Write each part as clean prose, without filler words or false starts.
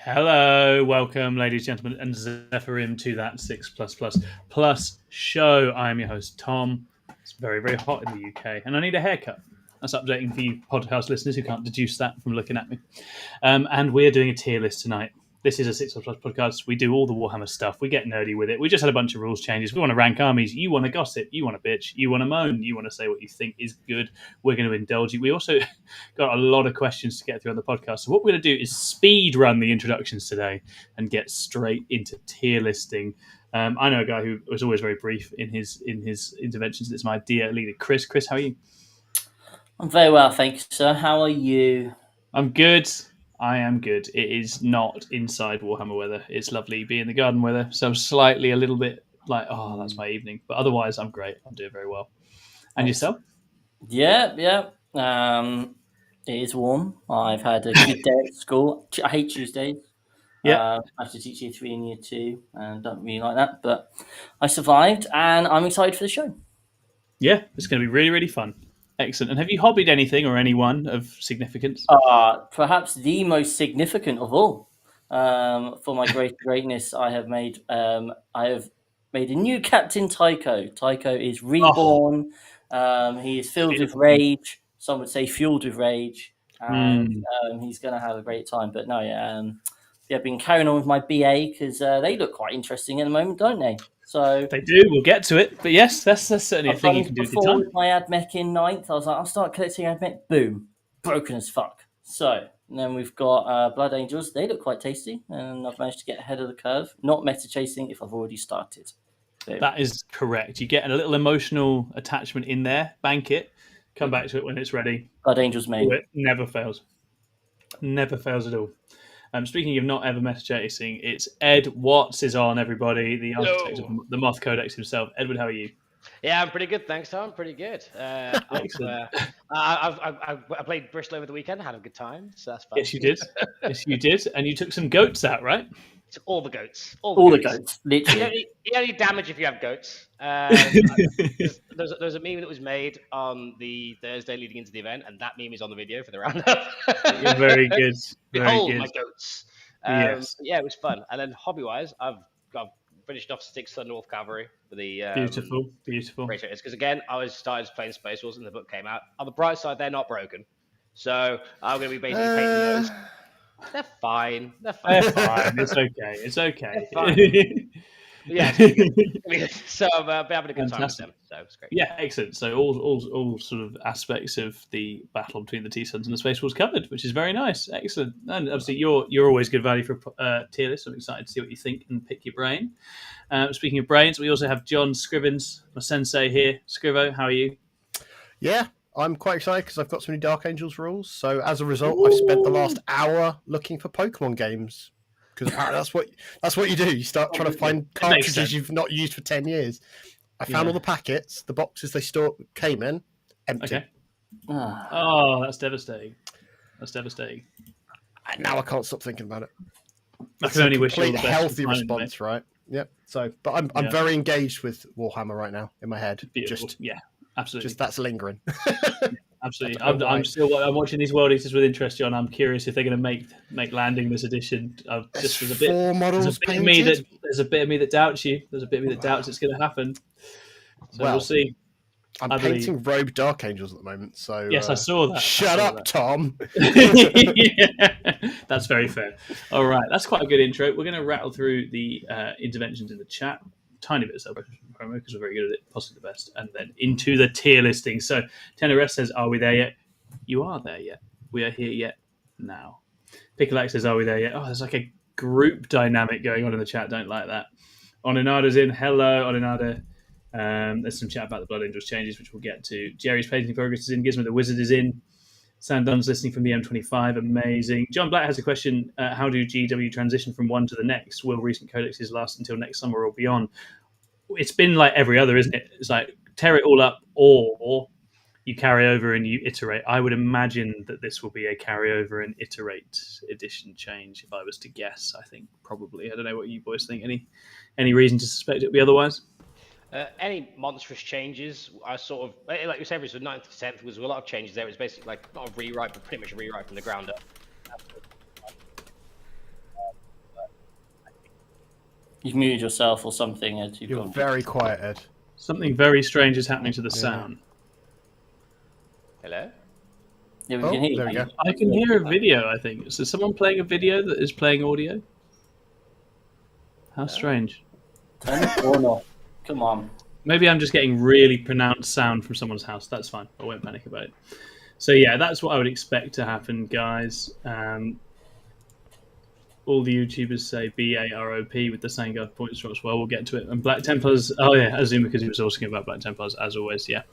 Hello, welcome, ladies, gentlemen, and Zephyrim to that 6+++ show. I am your host, Tom. It's very, very hot in the UK, and I need a haircut. That's updating for you podcast listeners who can't deduce that from looking at me. And we're doing a tier list tonight. This is a 6++ podcast. We do all the Warhammer stuff. We get nerdy with it. We just had a bunch of rules changes. We want to rank armies. You want to gossip. You want to bitch. You want to moan. You want to say what you think is good. We're going to indulge you. We also got a lot of questions to get through on the podcast. So what we're going to do is speed run the introductions today and get straight into tier listing. I know a guy who was always very brief in his interventions. It's my dear leader, Chris. Chris, how are you? I'm very well, thank you, sir. How are you? I'm good. I am good. It is not inside Warhammer weather. It's lovely being in the garden weather. So I'm slightly a little bit like, oh, that's my evening. But otherwise, I'm great. I'm doing very well. And yourself? Yeah. It is warm. I've had a good day at school. I hate Tuesdays. Yeah. I have to teach year 3 and year 2, and don't really like that. But I survived, and I'm excited for the show. Yeah, it's going to be really, really fun. Excellent. And have you hobbied anything or anyone of significance? Perhaps the most significant of all. For my greatness, I have made a new Captain Tycho. Tycho is reborn. He is filled with rage. Some would say fueled with rage, and he's going to have a great time. But no, I've been carrying on with my BA because they look quite interesting at the moment, don't they? So they do. We'll get to it. But yes, that's certainly a thing you can do at the time. With my AdMech in 9th, I was like, I'll start collecting AdMech. Boom, broken as fuck. So and then we've got Blood Angels. They look quite tasty, and I've managed to get ahead of the curve. Not meta chasing if I've already started. Boom. That is correct. You get a little emotional attachment in there. Bank it. Come back to it when it's ready. Blood Angels main. It never fails. Never fails at all. Speaking of not ever meta chasing, it's Ed Watts is on, everybody, the architect of the Moth Codex himself. Edward, how are you? Yeah, I'm pretty good, thanks, Tom. Pretty good. Excellent. I played Bristol over the weekend, had a good time, so that's fun. Yes, you did. Yes, you did. And you took some goats out, right? All the goats. All the goats. Literally. You don't need damage if you have goats. There's a meme that was made on the Thursday leading into the event, and that meme is on the video for the roundup. You're very good. Behold my goats. Yes. Yeah, it was fun. And then hobby-wise, I've finished off 6th North Cavalry for the beautiful. Great Traitors, because again, I started playing Space Wars and the book came out. On the bright side, they're not broken, so I'm going to be basically painting those. They're fine. It's okay. Yeah. So I've been having a good time with them. So it's great. Yeah, excellent. So all sort of aspects of the battle between the T-Suns and the Space Wars covered, which is very nice. Excellent. And obviously you're always good value for tier list. I'm excited to see what you think and pick your brain. Speaking of brains, we also have John Scrivens, my sensei here. Scrivo, how are you? Yeah. I'm quite excited because I've got some new Dark Angels rules. So as a result, I've spent the last hour looking for Pokemon games because that's what you do. You start trying to find cartridges you've not used for 10 years. I found all the packets, the boxes they came in, empty. Okay. Oh, that's devastating. And now I can't stop thinking about it. I can only wish you all the best. Healthy response, right? Yep. So, but I'm very engaged with Warhammer right now in my head. Beautiful. Absolutely. Just that's lingering. Absolutely. I'm watching these World Eaters with interest, John. I'm curious if they're going to make landing this edition. There's a bit of me that doubts you. There's a bit of me that doubts it's going to happen. So we'll see. I'm painting Rogue Dark Angels at the moment. So yes, I saw that. Shut up, Tom. That's very fair. All right, that's quite a good intro. We're going to rattle through the interventions in the chat. Tiny bit of celebration promo because we're very good at it, possibly the best, and then into the tier listing. So Tenorest says, "Are we there yet?" You are there yet. We are here yet now. Picklex says, "Are we there yet?" Oh, there's like a group dynamic going on in the chat. Don't like that. Oninada's in. Hello, Oninada. There's some chat about the Blood Angels changes, which we'll get to. Jerry's painting progress is in. Gizmo the Wizard is in. Sam Dunn's listening from the M25. Amazing. John Black has a question. How do GW transition from one to the next? Will recent codexes last until next summer or beyond? It's been like every other, isn't it? It's like tear it all up or you carry over and you iterate. I would imagine that this will be a carryover and iterate edition change if I was to guess. I think probably. I don't know what you boys think. Any reason to suspect it would be otherwise? Any monstrous changes, I sort of, like you said, it was 9th to 10th, there was a lot of changes there. It was basically like not a rewrite, but pretty much a rewrite from the ground up. You've muted yourself or something, Ed. You're very quiet, Ed. Something very strange is happening to the sound. Hello? Yeah, we can hear you. There we go. I can hear a video, I think. Is there someone playing a video that is playing audio? How strange. Turn the phone off. Come on. Maybe I'm just getting really pronounced sound from someone's house. That's fine. I won't panic about it. So yeah, that's what I would expect to happen, guys. All the YouTubers say BAROP with the same guard point strokes. Well, we'll get to it. And Black Templars. Oh yeah, Azuma, because he was asking about Black Templars as always. Yeah,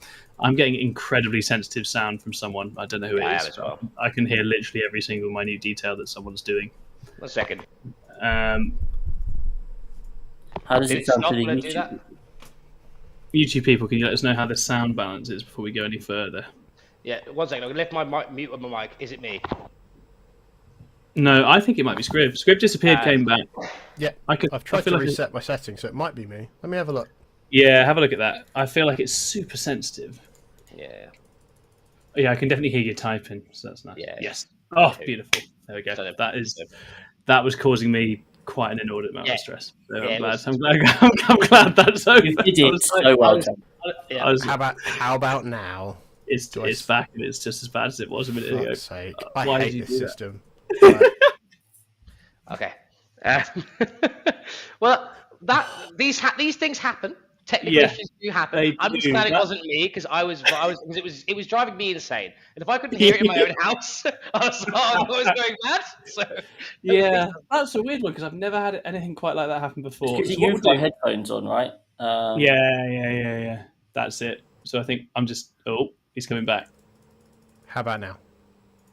I'm getting incredibly sensitive sound from someone. I don't know who it is. I am as well. I can hear literally every single minute detail that someone's doing. 1 second. How does Did it it sound stop to the when I do YouTube? that? YouTube people, can you let us know how the sound balance is before we go any further? Yeah, 1 second. I'm going to lift my mic, mute on my mic. Is it me? No, I think it might be Scrib. Scrib disappeared, came back. Yeah, I've tried to reset my settings, so it might be me. Let me have a look. Yeah, have a look at that. I feel like it's super sensitive. Yeah. Yeah, I can definitely hear you typing, so that's nice. Yeah. Yes. Oh, beautiful. There we go. That was causing me quite an inordinate amount of stress. So Yeah, I'm glad that's over. You did it so well. How about now? It's back and it's just as bad as it was a minute ago. Fuck's sake. I Why hate did you this do that? system. Okay. Well, these things happen. Technical Yeah, issues do happen. they I'm just do. glad it wasn't me because because it was driving me insane. And if I couldn't hear it in my own house, I was going mad. So Yeah, that's a weird one because I've never had anything quite like that happen before. Because So what you've we'll got do- headphones on, right? Yeah. That's it. So I think I'm just. Oh, he's coming back. How about now?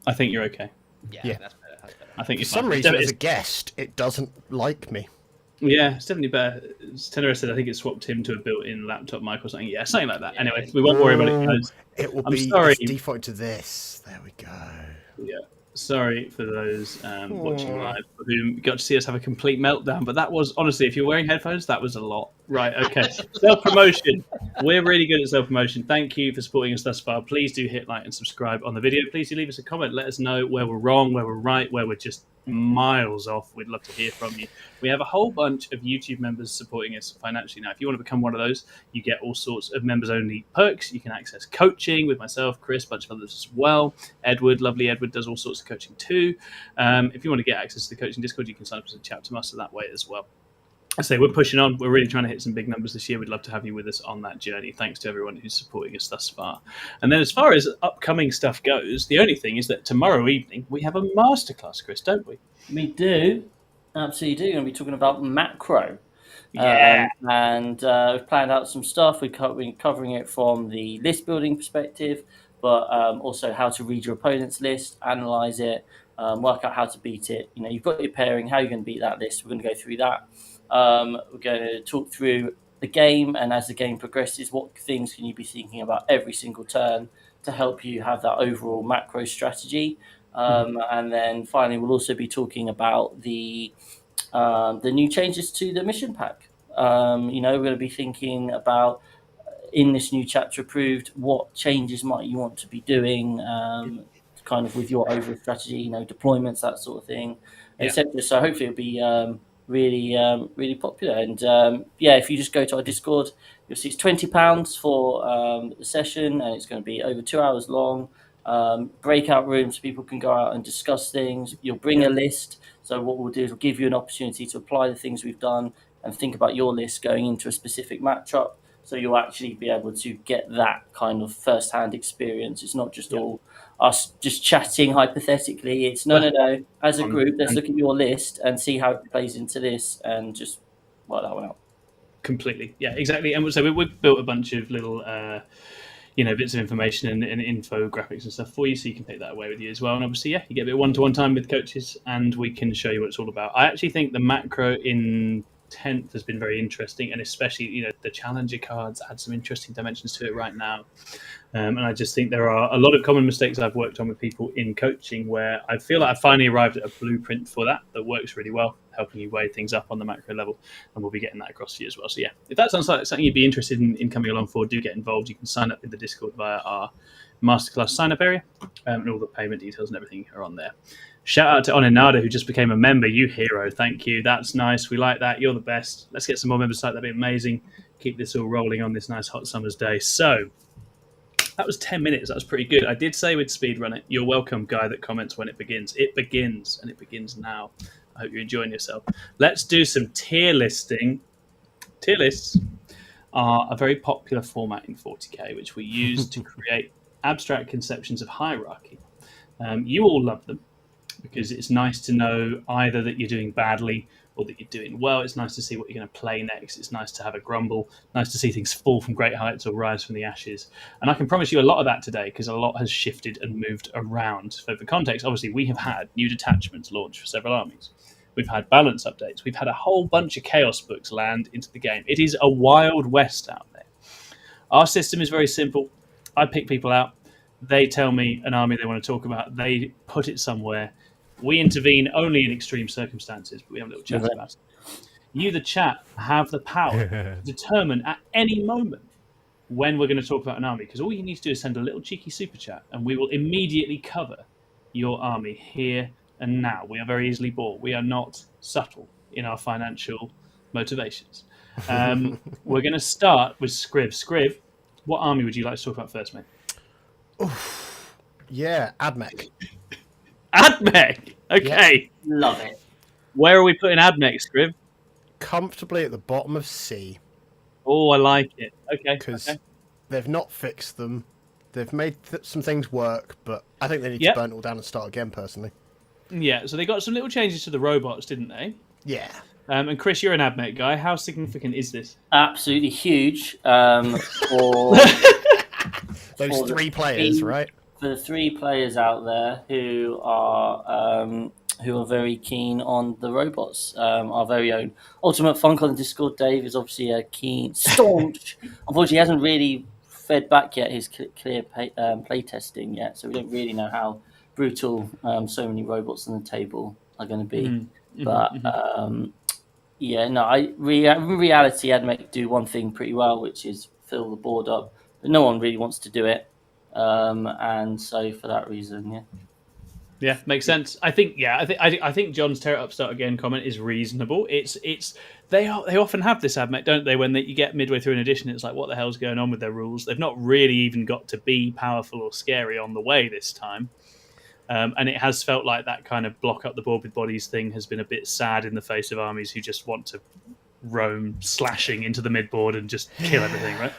I think you're okay. Yeah. That's better. That's better. I think For you're some fine. reason, as It's- a guest, it doesn't like me. Yeah, it's definitely better. Tenor said I think it swapped him to a built-in laptop mic or something. Yeah, something like that. Anyway, we won't worry about it, guys. It will I'm be sorry. it's default to this. There we go. Yeah, sorry for those watching live who got to see us have a complete meltdown. But that was honestly, if you're wearing headphones, that was a lot. Right? Okay. Self-promotion. We're really good at self-promotion. Thank you for supporting us thus far. Please do hit like and subscribe on the video. Please do leave us a comment. Let us know where we're wrong, where we're right, where we're just miles off. We'd love to hear from you. We have a whole bunch of YouTube members supporting us financially now. If you want to become one of those, you get all sorts of members-only perks. You can access coaching with myself, Chris, a bunch of others as well. Edward, lovely Edward, does all sorts of coaching too. If you want to get access to the coaching Discord, you can sign up as a chapter master that way as well. I say we're pushing on. We're really trying to hit some big numbers this year. We'd love to have you with us on that journey. Thanks to everyone who's supporting us thus far. And then as far as upcoming stuff goes, the only thing is that tomorrow evening we have a masterclass, Chris, don't we? We do. Absolutely do. We're going to be talking about macro. Yeah. We've planned out some stuff. We're covering it from the list building perspective, but also how to read your opponent's list, analyze it, work out how to beat it. You know, you've got your pairing, how you're going to beat that list. We're going to go through that. We're going to talk through the game, and as the game progresses, what things can you be thinking about every single turn to help you have that overall macro strategy. And then finally, we'll also be talking about the new changes to the mission pack. We're going to be thinking about in this new chapter approved, what changes might you want to be doing, kind of with your overall strategy, deployments, that sort of thing, etc. So hopefully it'll be really popular. And if you just go to our Discord, you'll see it's £20 for the session, and it's going to be over 2 hours long. Breakout rooms, people can go out and discuss things. You'll bring a list. So what we'll do is we'll give you an opportunity to apply the things we've done and think about your list going into a specific matchup. So you'll actually be able to get that kind of first-hand experience. It's not just all us just chatting hypothetically. It's no. As a group, let's look at your list and see how it plays into this and just work that one out. Completely. Yeah, exactly. And so we've built a bunch of little bits of information and infographics and stuff for you, so you can take that away with you as well. And obviously, you get a bit of one-to-one time with coaches, and we can show you what it's all about. I actually think the macro in 10th has been very interesting, and especially the challenger cards add some interesting dimensions to it right now. And I just think there are a lot of common mistakes I've worked on with people in coaching where I feel like I finally arrived at a blueprint for that works really well, helping you weigh things up on the macro level, and we'll be getting that across to you as well. So if that sounds like something you'd be interested in coming along for, do get involved. You can sign up in the Discord via our masterclass sign up area, and all the payment details and everything are on there. Shout out to Oninada, who just became a member. You hero. Thank you. That's nice. We like that. You're the best. Let's get some more members. That'd be amazing. Keep this all rolling on this nice hot summer's day. So that was 10 minutes. That was pretty good. I did say we'd speedrun it. You're welcome, guy that comments when it begins. It begins, and it begins now. I hope you're enjoying yourself. Let's do some tier listing. Tier lists are a very popular format in 40k, which we use to create abstract conceptions of hierarchy. You all love them, because it's nice to know either that you're doing badly or that you're doing well. It's nice to see what you're going to play next. It's nice to have a grumble. Nice to see things fall from great heights or rise from the ashes. And I can promise you a lot of that today, because a lot has shifted and moved around. So for context, obviously, we have had new detachments launch for several armies. We've had balance updates. We've had a whole bunch of chaos books land into the game. It is a wild west out there. Our system is very simple. I pick people out. They tell me an army they want to talk about. They put it somewhere. We intervene only in extreme circumstances, but we have a little chat about it. You, the chat, have the power to determine at any moment when we're going to talk about an army, because all you need to do is send a little cheeky super chat, and we will immediately cover your army here and now. We are very easily bought. We are not subtle in our financial motivations. We're going to start with Scriv. Scriv, what army would you like to talk about first, mate? Yeah, Admech. Admech. Okay. Yeah. Love it. Where are we putting Admech, Scriv? Comfortably at the bottom of C. Oh, I like it. Okay. Because they've not fixed them. They've made some things work, but I think they need to burn it all down and start again, personally. Yeah, so they got some little changes to the robots, didn't they? Yeah. And Chris, you're an Admech guy. How significant is this? Absolutely huge for those three players, right? For the 3 players out there who are very keen on the robots. Our very own Ultimate Funk on the Discord, Dave, is obviously a keen, staunch. Unfortunately, he hasn't really fed back yet his clear play testing yet, so we don't really know how brutal so many robots on the table are going to be. In reality, Admech do one thing pretty well, which is fill the board up, but no one really wants to do it. And so for that reason, yeah, makes sense. I think John's tear it up start again comment is reasonable. They often have this Admech, don't they? When you get midway through an edition, it's like, what the hell's going on with their rules? They've not really even got to be powerful or scary on the way this time. And it has felt like that kind of block up the board with bodies thing has been a bit sad in the face of armies who just want to roam slashing into the midboard and just kill everything, right?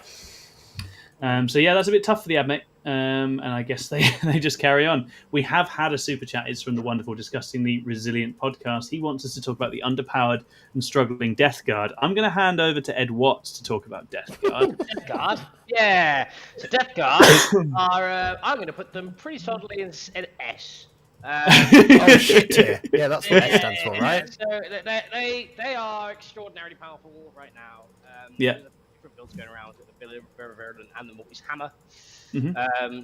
So yeah, that's a bit tough for the Admech, and I guess they just carry on. We have had a super chat. It's from the wonderful Disgustingly Resilient podcast. He wants us to talk about the underpowered and struggling Death Guard. I'm going to hand over to Ed Watts to talk about Death Guard. Death Guard? Yeah. So Death Guard are, I'm going to put them pretty solidly in S. Oh shit! Yeah, that's what S stands for, right? So they are extraordinarily powerful right now. Different builds going around with the Virulent and the Morty's Hammer.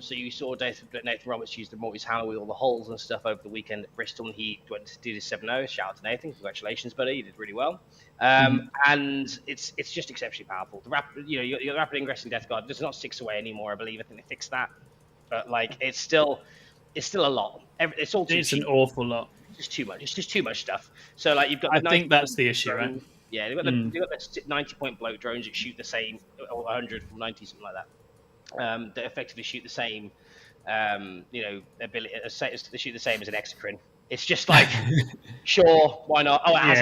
So you saw Nathan Roberts use the Morty's Hammer with all the holes and stuff over the weekend at Bristol, and he went to do the 7-0. Shout out to Nathan, congratulations, buddy, you did really well. And it's just exceptionally powerful. Your rapid ingress in Death Guard does not 6 away anymore, I believe. I think they fixed that, but it's still a lot. It's an awful lot. It's just too much. It's just too much stuff. So you've got. I think that's the issue, right? Yeah, they've got the 90-point bloat drones that shoot the same, or 100 or 90, something like that. That effectively shoot the same, ability. They shoot the same as an Exocrine. It's just sure, why not? Oh, it has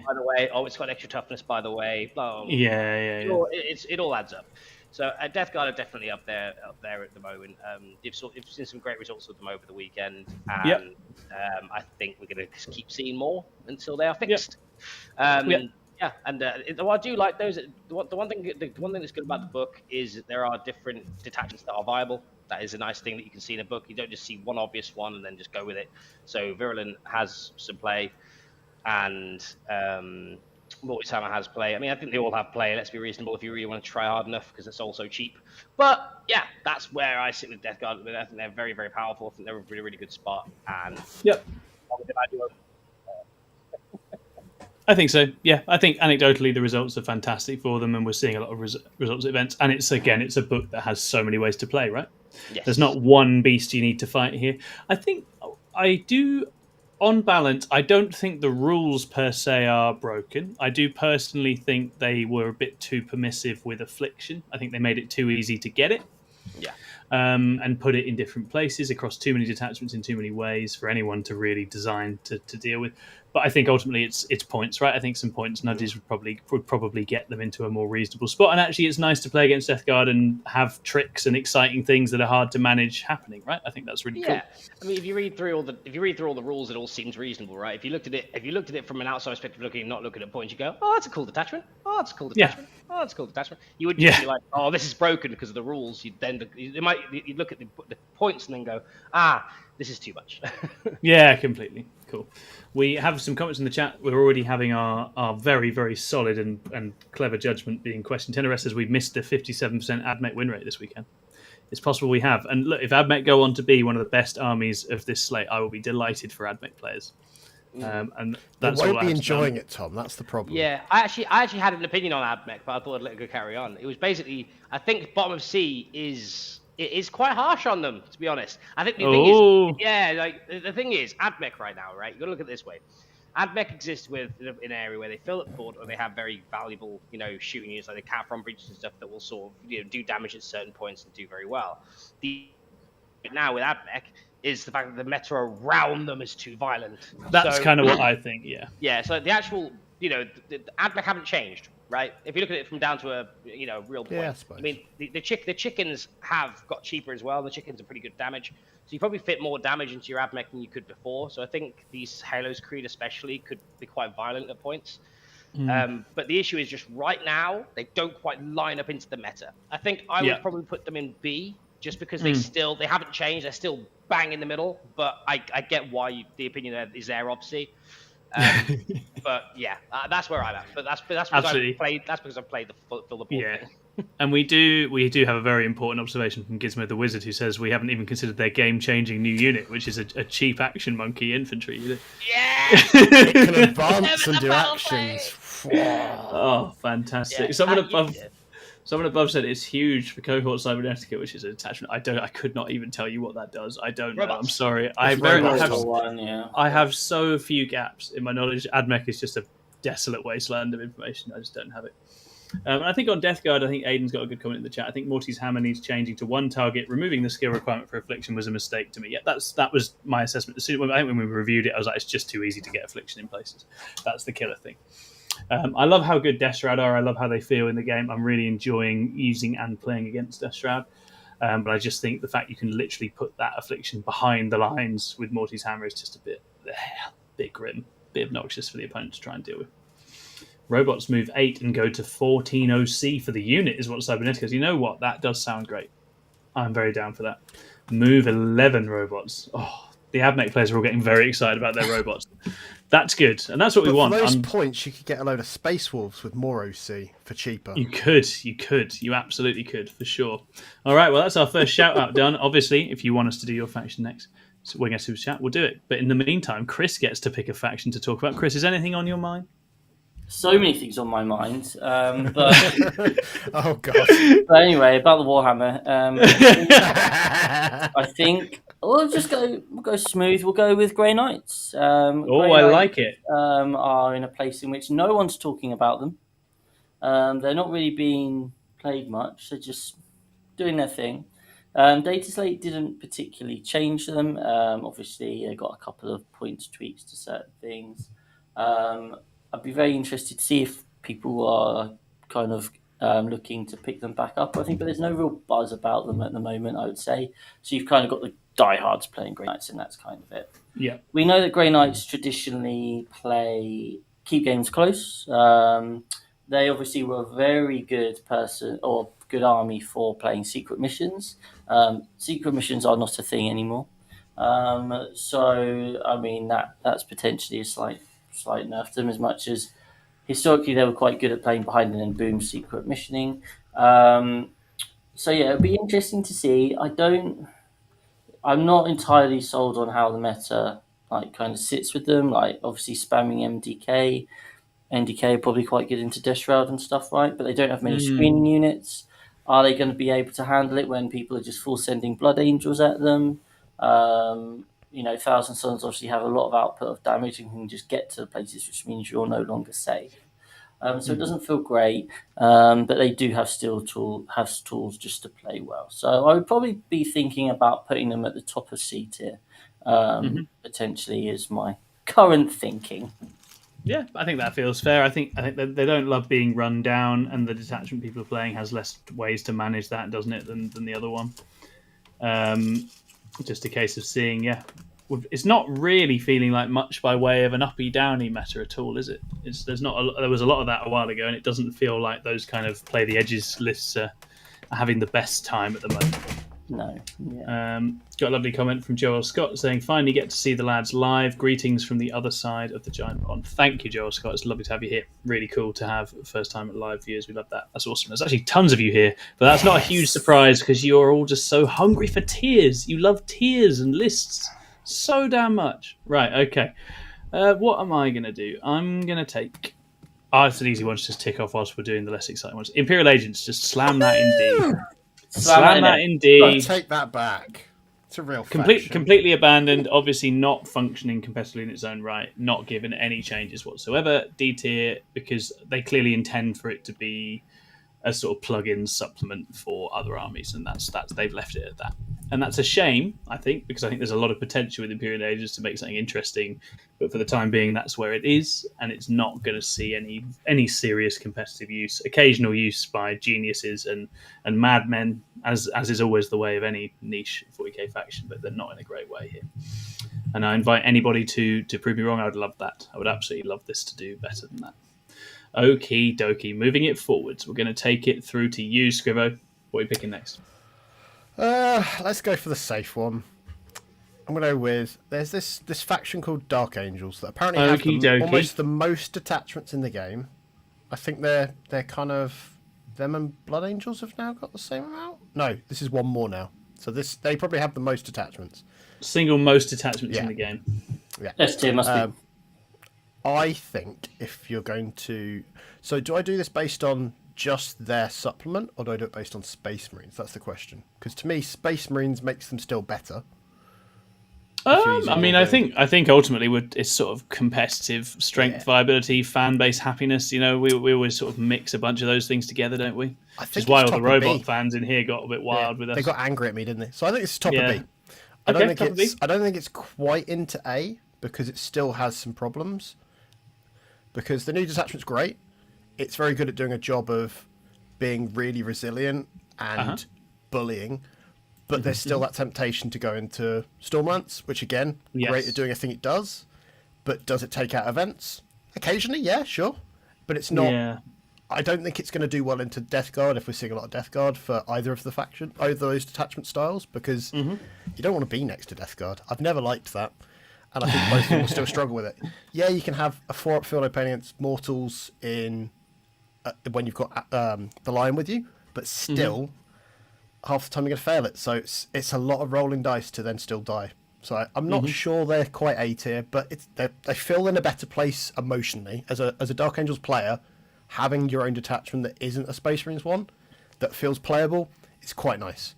by the way. Oh, it's got extra toughness, by the way. Oh, it all adds up. So Death Guard are definitely up there at the moment. You've seen some great results with them over the weekend, and I think we're going to keep seeing more until they are fixed. Yeah, and I do like those. The one thing that's good about the book is that there are different detachments that are viable. That is a nice thing that you can see in a book. You don't just see one obvious one and then just go with it. So Virulent has some play, and Morty's Hammer has play. I mean, I think they all have play. Let's be reasonable if you really want to try hard enough, because it's also cheap. But yeah, that's where I sit with Death Guard. I think they're very, very powerful. I think they're a really, really good spot. And I think so. Yeah, I think anecdotally the results are fantastic for them, and we're seeing a lot of results at events. And it's a book that has so many ways to play, right? Yes. There's not one beast you need to fight here. I think I do on balance, I don't think the rules per se are broken. I do personally think they were a bit too permissive with affliction. I think they made it too easy to get it. Yeah. And put it in different places across too many detachments in too many ways for anyone to really design to deal with. But I think ultimately it's points, right? I think some points nudges would probably get them into a more reasonable spot. And actually, it's nice to play against Death Guard and have tricks and exciting things that are hard to manage happening, right? I think that's really cool. I mean, if you read through all the rules, it all seems reasonable, right? If you looked at it from an outside perspective, not looking at points, you go, "Oh, that's a cool detachment. Oh, that's a cool detachment. Oh, that's a cool detachment." You would just be like, "Oh, this is broken because of the rules." You'd look at the points and then go, "Ah, this is too much." Yeah, completely. Cool. We have some comments in the chat. We're already having our very, very solid and clever judgment being questioned. Tenor says we've missed the 57% AdMech win rate this weekend. It's possible we have. And look, if AdMech go on to be one of the best armies of this slate, I will be delighted for AdMech players. And that's they all won't be enjoying it, Tom. That's the problem. Yeah, I actually had an opinion on AdMech, but I thought I'd let it go carry on. It was basically, I think bottom of C is quite harsh on them, to be honest. I think the thing is, the thing is, AdMech right now, right? You got to look at it this way. AdMech exists in an area where they fill up board, or they have very valuable, shooting units like the cat from breaches and stuff that will sort of, do damage at certain points and do very well. Now with AdMech is the fact that the meta around them is too violent. That's kind of what I think. Yeah. Yeah. So the actual, the AdMech haven't changed, right? If you look at it from down to a, real point. Yeah, I suppose. I mean, the chickens have got cheaper as well. The chickens are pretty good damage. So you probably fit more damage into your AdMech than you could before. So I think these Halos Creed especially could be quite violent at points. But the issue is just right now, they don't quite line up into the meta. I think I would probably put them in B just because they haven't changed. They're still bang in the middle, but I get why the opinion is there, obviously. But yeah, that's where I'm at. But that's because Absolutely. I've played the fill the board thing. And we do have a very important observation from Gizmo the Wizard, who says we haven't even considered their game-changing new unit, which is a cheap action monkey infantry unit. Yeah, it can advance and do actions. Oh, fantastic! Yeah, Someone above said it's huge for cohort cybernetica, which is an attachment. I could not even tell you what that does. I don't know. I'm sorry. I have so few gaps in my knowledge. AdMech is just a desolate wasteland of information. I just don't have it. And I think on Death Guard, I think Aiden's got a good comment in the chat. I think Morty's hammer needs changing to one target. Removing the skill requirement for affliction was a mistake to me. Yeah, that was my assessment. I think when we reviewed it, I was like, it's just too easy to get affliction in places. That's the killer thing. I love how good Death Shroud are. I love how they feel in the game. I'm really enjoying using and playing against Death Shroud. But I just think the fact you can literally put that affliction behind the lines with Morty's hammer is just a bit grim, a bit obnoxious for the opponent to try and deal with. Robots move 8 and go to 14 OC for the unit is what Cybernetica is. You know what? That does sound great. I'm very down for that. Move 11 robots. Oh, the AdMech players are all getting very excited about their robots. That's good, and that's what we want. For those points, you could get a load of Space Wolves with more OC for cheaper. You could. You absolutely could, for sure. All right, well, that's our first shout-out done. Obviously, if you want us to do your faction next, so we're going to super chat, we'll do it. But in the meantime, Chris gets to pick a faction to talk about. Chris, is anything on your mind? So many things on my mind, but oh god. But anyway, about the Warhammer, I think we'll go smooth. We'll go with Grey Knights. I like it. Are in a place in which no one's talking about them. They're not really being played much. They're just doing their thing. Dataslate didn't particularly change them. Obviously, they got a couple of points tweaks to certain things. I'd be very interested to see if people are kind of looking to pick them back up. I think, but there's no real buzz about them at the moment, I would say. So you've kind of got the diehards playing Grey Knights, and that's kind of it. Yeah. We know that Grey Knights traditionally keep games close. They obviously were a very good good army for playing secret missions. Secret missions are not a thing anymore. So I mean that's potentially a slight nerf to them, as much as historically they were quite good at playing behind and then boom secret missioning. So yeah, it'd be interesting to see. I'm not entirely sold on how the meta kind of sits with them. Obviously spamming NDK are probably quite good into Death Shroud and stuff, right? But they don't have many screening units. Are they going to be able to handle it when people are just full sending Blood Angels at them? Thousand Suns obviously have a lot of output of damage and can just get to the places, which means you're no longer safe. So it doesn't feel great, but they do have tools just to play well. So I would probably be thinking about putting them at the top of C tier, potentially is my current thinking. Yeah, I think that feels fair. I think they don't love being run down, and the detachment people are playing has less ways to manage that, doesn't it, than the other one. Just a case of seeing, it's not really feeling like much by way of an uppy downy meta at all, is it? There was a lot of that a while ago, and it doesn't feel like those kind of play the edges lists are having the best time at the moment. No. Yeah. Got a lovely comment from Joel Scott saying, finally get to see the lads live. Greetings from the other side of the giant pond. Thank you, Joel Scott. It's lovely to have you here. Really cool to have first time at live viewers. We love that. That's awesome. There's actually tons of you here, but that's not a huge surprise because you're all just so hungry for tiers. You love tiers and lists so damn much. Right, okay. What am I going to do? I'm going to take... it's an easy one to just tick off whilst we're doing the less exciting ones. Imperial Agents, just slam that in D. Slam that in D. Take that back. It's a real completely abandoned, obviously not functioning competitively in its own right, not given any changes whatsoever. D tier, because they clearly intend for it to be a sort of plug-in supplement for other armies, and that's they've left it at that. And that's a shame, I think, because I think there's a lot of potential with Imperial Agents to make something interesting, but for the time being, that's where it is, and it's not going to see any serious competitive use. Occasional use by geniuses and madmen, as is always the way of any niche 40k faction, but they're not in a great way here. And I invite anybody to prove me wrong. I would love that. I would absolutely love this to do better than that. Okie dokie. Moving it forwards. We're going to take it through to you, Scrivo. What are you picking next? Let's go for the safe one. I'm going to go with... There's this faction called Dark Angels that apparently have almost the most attachments in the game. I think they're kind of... Them and Blood Angels have now got the same amount? No, this is one more now. So they probably have the most attachments. Single most attachments in the game. Yeah. S tier must be. I think if you're going to... So do I do this based on just their supplement, or do I do it based on Space Marines? That's the question. Because to me, Space Marines makes them still better. I think ultimately it's sort of competitive strength, viability, fan base, happiness. We always sort of mix a bunch of those things together, don't we? Which is why all the robot fans in here got a bit wild with us. They got angry at me, didn't they? So I think it's top of B. I don't think it's quite into A because it still has some problems. Because the new detachment's great. It's very good at doing a job of being really resilient and bullying. But there's still that temptation to go into Stormlance, which again, great at doing everything it does. But does it take out events? Occasionally, yeah, sure. But it's not... Yeah. I don't think it's going to do well into Death Guard if we're seeing a lot of Death Guard for either of those detachment styles, because you don't want to be next to Death Guard. I've never liked that. And I think most people still struggle with it. Yeah, you can have a 4-up field open against Mortals in when you've got the Lion with you, but still, half the time you're going to fail it. So it's a lot of rolling dice to then still die. So I'm not sure they're quite A tier, but they feel in a better place emotionally. As a Dark Angels player, having your own detachment that isn't a Space Marines one, that feels playable, is quite nice.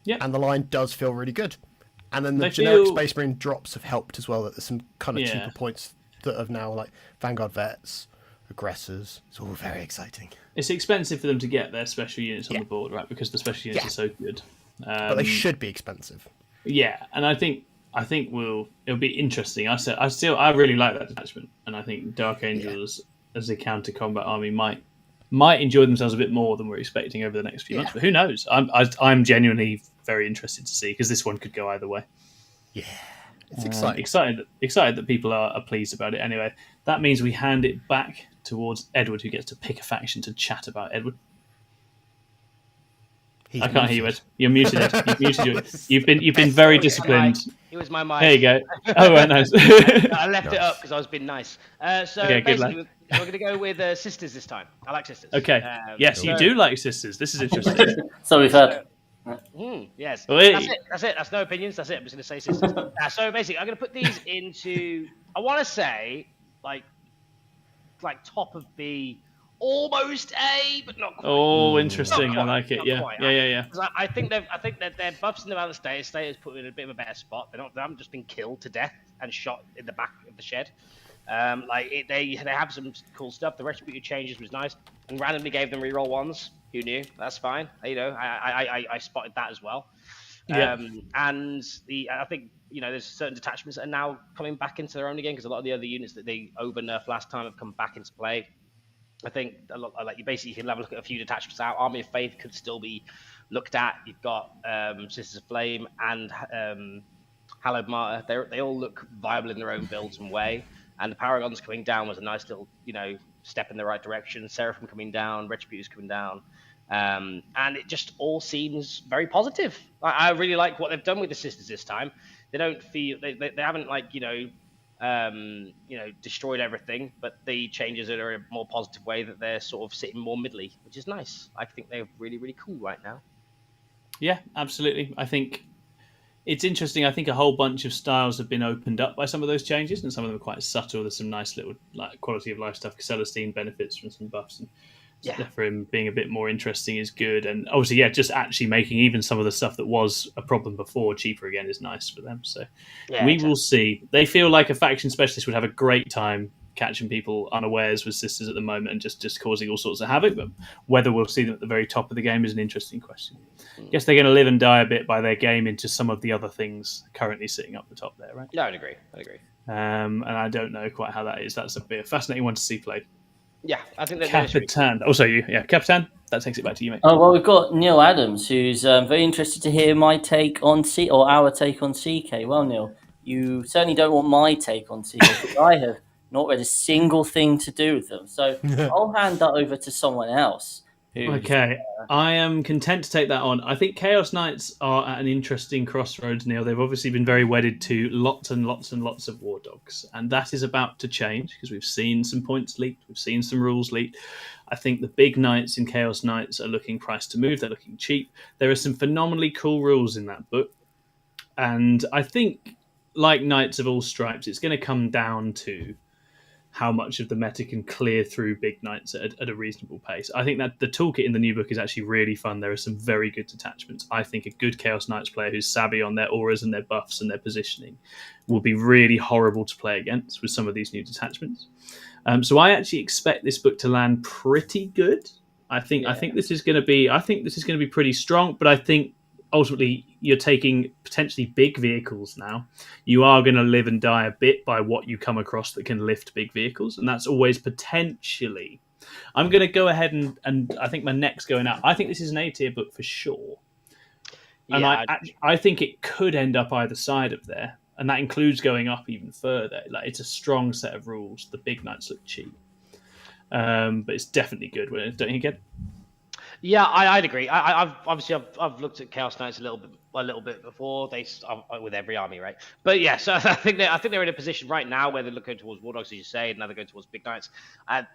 Yeah, and the line does feel really good. And then the generic Space Marine drops have helped as well. That there's some kind of cheaper points that have now, like Vanguard Vets, Aggressors. It's all very exciting. It's expensive for them to get their special units on the board, right? Because the special units are so good. But they should be expensive. Yeah, and I think it'll be interesting. I really like that detachment, and I think Dark Angels as a counter combat army might enjoy themselves a bit more than we're expecting over the next few months. But who knows? I'm genuinely very interested to see, because this one could go either way. Yeah, it's exciting. Excited that people are pleased about it. Anyway, that means we hand it back towards Edward, who gets to pick a faction to chat about. Edward, I can't hear you, Ed. You're muted, Ed. You've been very disciplined. It was my mic. There you go. Oh, right, nice. I left it up because I was being nice. Basically, we're going to go with Sisters this time. I like Sisters. Okay. Yes, you do like Sisters. This is interesting. So we've heard. Yes. That's it. That's no opinions. That's it. I'm just going to say Sisters. So basically, I'm going to put these into, I want to say, like top of B almost A, but not quite. Oh, interesting. Not I like it. not Yeah. quite. Yeah. 'Cause I think that their buffs in the balance state has put them in a bit of a better spot. They haven't just been killed to death and shot in the back of the shed. They have some cool stuff. The Retributed changes was nice, and randomly gave them reroll ones. Who knew? That's fine. You know, I spotted that as well. Yeah. And I think there's certain detachments that are now coming back into their own again, because a lot of the other units that they over nerfed last time have come back into play. I think you basically can have a look at a few detachments out. Army of Faith could still be looked at. You've got Sisters of Flame and Hallowed Martyr. They all look viable in their own builds and way. And the Paragons coming down was a nice little step in the right direction. Seraphim coming down, Retributors coming down. And it just all seems very positive. I really like what they've done with the Sisters this time. They don't feel they haven't destroyed everything, but the changes are in a more positive way, that they're sort of sitting more middly, which is nice. I think they're really, really cool right now. Yeah, absolutely. I think it's interesting. I think a whole bunch of styles have been opened up by some of those changes, and some of them are quite subtle. There's some nice little quality of life stuff. Celestine benefits from some buffs, and for him being a bit more interesting is good. And obviously, just actually making even some of the stuff that was a problem before cheaper again is nice for them. So we will see. They feel like a faction specialist would have a great time catching people unawares with Sisters at the moment and just causing all sorts of havoc. But whether we'll see them at the very top of the game is an interesting question. I guess they're going to live and die a bit by their game into some of the other things currently sitting up the top there, right? Yeah, I'd agree. And I don't know quite how that is. That's a bit fascinating one to see played. Yeah, I think that's Capitan. Also, you, Capitan. That takes it back to you, mate. Oh well, we've got Neil Adams, who's very interested to hear my take on our take on CK. Well, Neil, you certainly don't want my take on CK, because I have not read a single thing to do with them. So I'll hand that over to someone else. Okay, I am content to take that on. I think Chaos Knights are at an interesting crossroads, Neil. They've obviously been very wedded to lots and lots and lots of War Dogs, and that is about to change, because we've seen some points leaked, we've seen some rules leaked. I think the big Knights in Chaos Knights are looking priced to move, they're looking cheap. There are some phenomenally cool rules in that book, and I think, like Knights of All Stripes, it's going to come down to how much of the meta can clear through big Knights at a reasonable pace. I think that the toolkit in the new book is actually really fun. There are some very good detachments. I think a good Chaos Knights player who's savvy on their auras and their buffs and their positioning will be really horrible to play against with some of these new detachments. So I actually expect this book to land pretty good. I think this is going to be pretty strong, but I think ultimately you're taking potentially big vehicles now. You are going to live and die a bit by what you come across that can lift big vehicles, and that's always potentially. I'm going to go ahead and I think my neck's going out. I think this is an A-tier book for sure. And I think it could end up either side of there, and that includes going up even further. Like, it's a strong set of rules. The big Knights look cheap, but it's definitely good. Don't you get it? Yeah, I'd agree. I've looked at Chaos Knights a little bit before. With every army, right? But yeah, so I think they're in a position right now where they're looking towards War Dogs, as you say, and now they're going towards big Knights.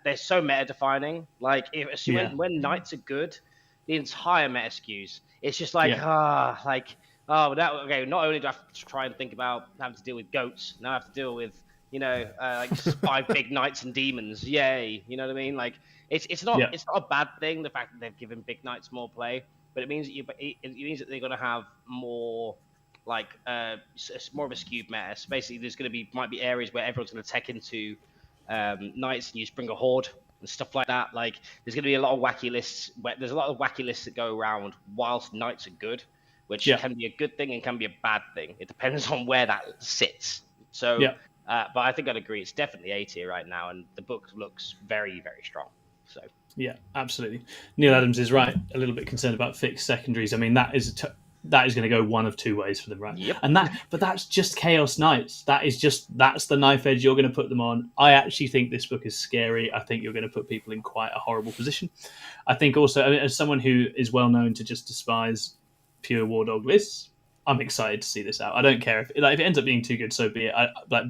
They're so meta defining. Like, when Knights are good, the entire meta skews. It's just like not only do I have to try and think about having to deal with goats, now I have to deal with 5 big Knights and demons. Yay, you know what I mean? Like, it's not a bad thing, the fact that they've given big Knights more play, but it means that they're going to have more more of a skewed meta. So basically, there's going to might be areas where everyone's going to tech into Knights, and you just bring a horde and stuff like that. Like, there's going to be a lot of wacky lists. There's a lot of wacky lists that go around whilst Knights are good, which can be a good thing and can be a bad thing. It depends on where that sits. So, but I think I'd agree. It's definitely A tier right now, and the book looks very, very strong. So yeah, absolutely. Neil Adams is right. A little bit concerned about fixed secondaries. I mean, that is going to go one of two ways for them, right? Yep. But that's just Chaos Knights. That's the knife edge you're going to put them on. I actually think this book is scary. I think you're going to put people in quite a horrible position. I think also, as someone who is well known to just despise pure War Dog lists, I'm excited to see this out. I don't care if it ends up being too good, so be it.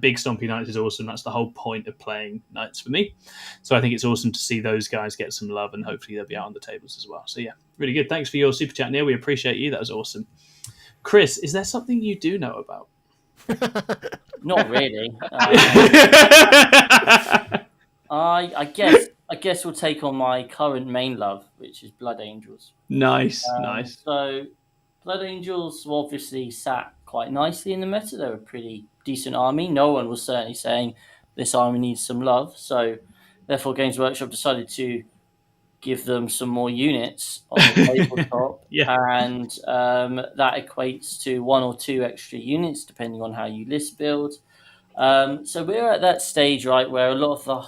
Big Stompy Knights is awesome. That's the whole point of playing Knights for me. So I think it's awesome to see those guys get some love, and hopefully they'll be out on the tables as well. So yeah, really good. Thanks for your super chat, Neil. We appreciate you. That was awesome. Chris, is there something you do know about? Not really. I guess I guess we'll take on my current main love, which is Blood Angels. Nice, nice. So, Blood Angels obviously sat quite nicely in the meta. They're a pretty decent army. No one was certainly saying this army needs some love. So, therefore, Games Workshop decided to give them some more units on the tabletop, and that equates to 1 or 2 extra units depending on how you list build. So we're at that stage, right, where a lot of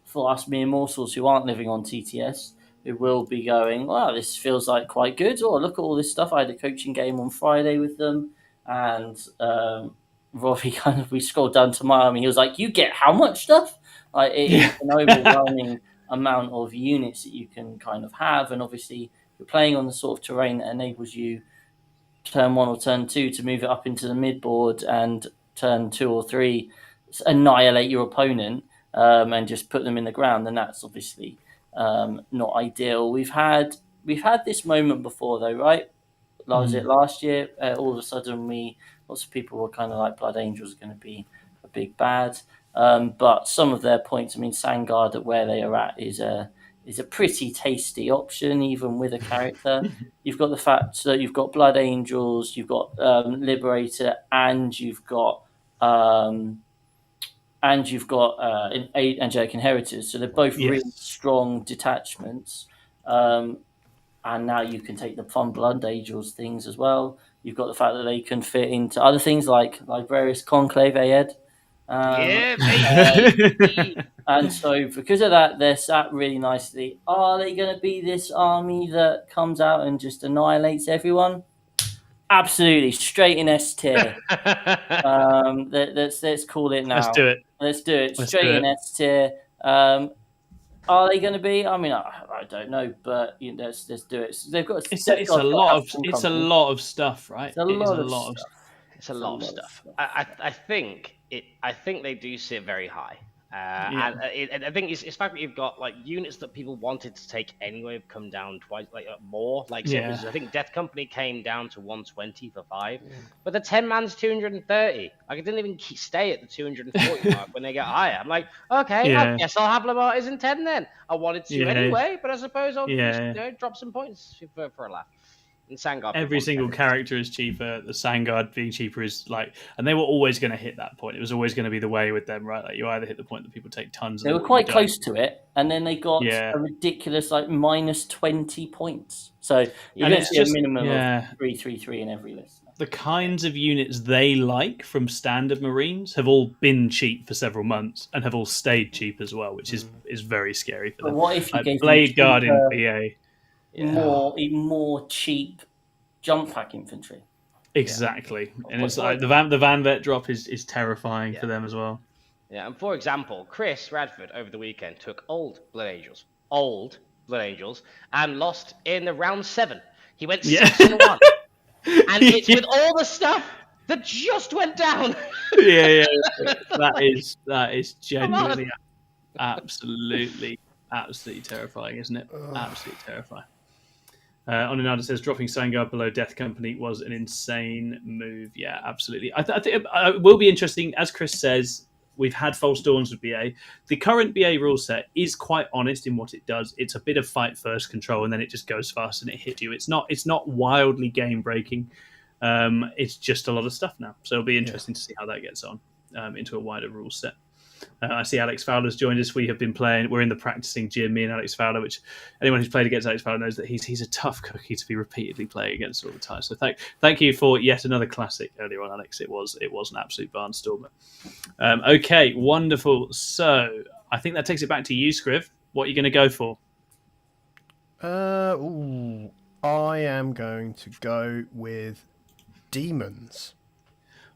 for us mere mortals who aren't living on TTS, who will be going, wow, this feels like quite good. Oh, look at all this stuff. I had a coaching game on Friday with them, and Robbie we scrolled down to my army. He was like, "You get how much stuff?" Like it's an overwhelming amount of units that you can kind of have, and obviously you're playing on the sort of terrain that enables you turn 1 or turn 2 to move it up into the mid board, and turn 2 or 3 annihilate your opponent and just put them in the ground. And that's obviously not ideal. We've had this moment before though, right? Was it last year? All of a sudden, lots of people were kind of like Blood Angels are going to be a big bad. But some of their points, I mean, Sangard at where they are at is a pretty tasty option, even with a character. You've got the fact that you've got Blood Angels, you've got Liberator, and you've got Angelic Inheritors. So they're both really strong detachments. And now you can take the fun Blood Angels things as well. You've got the fact that they can fit into other things like various Conclave Ed. And so because of that, they're sat really nicely. Are they going to be this army that comes out and just annihilates everyone? Absolutely, straight in S tier. Let's call it now. Let's do it. Straight in S tier. Are they going to be? I mean, I don't know, but let's do it. They've got. It's a lot of stuff, right? It's a lot of stuff. I think they do sit very high. And I think it's fact that you've got like units that people wanted to take anyway have come down twice, more. Like I think Death Company came down to 120 for 5, but the 10 man's 230. Like it didn't even stay at the 240 mark when they get higher. I'm like, okay, I guess I'll have Lamartis in 10 then. I wanted to anyway, but I suppose I'll just, drop some points for a laugh. And Sangard, every single character is cheaper. The Sangard being cheaper is and they were always going to hit that point. It was always going to be the way with them, right? Like you either hit the point that people take tons. They were quite close to it, and then they got a ridiculous minus 20 points. So you're going to see a minimum of 333 in every list. The kinds of units they like from standard Marines have all been cheap for several months and have all stayed cheap as well, which is very scary for them. But what if you gave Blade Guard in BA? More cheap jump pack infantry. Exactly, and it's like the Van Vet drop is terrifying for them as well. Yeah, and for example, Chris Radford over the weekend took old Blood Angels, and lost in the round 7. He went 6-1, and it's with all the stuff that just went down. That is genuinely absolutely terrifying, isn't it? Absolutely terrifying. Onanada says dropping Sangard below Death Company was an insane move. Yeah, absolutely. I think it will be interesting. As Chris says, we've had False Dawns with BA. The current BA rule set is quite honest in what it does. It's a bit of fight first control, and then it just goes fast and it hits you. It's not wildly game breaking. It's just a lot of stuff now. So it'll be interesting to see how that gets on into a wider rule set. I see Alex Fowler's joined us. We have been playing. We're in the practicing gym, me and Alex Fowler, which anyone who's played against Alex Fowler knows that he's a tough cookie to be repeatedly playing against all the time. So thank you for yet another classic earlier on, Alex. It was an absolute barnstormer. Okay, wonderful. So I think that takes it back to you, Scriv. What are you going to go for? I am going to go with demons.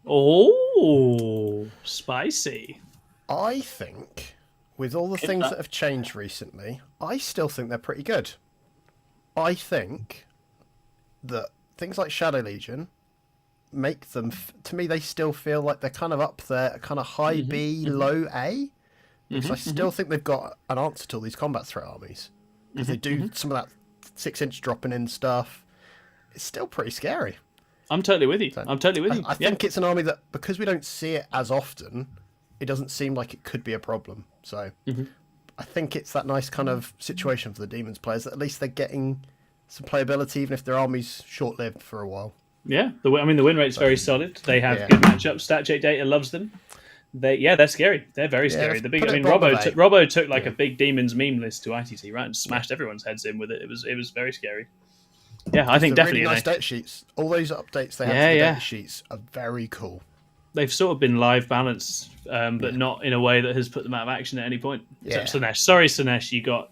Oh, spicy. I think, with all the things that have changed recently, I still think they're pretty good. I think that things like Shadow Legion make them, to me, they still feel like they're kind of up there, kind of high B, low A. Because I still think they've got an answer to all these combat threat armies. Because they do some of that 6-inch dropping in stuff. It's still pretty scary. I'm totally with you. I think it's an army that, because we don't see it as often, it doesn't seem like it could be a problem. So I think it's that nice kind of situation for the Demons players that at least they're getting some playability, even if their army's short-lived for a while. Yeah, the win rate's very solid. They have good matchups. StatCheck data loves them. They're scary. They're very scary. Robbo took like a big Demons meme list to ITC, right, and smashed everyone's heads in with it. It was very scary. Yeah, I think definitely really nice data sheets. All those updates they have to the data sheets are very cool. They've sort of been live balanced, but not in a way that has put them out of action at any point. Except Sinesh. Sorry, Sinesh, you got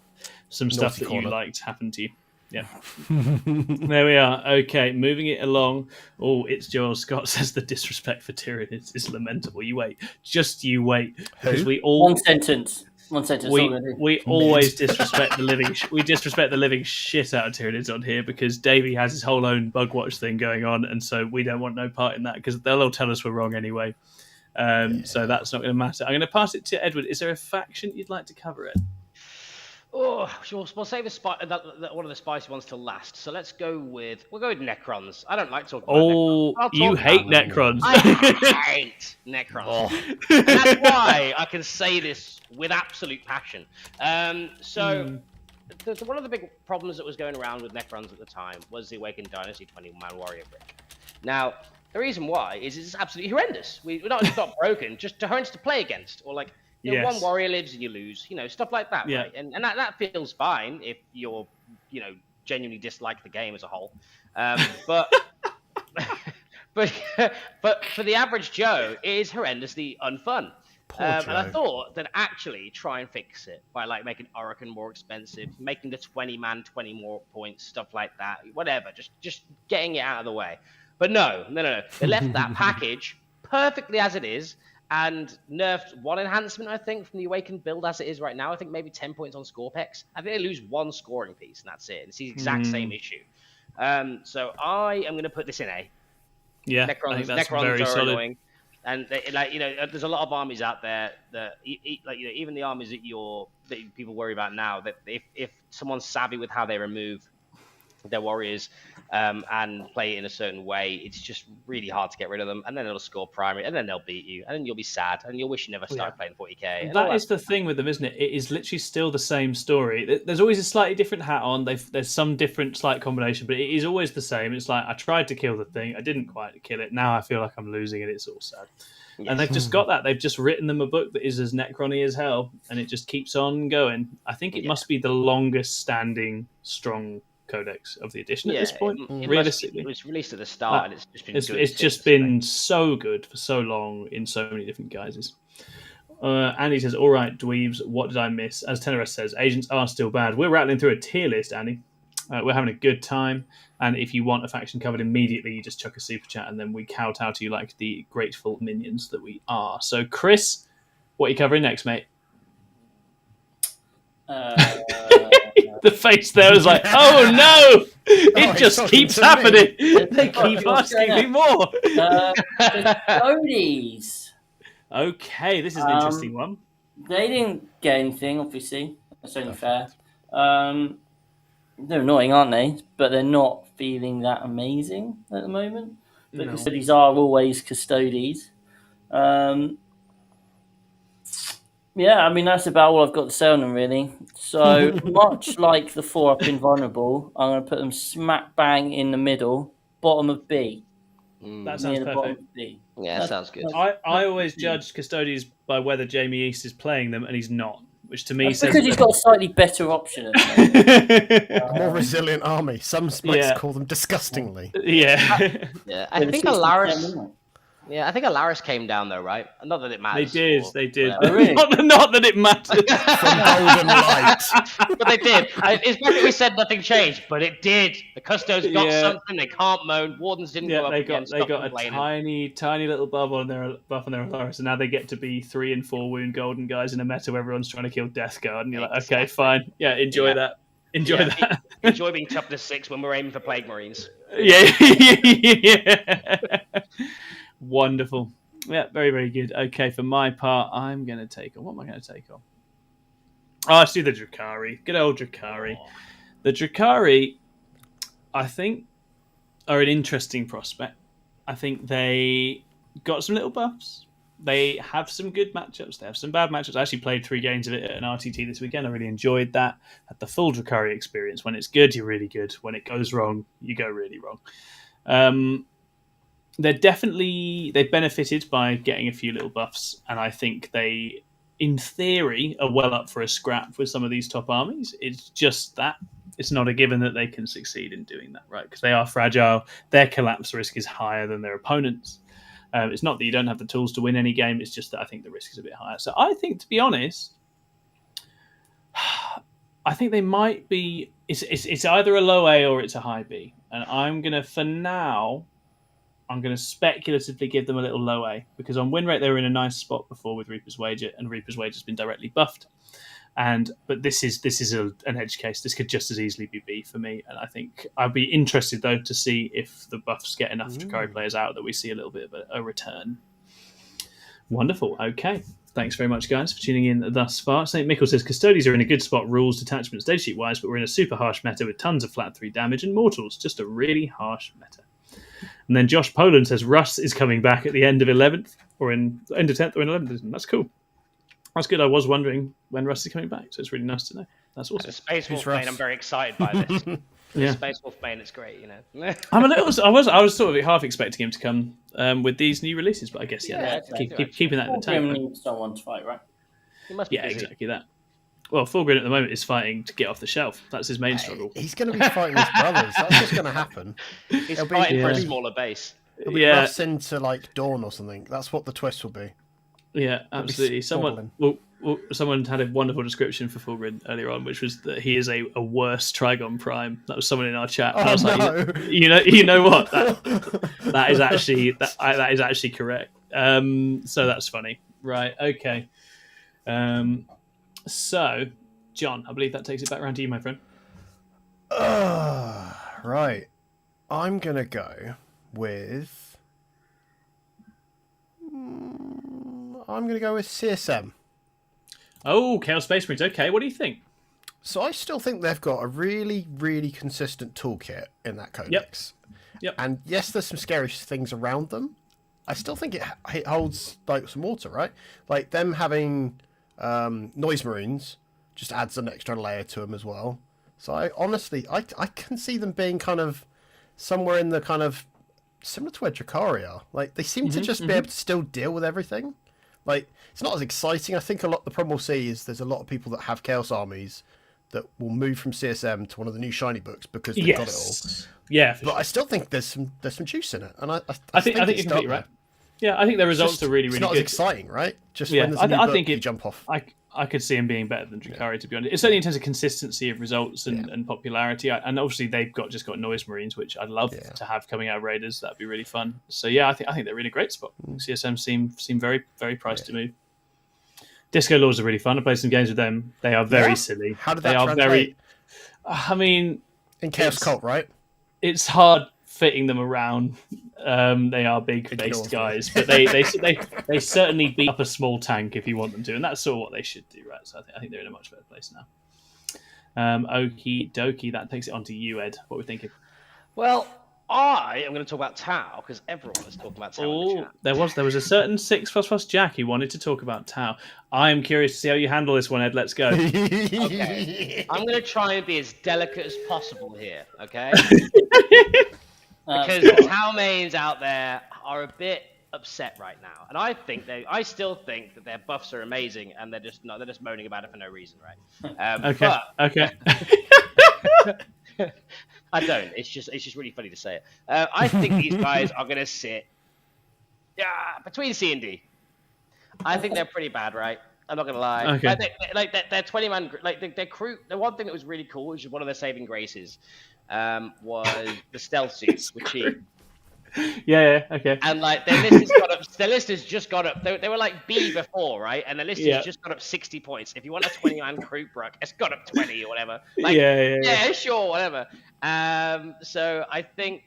some stuff that you liked happen to you. Yeah. There we are. Okay, moving it along. Oh, it's Joel Scott says the disrespect for Tyrion is lamentable. You wait. Just you wait. Because we all... One sentence. We always disrespect the living. We disrespect the living shit out of Tyranids on here because Davey has his whole own bug watch thing going on, and so we don't want no part in that because they'll all tell us we're wrong anyway. So that's not going to matter. I'm going to pass it to Edward. Is there a faction you'd like to cover it? Oh, we'll save one of the spicy ones till last. So we'll go with Necrons. I don't like talking about Necrons. You hate Necrons. I hate Necrons. And that's why I can say this with absolute passion. One of the big problems that was going around with Necrons at the time was the Awakened Dynasty 20-man warrior brick. Now, the reason why is it's absolutely horrendous. We're not just not broken, just horrendous to play against, or like. One warrior lives and you lose, stuff like that, right? And that feels fine if you're, genuinely dislike the game as a whole. But for the average Joe, it is horrendously unfun. And I thought that actually try and fix it by like making Orokin more expensive, making the 20-man 20 more points, stuff like that, whatever, just getting it out of the way. But no. They left that package perfectly as it is. And nerfed one enhancement, I think, from the Awakened build as it is right now. I think maybe 10 points on Scorepex. I think they lose one scoring piece, and that's it. It's the exact same issue. So I am going to put this in A. Yeah, Necrons very are solid. Annoying. And there's a lot of armies out there that, even the armies that people worry about now, that if someone's savvy with how they remove their warriors and play it in a certain way, it's just really hard to get rid of them, and then it'll score primary, and then they'll beat you, and then you'll be sad, and you'll wish you never started playing 40k. That is the thing with them, isn't it? It is literally still the same story. There's always a slightly different hat on. There's some different slight combination, but it is always the same. It's like, I tried to kill the thing, I didn't quite kill it, now I feel like I'm losing it, it's all sad. Yes. And they've just got that. They've just written them a book that is as Necron-y as hell, and it just keeps on going. I think it must be the longest standing strong codex of the edition at this point. Realistically, it was released at the start, and it's just been so good for so long in so many different guises. Andy says, "All right, dweebs, what did I miss?" As Tenorest says, agents are still bad. We're rattling through a tier list, Andy. We're having a good time, and if you want a faction covered immediately, you just chuck a super chat, and then we kowtow to you like the grateful minions that we are. So, Chris, what are you covering next, mate? The face there was like, oh no! It just keeps happening. They keep asking me more. Codies. Okay, this is an interesting one. They didn't get anything, obviously. That's only fair. They're annoying, aren't they? But they're not feeling that amazing at the moment. The custodies are always custodies. Yeah, I mean, that's about all I've got to say on them, really. So, much like the 4-up Invulnerable, I'm going to put them smack bang in the middle, bottom of B. That sounds perfect. Yeah, that sounds good. I always judge custodians by whether Jamie East is playing them, and he's not, which to me That's says... because he's got a slightly better option. A more resilient army. Some spikes call them disgustingly. Yeah. I think Alaris... Yeah, I think Alaris came down though, right? Not that it matters. They did. Oh, really? not that it mattered. From Golden Light. But they did. It's funny we said nothing changed, but it did. The Custos got something. They can't moan. Wardens didn't go up against. They got a tiny little buff on their Alaris, and now they get to be 3 and 4 wound golden guys in a meta where everyone's trying to kill Death Guard, and you're like, okay, fine. Yeah, enjoy that. Enjoy that. Enjoy being toughness 6 when we're aiming for Plague Marines. Yeah. Wonderful. Yeah, very, very good. Okay, for my part, I'm going to take on... What am I going to take on? Oh, let's do the Drukhari. Good old Drukhari. The Drukhari, I think, are an interesting prospect. I think they got some little buffs. They have some good matchups. They have some bad matchups. I actually played 3 games of it at an RTT this weekend. I really enjoyed that. Had the full Drakari experience. When it's good, you're really good. When it goes wrong, you go really wrong. They've benefited by getting a few little buffs, and I think they, in theory, are well up for a scrap with some of these top armies. It's just that it's not a given that they can succeed in doing that, right? Because they are fragile. Their collapse risk is higher than their opponents'. It's not that you don't have the tools to win any game. It's just that I think the risk is a bit higher. So I think, to be honest, I think they might be. It's either a low A or it's a high B. And I'm gonna, for now, speculatively give them a little low A, because on win rate they were in a nice spot before with Reaper's Wager, and Reaper's Wager has been directly buffed. But this is an edge case. This could just as easily be B for me, and I think I'd be interested though to see if the buffs get enough Drakari players out that we see a little bit of a return. Wonderful. Okay, thanks very much, guys, for tuning in thus far. St. Michael says Custodians are in a good spot, rules, detachments, data sheet wise, but we're in a super harsh meta with tons of flat 3 damage and mortals. Just a really harsh meta. And then Josh Poland says Russ is coming back at the end of 11th or in end of 10th or in 11th. That's cool. That's good. I was wondering when Russ is coming back, so it's really nice to know. That's awesome. The Space Wolf main, I'm very excited by this. Yeah. Space Wolf main, it's great, you know. I'm a little. I was sort of half expecting him to come with these new releases, but I guess keeping that in the tank. Fulgrim needs someone to fight, right? He must be busy. Exactly that. Well, Fulgrim at the moment is fighting to get off the shelf. That's his main struggle. He's going to be fighting his brothers. That's what's going to happen. He's fighting for a smaller base. He'll be Russ into like Dawn or something. That's what the twist will be. Yeah, absolutely. Someone had a wonderful description for Fulgrim earlier on, which was that he is a worse Trigon Prime. That was someone in our chat. I was like, you know what? That is actually correct. So that's funny, right? Okay. So, John, I believe that takes it back around to you, my friend. Right. I'm gonna go with. I'm gonna go with CSM. Oh, Chaos Space Marines. Okay, what do you think? So I still think they've got a really, really consistent toolkit in that codex. Yep. And yes, there's some scary things around them. I still think it holds like some water, right? Like them having Noise Marines just adds an extra layer to them as well. So I honestly can see them being kind of somewhere in the kind of similar to where Drakari are. Like they seem to just be able to still deal with everything. Like it's not as exciting. I think the problem we'll see is there's a lot of people that have Chaos armies that will move from CSM to one of the new shiny books because they've got it all. Yeah, but I still think there's some juice in it, and I think you're completely right. Yeah, I think the results are really, really not good. as exciting, right? Just when there's a new book, you jump off. I could see him being better than Drakari, to be honest. It's certainly in terms of consistency of results and popularity. And obviously they've just got Noise Marines, which I'd love to have coming out of Raiders. That'd be really fun. So yeah, I think they're in a great spot. CSM seem very, very priced to move. Disco Lords are really fun. I played some games with them. They are very silly. How did that translate? I mean, in Chaos Cult, right? It's hard fitting them around. They are big-faced guys, but they certainly beat up a small tank if you want them to, and that's sort of what they should do, right? So I think they're in a much better place now. Okie dokie, that takes it on to you, Ed. What are we thinking? Well, I am going to talk about Tau because everyone is talking about Tau in the chat. There was a certain 6++ Jack who wanted to talk about Tau. I am curious to see how you handle this one, Ed. Let's go. Okay. I'm going to try and be as delicate as possible here, okay? Because the Tau mains out there are a bit upset right now, and I still think that their buffs are amazing, and they're just moaning about it for no reason, right? Okay. I don't. It's just really funny to say it. I think these guys are going to sit between C and D. I think they're pretty bad, right? I'm not going to lie. Okay. Their 20-man, their crew. The one thing that was really cool, which is one of their saving graces, was the stealth suits, which okay. And their list has just got up. They were like B before, right? And the list has just got up 60 points. If you want a 20-man crew, Brook, it's got up 20 or whatever. Yeah, sure, whatever. So I think,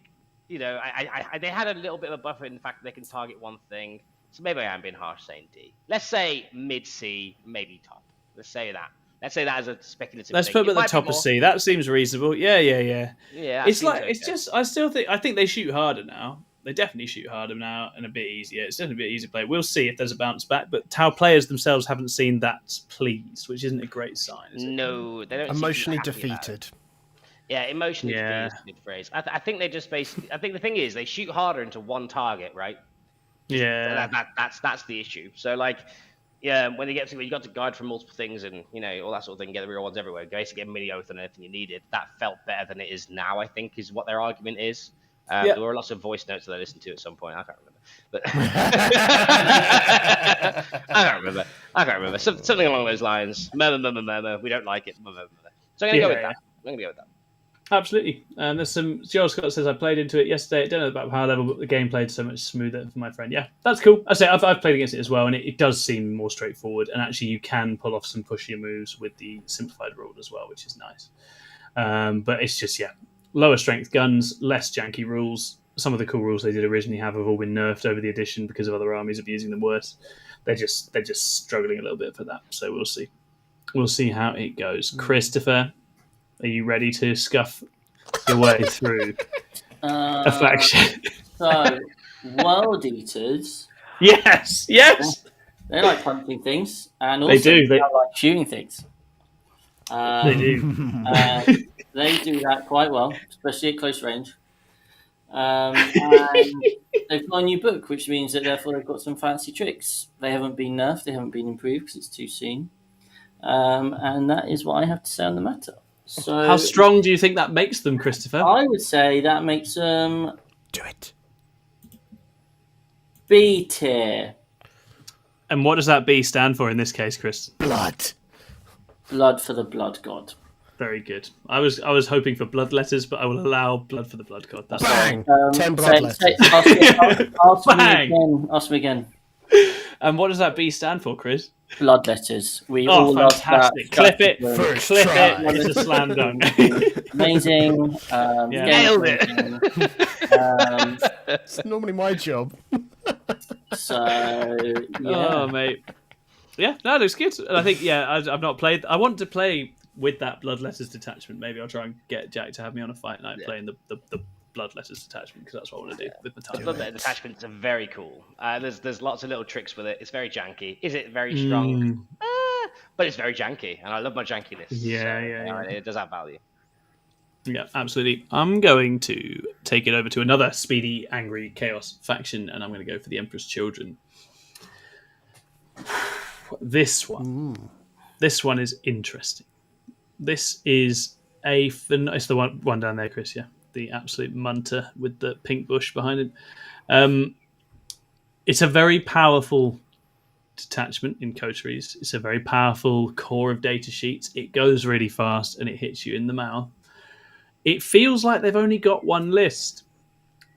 they had a little bit of a buffer in the fact that they can target one thing. So maybe I am being harsh saying D. Let's say mid C, maybe top. Let's say that as a speculative. Let's put them at the top of C. That seems reasonable. Yeah. Yeah. I think they shoot harder now. They definitely shoot harder now and a bit easier. It's definitely a bit easier to play. We'll see if there's a bounce back, but Tau players themselves haven't seemed that pleased, which isn't a great sign, is it? No, they don't. Emotionally seem too happy about it. defeated. Yeah, emotionally Yeah. defeated is a good phrase. I think they just basically. I think the thing is they shoot harder into one target, right? Yeah. That's the issue. So like, yeah, when you got to guide from multiple things and all that sort of thing, get the real ones everywhere. Basically, get mini oath on anything you needed. That felt better than it is now. I think is what their argument is. Yeah. There were lots of voice notes that I listened to at some point. I can't remember, but I can't remember. Something along those lines. Murmur. We don't like it. Murmur. So I'm gonna go with that. I'm gonna go with that. Absolutely. There's some. Joel Scott says I played into it yesterday. I don't know about how level, but the game played so much smoother for my friend. Yeah, that's cool. I say I've played against it as well, and it does seem more straightforward. And actually, you can pull off some pushier moves with the simplified rule as well, which is nice. But it's just lower strength guns, less janky rules. Some of the cool rules they did originally have all been nerfed over the edition because of other armies abusing them worse. They're just struggling a little bit for that. So we'll see. We'll see how it goes. Christopher, are you ready to scuff your way through a faction? So, World Eaters. Yes. They like punching things, and also They do. They like shooting things. They do. They do that quite well, especially at close range. And they've got a new book, which means that therefore they've got some fancy tricks. They haven't been nerfed, they haven't been improved because it's too soon. And that is what I have to say on the matter. So, how strong do you think that makes them, Christopher? I would say that makes them Do it. B tier. And what does that B stand for in this case, Chris? Blood. Blood for the blood god. Very good. I was hoping for blood letters, but I will allow blood for the blood god. That's Bang. 10 blood letters. Ask me again. And what does that B stand for, Chris? Blood letters. We all love that. Fantastic. Clip it. First Clip try. it. It's a slam dunk. Amazing. Nailed it. It's normally my job. So, yeah. Oh, mate. Yeah, no, it looks good. And I think, I've not played. I want to play with that blood letters detachment. Maybe I'll try and get Jack to have me on a fight night playing the blood letters detachment, because that's what I want to do with the time. Blood letter detachments are very cool. There's lots of little tricks with it. It's very janky. Is it very strong? But it's very janky, and I love my jankiness. Yeah. It does have value. Yeah, absolutely. I'm going to take it over to another speedy, angry chaos faction, and I'm going to go for the Emperor's Children. This one is interesting. This is it's the one down there, Chris. Yeah, the absolute munter with the pink bush behind it. It's a very powerful detachment in coteries. It's a very powerful core of data sheets. It goes really fast and it hits you in the mouth. It feels like they've only got one list,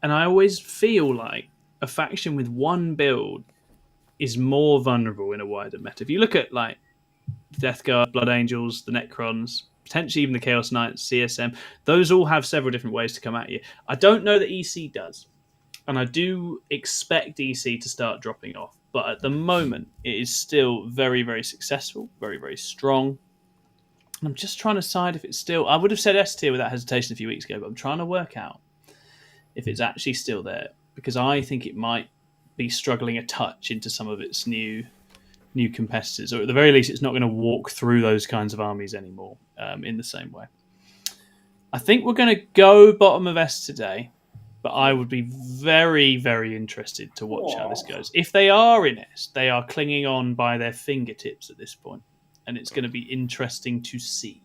and I always feel like a faction with one build is more vulnerable in a wider meta. If you look at like Death Guard, Blood Angels, the Necrons, potentially even the Chaos Knights, CSM, those all have several different ways to come at you. I don't know that EC does, and I do expect EC to start dropping off, but at the moment it is still very, very successful, very, very strong. And I'm just trying to decide if it's still... I would have said S tier without hesitation a few weeks ago, but I'm trying to work out if it's actually still there, because I think it might be struggling a touch into some of its new competitors, or at the very least it's not going to walk through those kinds of armies anymore in the same way. I think we're going to go bottom of S today, but I would be very, very interested to watch how this goes. If they are in S, they are clinging on by their fingertips at this point, and it's going to be interesting to see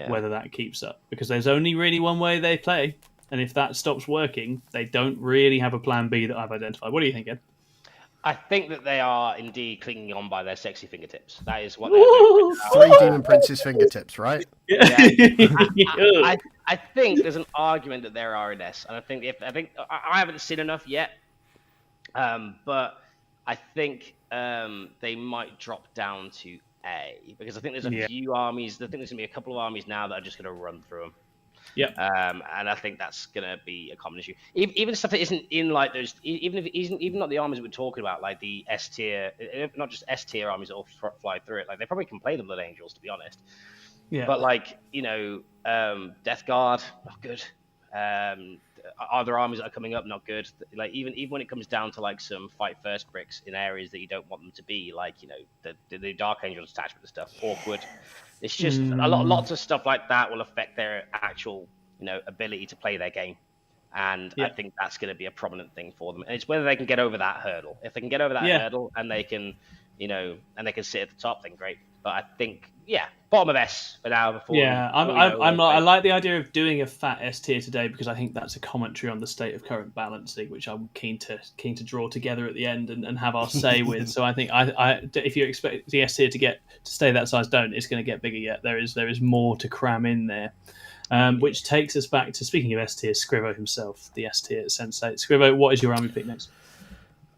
whether that keeps up, because there's only really one way they play, and if that stops working, they don't really have a plan B that I've identified. What do you think, Ed? I think that they are indeed clinging on by their sexy fingertips. That is what they're doing. 3 Demon Prince's fingertips, right? Yeah. I think there's an argument that there are in S, and I think I haven't seen enough yet, but I think they might drop down to A, because I think there's a few armies. I think there's gonna be a couple of armies now that are just gonna run through them. Yeah. And I think that's gonna be a common issue. Even stuff that isn't in like those, even not the armies we're talking about, like the S tier, not just S tier armies that all fly through it. Like they probably can play the Blood Angels, to be honest. Yeah. But like Death Guard, not good. are there armies that are coming up? Not good. Like even when it comes down to like some fight first bricks in areas that you don't want them to be, like the Dark Angels attachment and stuff, awkward. It's just lots of stuff like that will affect their actual ability to play their game. And I think that's going to be a prominent thing for them. And it's whether they can get over that hurdle. If they can get over that hurdle and they can, and they can sit at the top, then great. But I think, bottom of S for now. I like the idea of doing a fat S tier today because I think that's a commentary on the state of current balancing, which I'm keen to draw together at the end and have our say with. So I think if you expect the S tier to stay that size, it's going to get bigger yet. There is more to cram in there. Which takes us back to, speaking of S tier, Scrivo himself, the S tier sensei. Scrivo, what is your army pick next?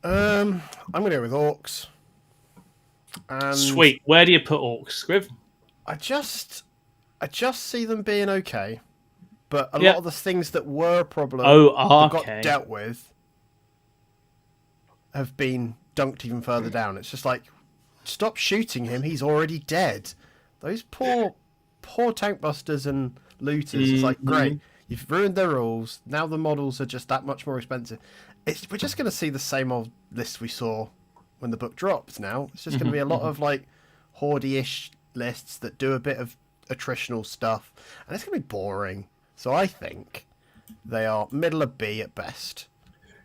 I'm going to go with Orcs. And Sweet. Where do you put Orcs, Scriv? I just see them being okay, but a lot of the things that were a problem that got dealt with have been dunked even further down. It's just like, stop shooting him. He's already dead. Those poor tank busters and looters. It's like, great, you've ruined their rules. Now the models are just that much more expensive. We're just going to see the same old list we saw when the book dropped. Now it's just going to be a lot of like horde-ish lists that do a bit of attritional stuff, and it's going to be boring. So I think they are middle of B at best.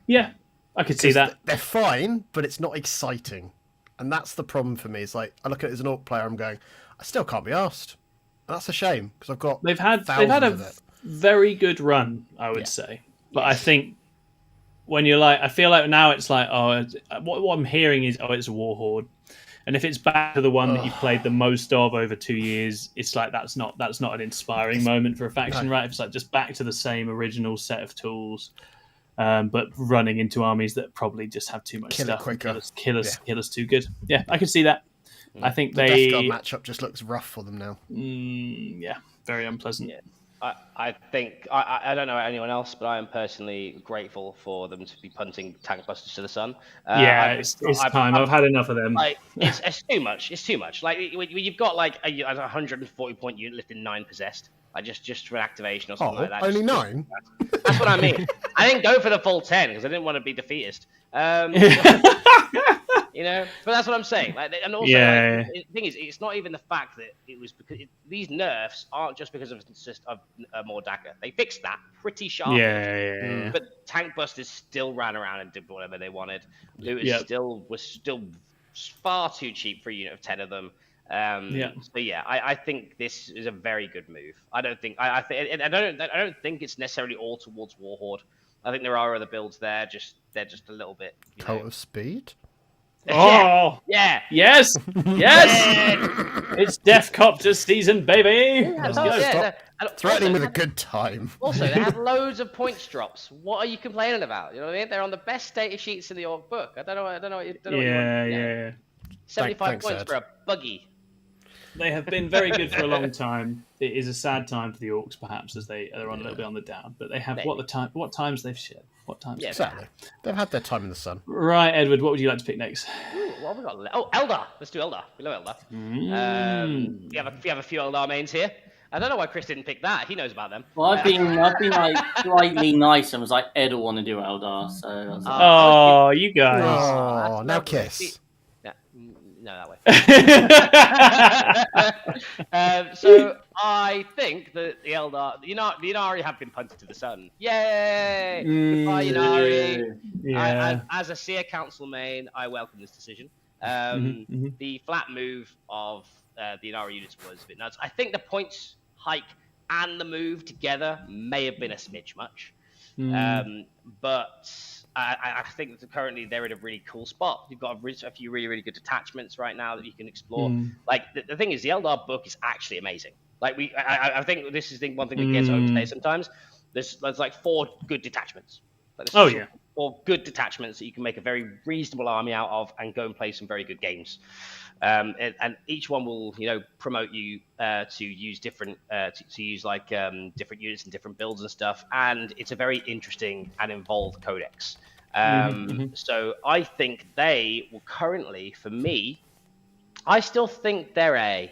Yeah, I could see that. They're fine, but it's not exciting, and that's the problem for me. It's like I look at it as an Orc player, I'm going, I still can't be arsed. And that's a shame because I've got they've had a very good run, I would say. But I think when you're like, I feel like now it's like, what I'm hearing is, it's a war horde, and if it's back to the one that you played the most of over 2 years, it's like that's not an inspiring moment for a faction, right? If it's like just back to the same original set of tools, but running into armies that probably just have too much stuff, kill us too good. Yeah, I can see that. I think the Death Guard matchup just looks rough for them now. Very unpleasant. Yeah. I think I don't know anyone else, but I am personally grateful for them to be punting tank busters to the sun. It's time. I've had enough of them. Like it's too much. It's too much. Like you've got like a 140 point unit lifting 9 possessed. Like just for an activation or something like that. Only 9. That's what I mean. I didn't go for the full 10 because I didn't want to be defeatist. But that's what I'm saying. Like, and also, the thing is, it's not even the fact that it was because these nerfs aren't just because of more dagger. They fixed that pretty sharply. But tank busters still ran around and did whatever they wanted. Looters was still far too cheap for a unit of 10 of them. I think this is a very good move. I don't think it's necessarily all towards Warhorde. I think there are other builds there. They're just a little bit. Cult of Speed. Oh yeah! Yes! It's Def Copter season, baby. Let's go. Threatening with a good time. Also, they have loads of points drops. What are you complaining about? You know what I mean? They're on the best data sheets in the Orc book. I don't know what you want. 75 points for a buggy. They have been very good for a long time. It is a sad time for the Orcs, perhaps, as they're on a little bit on the down. But they have what times they've shed. What times? Yeah, exactly. They've had their time in the sun. Right, Edward. What would you like to pick next? Ooh, what have we got? Oh, Eldar. Let's do Eldar. We love Eldar. We have a few Eldar mains here. I don't know why Chris didn't pick that. He knows about them. Well, I've been like slightly nice and was like, Ed will want to do Eldar, so. I was like, you guys. Oh, now kiss. No, that way. So I think that the Eldar, the Inari have been punted to the sun. Yay! Goodbye, Inari. Yeah. As a Seer Council main, I welcome this decision. The flat move of the Inari units was a bit nuts. I think the points hike and the move together may have been a smidge much, but. I think that currently they're in a really cool spot. You've got a few really, really good detachments right now that you can explore. Like the thing is, the Eldar book is actually amazing. Like I think this is one thing that gets overplayed sometimes. There's like 4 good detachments. Like 4 good detachments that you can make a very reasonable army out of and go and play some very good games. And each one will, promote you to use different different units and different builds and stuff. And it's a very interesting and involved codex. So I think they will currently, for me, I still think they're A.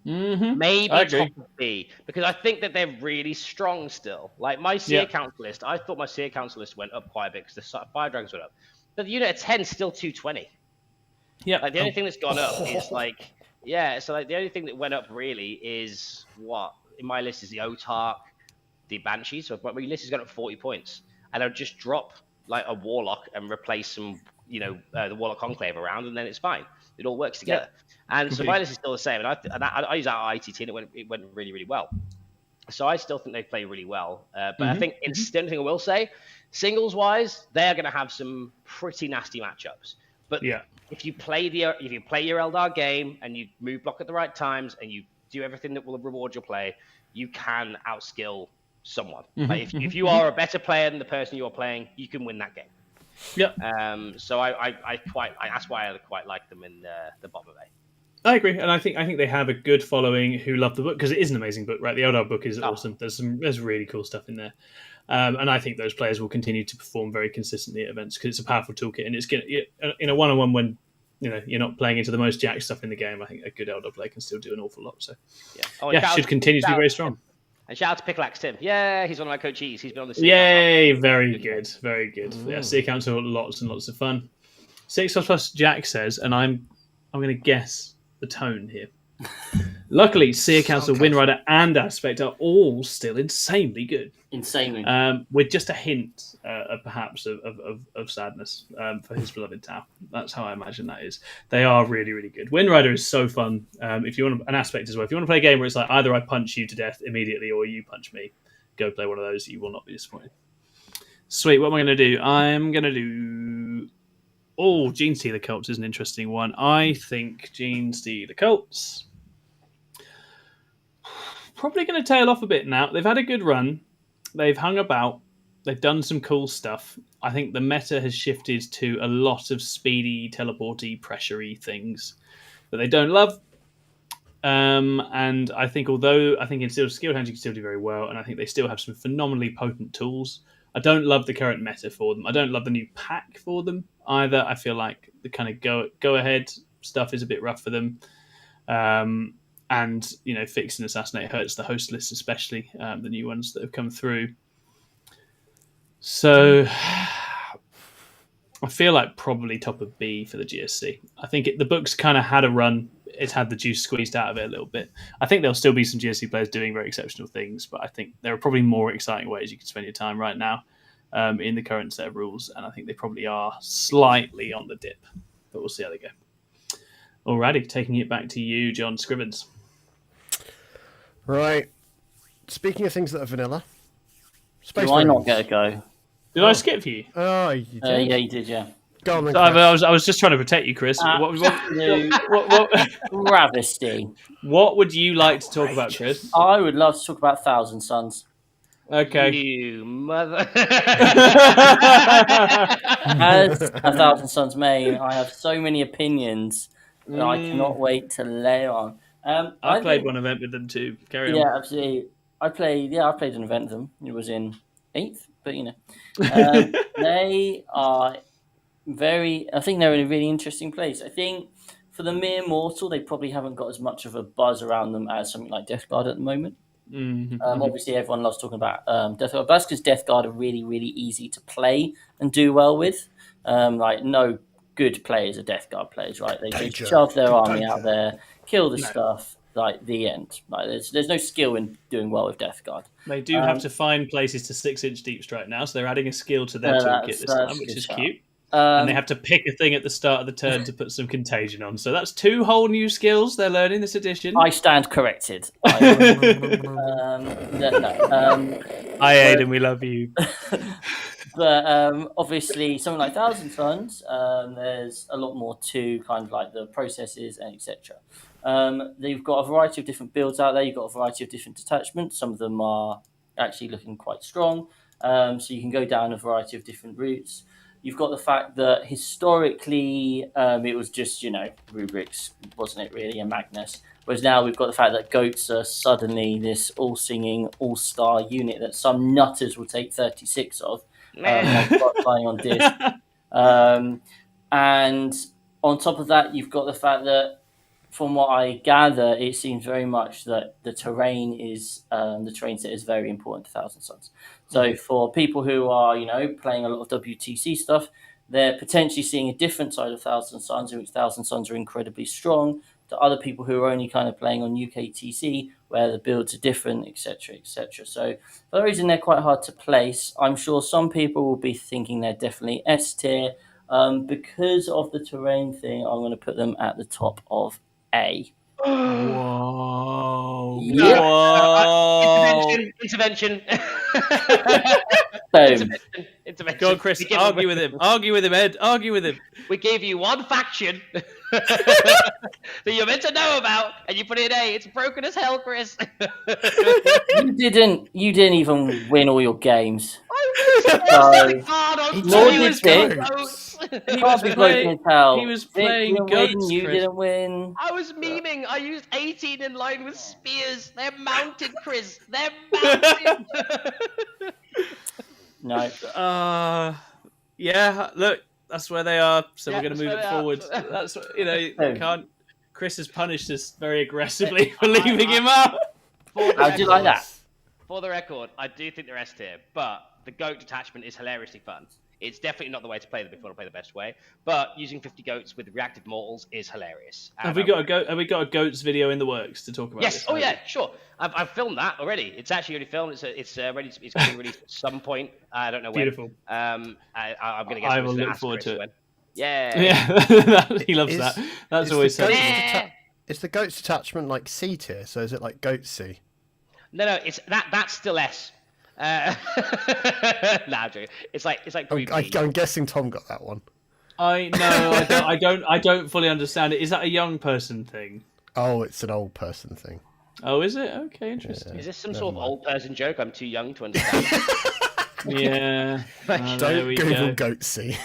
Maybe I agree. top of B, because I think that they're really strong still. Like my Seer Council list, I thought my Seer Council list went up quite a bit because the Fire Dragons went up. But the unit of 10 is still 220. Yeah. Like the only thing that's gone up is like, so like the only thing that went up really is what in my list is the Otark, the Banshee. So my list has gone up 40 points. And I'll just drop like a Warlock and replace some, the Warlock Conclave around, and then it's fine. It all works together. And so my list is still the same. And I use our ITT, and it went really, really well. So I still think they play really well. But I think the only thing I will say, singles wise, they're going to have some pretty nasty matchups. But if you play your Eldar game and you move block at the right times and you do everything that will reward your play, you can outskill someone. Like if you are a better player than the person you are playing, you can win that game. So that's why I quite like them in the bottom of A. I agree, and I think they have a good following who love the book because it is an amazing book, right? The Eldar book is awesome. There's really cool stuff in there, and I think those players will continue to perform very consistently at events because it's a powerful toolkit, and it's gonna in a one-on-one when you're not playing into the most jack stuff in the game. I think a good Eldar player can still do an awful lot. So should continue to be very strong. And shout out to Picklax Tim. Yeah, he's one of my coaches. He's been on the Yay, very good, very good. Yeah, Sea Council, lots and lots of fun. 6++ Jack says, and I'm going to guess the tone here. Luckily, Seer Council, Windrider, and Aspect are all still insanely good. Insanely. With just a hint, perhaps, of sadness for his beloved Tau. That's how I imagine that is. They are really, really good. Windrider is so fun. If you want an Aspect as well, if you want to play a game where it's like either I punch you to death immediately or you punch me, go play one of those. You will not be disappointed. Sweet. What am I going to do? I'm going to do... Oh, Gene Stealer Cults is an interesting one. I think Gene Stealer Cults probably going to tail off a bit now. They've had a good run. They've hung about. They've done some cool stuff. I think the meta has shifted to a lot of speedy, teleporty, pressurey things that they don't love. And I think although I think in Skilled Hands you can still do very well, and I think they still have some phenomenally potent tools. I don't love the current meta for them. I don't love the new pack for them either. I feel like the kind of go ahead stuff is a bit rough for them. And, Fix and Assassinate hurts the host list, especially the new ones that have come through. So I feel like probably top of B for the GSC. I think the book's kind of had a run. It's had the juice squeezed out of it a little bit. I think there'll still be some GSC players doing very exceptional things, but I think there are probably more exciting ways you can spend your time right now in the current set of rules, and I think they probably are slightly on the dip, but we'll see how they go. Alrighty, taking it back to you, John Scrivens. Right. Speaking of things that are vanilla, Space Do I not Marines. get a go? Did I skip you? Oh, you did. Yeah, you did, yeah. Go on then, So I was just trying to protect you, Chris. What Travesty. what would you like to talk about, Chris? I would love to talk about Thousand Suns. Okay. You mother. As a Thousand Suns main, I have so many opinions that I cannot wait to lay on. I played one event with them too. Carry on. Yeah, absolutely. I played an event with them. It was in 8th, but they are I think they're in a really interesting place. I think for the mere mortal, they probably haven't got as much of a buzz around them as something like Death Guard at the moment. Obviously, everyone loves talking about Death Guard. That's because Death Guard are really, really easy to play and do well with. No good players are Death Guard players, right? They just shove their army out there, kill the stuff, the end. There's no skill in doing well with Death Guard. They do have to find places to 6-inch deep strike now, so they're adding a skill to their toolkit this time, which is cute. And they have to pick a thing at the start of the turn to put some contagion on. So that's 2 whole new skills they're learning this edition. I stand corrected. Hi, Aiden, we love you. But obviously, something like Thousand Suns, there's a lot more to kind of like the processes and etc. They've got a variety of different builds out there. You've got a variety of different detachments. Some of them are actually looking quite strong. So you can go down a variety of different routes. You've got the fact that historically it was just, rubrics, wasn't it really, and Magnus. Whereas now we've got the fact that goats are suddenly this all-singing, all-star unit that some nutters will take 36 of, flying on disc. And on top of that, you've got the fact that from what I gather, it seems very much that the terrain set is very important to Thousand Suns. So for people who are, playing a lot of WTC stuff, they're potentially seeing a different side of Thousand Suns, in which Thousand Suns are incredibly strong, to other people who are only kind of playing on UKTC, where the builds are different, etc., etc. So for that reason, they're quite hard to place. I'm sure some people will be thinking they're definitely S tier. Because of the terrain thing, I'm going to put them at the top of A. Whoa! Yeah. Whoa! Intervention. Boom. Intervention. Go on, Chris. Argue with him. Argue with him, Ed. Argue with him. We gave you one faction that you're meant to know about, and you put it in A. It's broken as hell, Chris. You didn't even win all your games. Nor did Vic. He was playing goats, You Chris. didn't win. I was memeing. I used 18 in line with spears. They're mounted, Chris. They're mounted. No. Yeah. Look, that's where they are. So Yeah, we're going to move that's it where forward. they are. That's can't. Chris has punished us very aggressively for leaving him out. How'd you like that? For the record, I do think they're S tier, but the goat detachment is hilariously fun. It's definitely not the way to play them if you want to play the best way. But using 50 goats with reactive mortals is hilarious. Have we got a goats video in the works to talk about? Yes. This, Oh yeah. Sure. I've filmed that already. It's actually already filmed. It's ready. It's going to be released at some point. I don't know when. Beautiful. I'm going to get. I will look forward to it. When. Yeah. Yeah. He loves that. That's always so. Is the goats attachment like C tier? So is it like goat C? No. It's that's still S. Nah, Drew. It's like I'm guessing Tom got that one. I don't fully understand it. Is that a young person thing? Oh, it's an old person thing. Oh, is it? Okay, interesting. Is this some sort of old person joke? I'm too young to understand. Yeah. Don't Google goat C.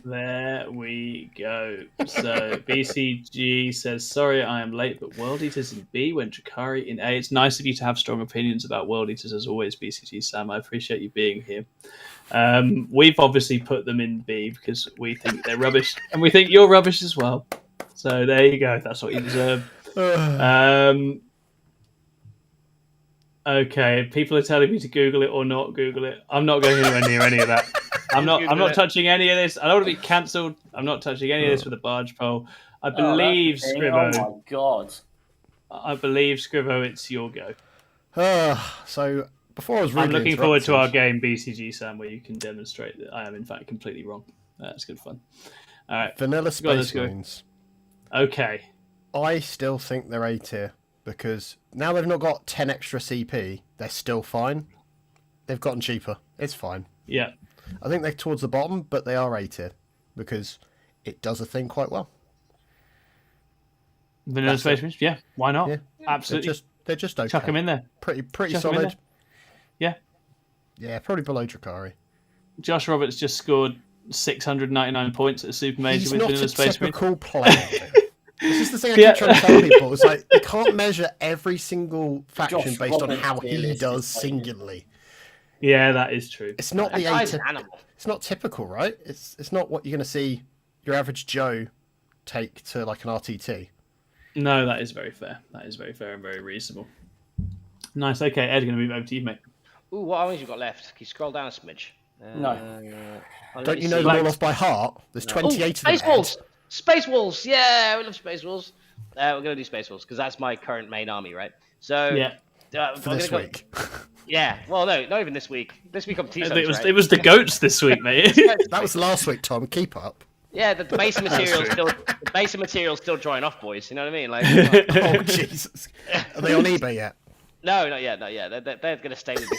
There we go. So BCG says, sorry I am late, but World Eaters in B when Drakari in A. It's nice of you to have strong opinions about World Eaters as always, BCG Sam. I appreciate you being here. We've obviously put them in B because we think they're rubbish, and we think you're rubbish as well. So there you go. That's what you deserve. Okay, people are telling me to Google it or not Google it. I'm not going anywhere near any of that. I'm not touching any of this. I don't want to be cancelled. I'm not touching any of this with a barge pole. I believe Scrivo. Oh my god. I believe Scrivo, it's your go. So before I was I'm looking forward to our game BCG Sam, where you can demonstrate that I am in fact completely wrong. That's good fun. All right, Vanilla Space Marines. Okay. I still think they're A tier because now they've not got 10 extra CP. They're still fine. They've gotten cheaper. It's fine. Yeah. I think they're towards the bottom, but they are A tier because it does a thing quite well. Vanilla Space Marines? Yeah, why not? Yeah. Absolutely. They're just okay. Chuck them in there. Pretty Chuck 'em in solid. there. Yeah. Yeah, probably below Drakari. Josh Roberts just scored 699 points at a Super Major He's with not Vanilla a Space Marines. typical player. This is the thing I keep trying to tell people. It's like you can't measure every single faction Josh based on Roberts how he is does just like- singularly. Yeah, that is true. It's not the That guy's A an animal. It's not typical, right? It's not what you're going to see your average Joe take to like an RTT. No, that is very fair. That is very fair and very reasonable. Nice. Okay, Ed, going to move over to you, mate. Ooh, what armies you got left? Can you scroll down a smidge? No. Don't you know them all off by heart? There's 28 of them. Space Wolves! Space Wolves! Yeah, we love Space Wolves. We're going to do Space Wolves because that's my current main army, right? So, Yeah. For this week. Yeah, well, no, not even this week. This week I'm T-Suns, It was the goats this week, mate. That was last week, Tom. Keep up. Yeah, the base of material's still drying off, boys. You know what I mean? Like, Oh, Jesus. Are they on eBay yet? no, not yet. They're going to stay with me.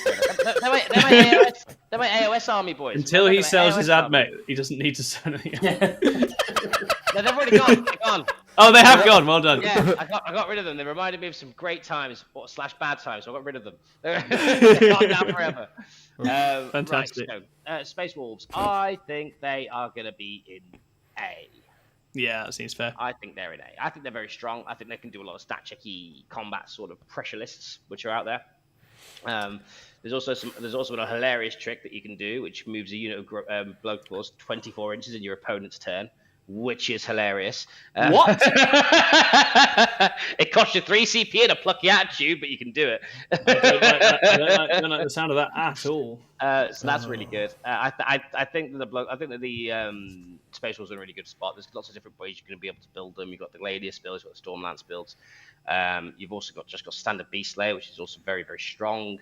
They're my AOS army, boys. Until he They're my sells AOS his army. ad, mate, he doesn't need to sell it. No, they've already gone. They're gone. Oh, they have gone. Well done. Yeah, I got rid of them. They reminded me of some great times / bad times, so I got rid of them. They're gone now forever. Fantastic. Right, so, Space Wolves. I think they are going to be in A. Yeah, that seems fair. I think they're in A. I think they're very strong. I think they can do a lot of stat checky combat sort of pressure lists, which are out there. There's also a hilarious trick that you can do, which moves a unit of blood claws 24 inches in your opponent's turn, which is hilarious. What? It costs you 3 CP and a plucky attitude, but you can do it. I don't like the sound of that at all. So that's really good. I think that the Space Wolves are in a really good spot. There's lots of different ways you're going to be able to build them. You've got the Gladius builds, you've got the Stormlance builds. You've also got standard Beast Slayer, which is also very, very strong.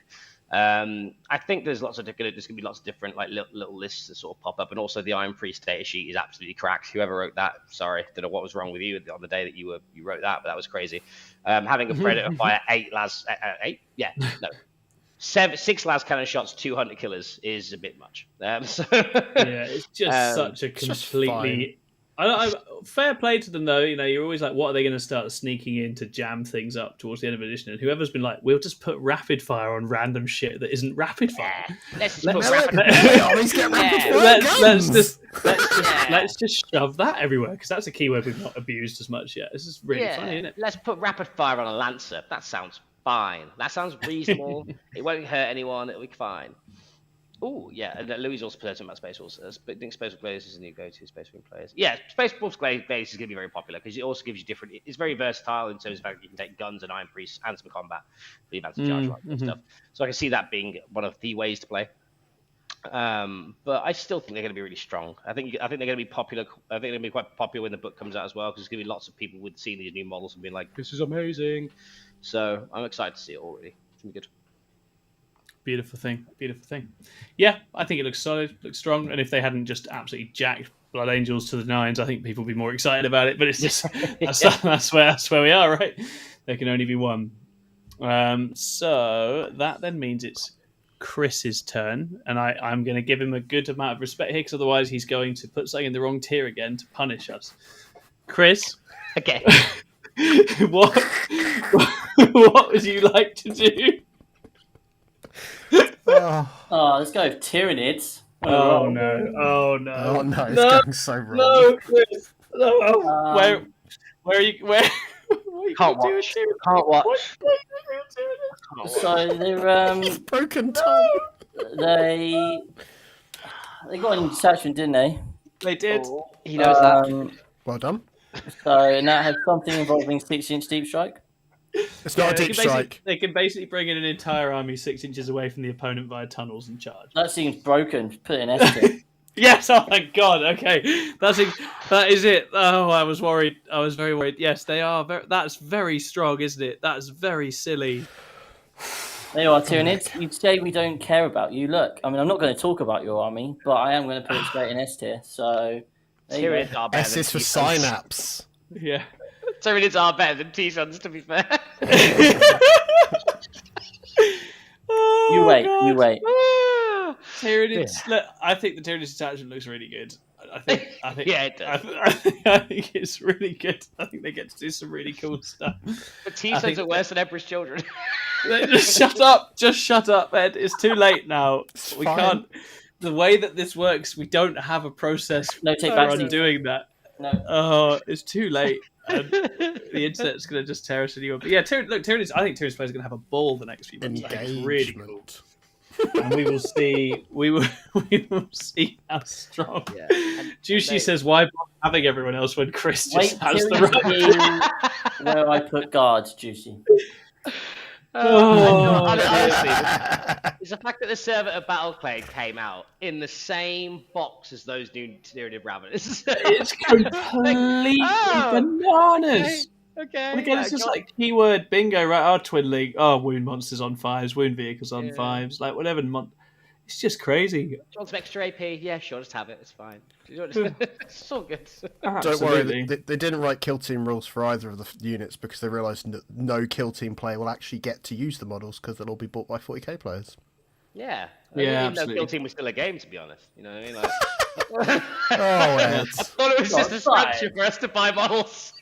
I think there's going to be lots of different like little lists that sort of pop up, and also the Iron Priest data sheet is absolutely cracked. Whoever wrote that, sorry, don't know what was wrong with you on the day that you wrote that, but that was crazy. Having a Predator fire 6 las cannon shots, 200 killers is a bit much. Yeah, it's just such a completely. Fair play to them though. You know, you're always like, what are they going to start sneaking in to jam things up towards the end of edition? And whoever's been like, we'll just put rapid fire on random shit that isn't rapid fire. Let's just shove that everywhere because that's a keyword we've not abused as much yet. This is really funny, isn't it? Let's put rapid fire on a Lancer. That sounds fine. That sounds reasonable. It won't hurt anyone. It'll be fine. Oh, yeah. And Louis also talking about Space Wolves. I think Space Wolf Gladius is a new go-to Space Wolf players. Yeah, Space Wolf Gladius is going to be very popular because it also gives you different. It's very versatile in terms of how you can take guns and Iron Priests and some combat, leave out to charge and stuff. So I can see that being one of the ways to play. But I still think they're going to be really strong. I think they're going to be popular. I think they're going to be quite popular when the book comes out as well because there's going to be lots of people with seeing these new models and being like, "This is amazing." So I'm excited to see it already. It's going to be good. Beautiful thing. Yeah, I think it looks solid, looks strong. And if they hadn't just absolutely jacked Blood Angels to the nines, I think people would be more excited about it. But it's just that's where we are, right? There can only be one. So that then means it's Chris's turn, and I'm going to give him a good amount of respect here, because otherwise he's going to put something in the wrong tier again to punish us. Chris, okay, what would you like to do? Let's go with Tyranids. Oh no! It's going so wrong. No, Chris. No. Where are you? Where? Can't watch. Can't watch. So they're broken Tom. They got an detachment, didn't they? They did. He knows that. Well done. So and that has something involving 6-inch deep strike. It's not a deep strike. They can basically bring in an entire army 6 inches away from the opponent via tunnels and charge. That seems broken. Put it in S tier. Yes, oh my god, okay. That is it. Oh, I was worried. I was very worried. Yes, they are. That's very strong, isn't it? That's very silly. There you are, Tyranids. You say we don't care about you. Look, I mean, I'm not going to talk about your army, but I am going to put it straight in S tier. So, Tyranids are better. S is for Synapse. Yeah. Tyranids are better than T-Suns, to be fair. You wait. Tyranids. Look, I think the Tyranids detachment looks really good. I think yeah, it does. I think it's really good. I think they get to do some really cool stuff. But T-Suns are worse than Emperor's Children. Just shut up. Just shut up, Ed. It's too late now. We can't. The way that this works, we don't have a process for undoing that. No. Oh, it's too late. And the internet's going to just tear us a new one. But yeah, Tyranids. I think Tyranids players are going to have a ball the next few months. I think it's really cool. And we will see. We will see how strong. Yeah. Juicy says, "Why bother having everyone else when Chris just has the right?" Where I put guards, Juicy. Honestly, it's the fact that the server of Battleclave came out in the same box as those new Tyranid Ravenous. It's completely bananas. Okay. And again, it's just like keyword bingo, right? Twin League. Wound monsters on 5s, wound vehicles on 5s, like whatever. It's just crazy. Do you want some extra AP? Yeah, sure, just have it. It's fine. It's all good. Don't worry, they didn't write kill team rules for either of the units because they realised that no kill team player will actually get to use the models because they'll all be bought by 40k players. Yeah. Absolutely. Even though kill team was still a game, to be honest. You know what I mean? Like... I thought it was just a structure for us to buy models.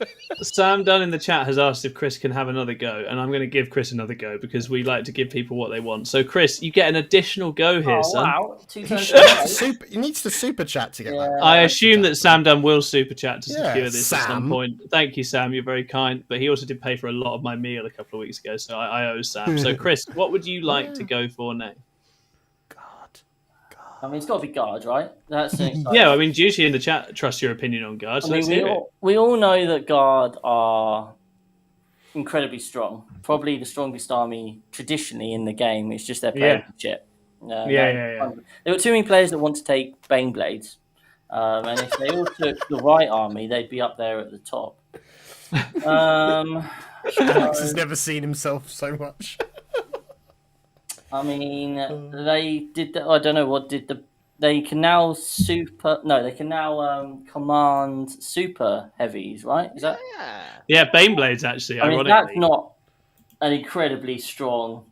Sam Dunn in the chat has asked if Chris can have another go, and I'm going to give Chris another go because we like to give people what they want. So, Chris, you get an additional go here, son. Wow. He needs to super chat to get that. I assume that Sam Dunn will super chat to secure this at some point. Thank you, Sam. You're very kind. But he also did pay for a lot of my meal a couple of weeks ago, so I owe Sam. So, Chris, what would you like to go for now? I mean, it's got to be guard, right? That's an exciting. Yeah, I mean, Juicy in the chat trusts your opinion on guard, so I mean, let's hear it. we all know that guard are incredibly strong. Probably the strongest army traditionally in the game. It's just their Yeah. playership. Yeah. There were too many players that want to take Baneblades. And if they all took the right army, they'd be up there at the top. Alex has never seen himself so much. I mean, they did. I don't know what did the. They can now they can now command super heavies, right? Is that? Yeah, Baneblades actually. I mean, ironically, that's not an incredibly strong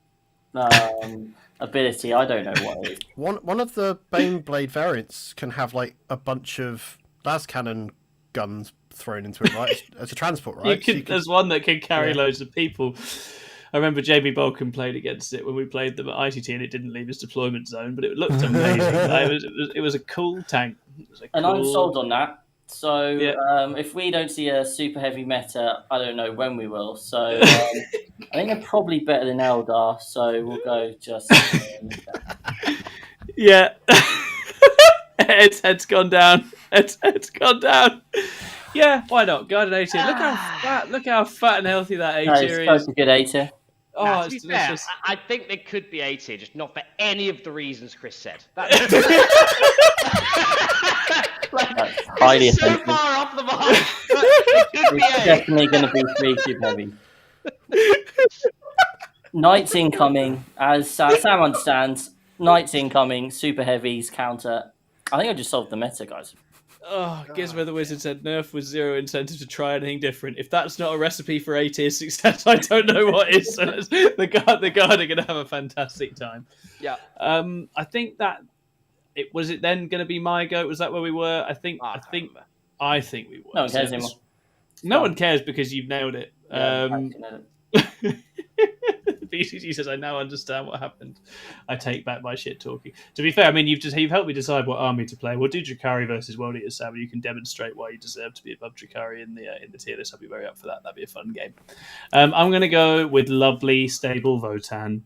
ability. I don't know what it is. One of the Baneblade variants can have like a bunch of las cannon guns thrown into it, right? As a transport, right? There's one that can carry loads of people. I remember JB Balkan played against it when we played them at ITT, and it didn't leave his deployment zone, but it looked amazing. It was a cool tank. I'm sold on that. So if we don't see a super heavy meta, I don't know when we will. So I think they're probably better than Eldar. So we'll go just. Yeah. Head's gone down. Head's gone down. Yeah, why not? Guarded A tier. Look how fat and healthy that A tier is. It's such a good A tier. Oh, it's delicious. Fair, I think they could be A tier, just not for any of the reasons Chris said. That's highly so offensive. far off the mark. It's definitely going to be 3 super heavy. Knights incoming, as Sam understands. Knights incoming, super heavies counter. I think I just solved the meta, guys. Oh, Gizmo the Wizard said nerf with zero incentive to try anything different. If that's not a recipe for A tier success, I don't know what is. So the guard are going to have a fantastic time. Yeah. I think that was it then going to be my go. Was that where we were? I think we were. No one cares anymore. No one cares because you've nailed it. Yeah, BCG says, I now understand what happened. I take back my shit talking. To be fair, I mean, you've helped me decide what army to play. We'll do Drakari versus World Eaters, Sam. You can demonstrate why you deserve to be above Drakari in the tier list. I'll be very up for that. That'd be a fun game. I'm going to go with lovely, stable Votann.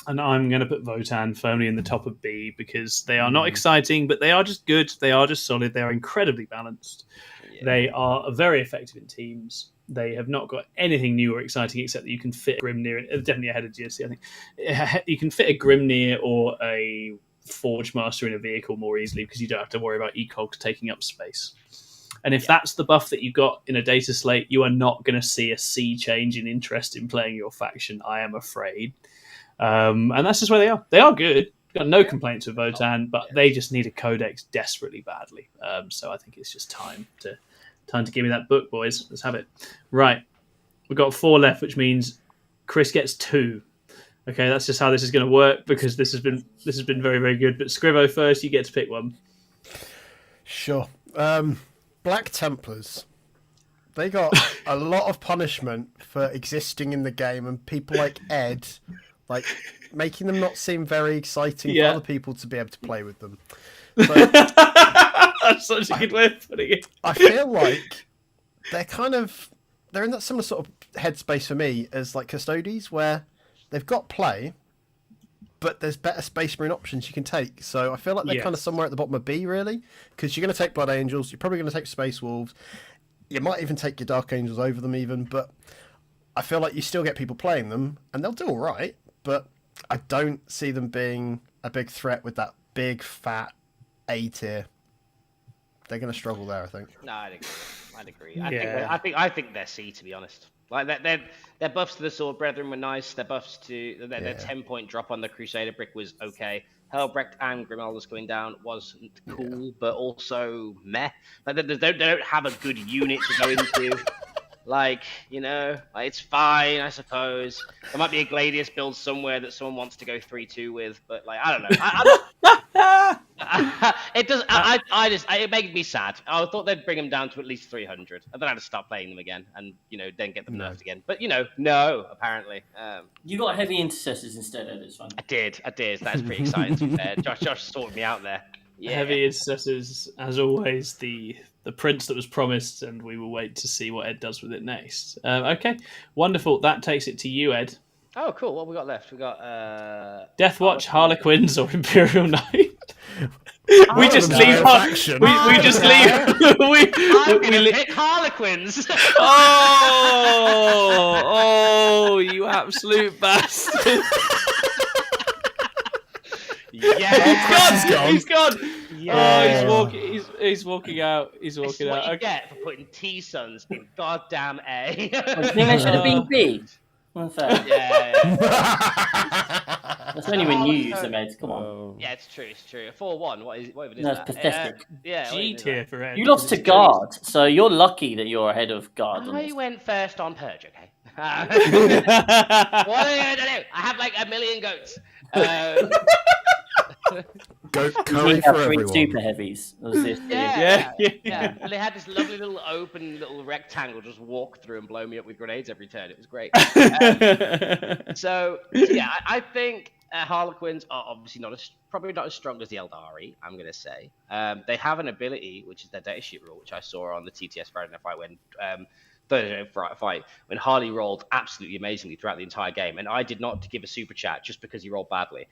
And I'm going to put Votann firmly in the top of B because they are not exciting, but they are just good. They are just solid. They are incredibly balanced. Yeah. They are very effective in teams. They have not got anything new or exciting except that you can fit a Grimnir, definitely ahead of GSC, I think. You can fit a Grimnir or a Forge Master in a vehicle more easily because you don't have to worry about ecogs taking up space. And if that's the buff that you've got in a data slate, you are not going to see a sea change in interest in playing your faction, I am afraid. And that's just where they are. They are good. Got no complaints with Votann, but they just need a codex desperately badly. So I think it's just time to give me that book, boys. Let's have it. Right. We've got 4 left, which means Chris gets 2. Okay, that's just how this is going to work because this has been very, very good. But Scrivo first, you get to pick one. Sure. Black Templars. They got a lot of punishment for existing in the game, and people like Ed, like making them not seem very exciting for other people to be able to play with them. So, that's such a good way of putting it. I feel like they're in that similar sort of headspace for me as like Custodes, where they've got play, but there's better Space Marine options you can take. So I feel like they're kind of somewhere at the bottom of B, really, because you're going to take Blood Angels, you're probably going to take Space Wolves, you might even take your Dark Angels over them even, but I feel like you still get people playing them, and they'll do all right, but I don't see them being a big threat with that big, fat A tier. They're going to struggle there, I think. No, I'd agree. I think they're C, to be honest. Like their buffs to the Sword Brethren were nice. Their buffs to their 10-point drop on the Crusader Brick was okay. Helbrecht and Grimaldus going down wasn't cool, but also meh. Like they don't have a good unit to go into. Like, it's fine, I suppose. There might be a Gladius build somewhere that someone wants to go 3-2 with, but like, I don't know. It does. It made me sad. I thought they'd bring them down to at least 300, and then I'd start playing them again, and then get them nerfed again. But no, apparently. You got heavy intercessors instead, Ed. It's fun. I did. That's pretty exciting. To be fair. Josh sorted me out there. Yeah. Heavy intercessors, as always, the prince that was promised, and we will wait to see what Ed does with it next. Okay, wonderful. That takes it to you, Ed. Oh, cool. What have we got left? We got Deathwatch, Harlequins, or Imperial Knight. We just the leave. faction. We just leave. I'm gonna pick Harlequins. Oh, you absolute bastard! Yeah. He's gone. Yeah. Oh, he's walking out. He's This is walking what out. you get for putting T-Sons in goddamn A. I think they should have been B. Unfair. Yeah. That's only when you use them, Ed. Come on. Yeah, it's true. It's true. 4-1. What even is That's that? pathetic. Yeah. what G even is tier that? for Ed. You lost to Guard, so you're lucky that you're ahead of Guard. on I this. went first on Purge. Okay. What are you going to do? I have like 1 million goats. Goat We curry have for 3 everyone. super heavies. Was this Yeah. Yeah. And they had this lovely little open little rectangle just walk through and blow me up with grenades every turn. It was great. So yeah, I think Harlequins are obviously probably not as strong as the Eldari. I'm gonna say they have an ability, which is their data sheet rule, which I saw on the TTS Friday Night Fight when Thursday Night Fight when Harley rolled absolutely amazingly throughout the entire game, and I did not give a super chat just because he rolled badly.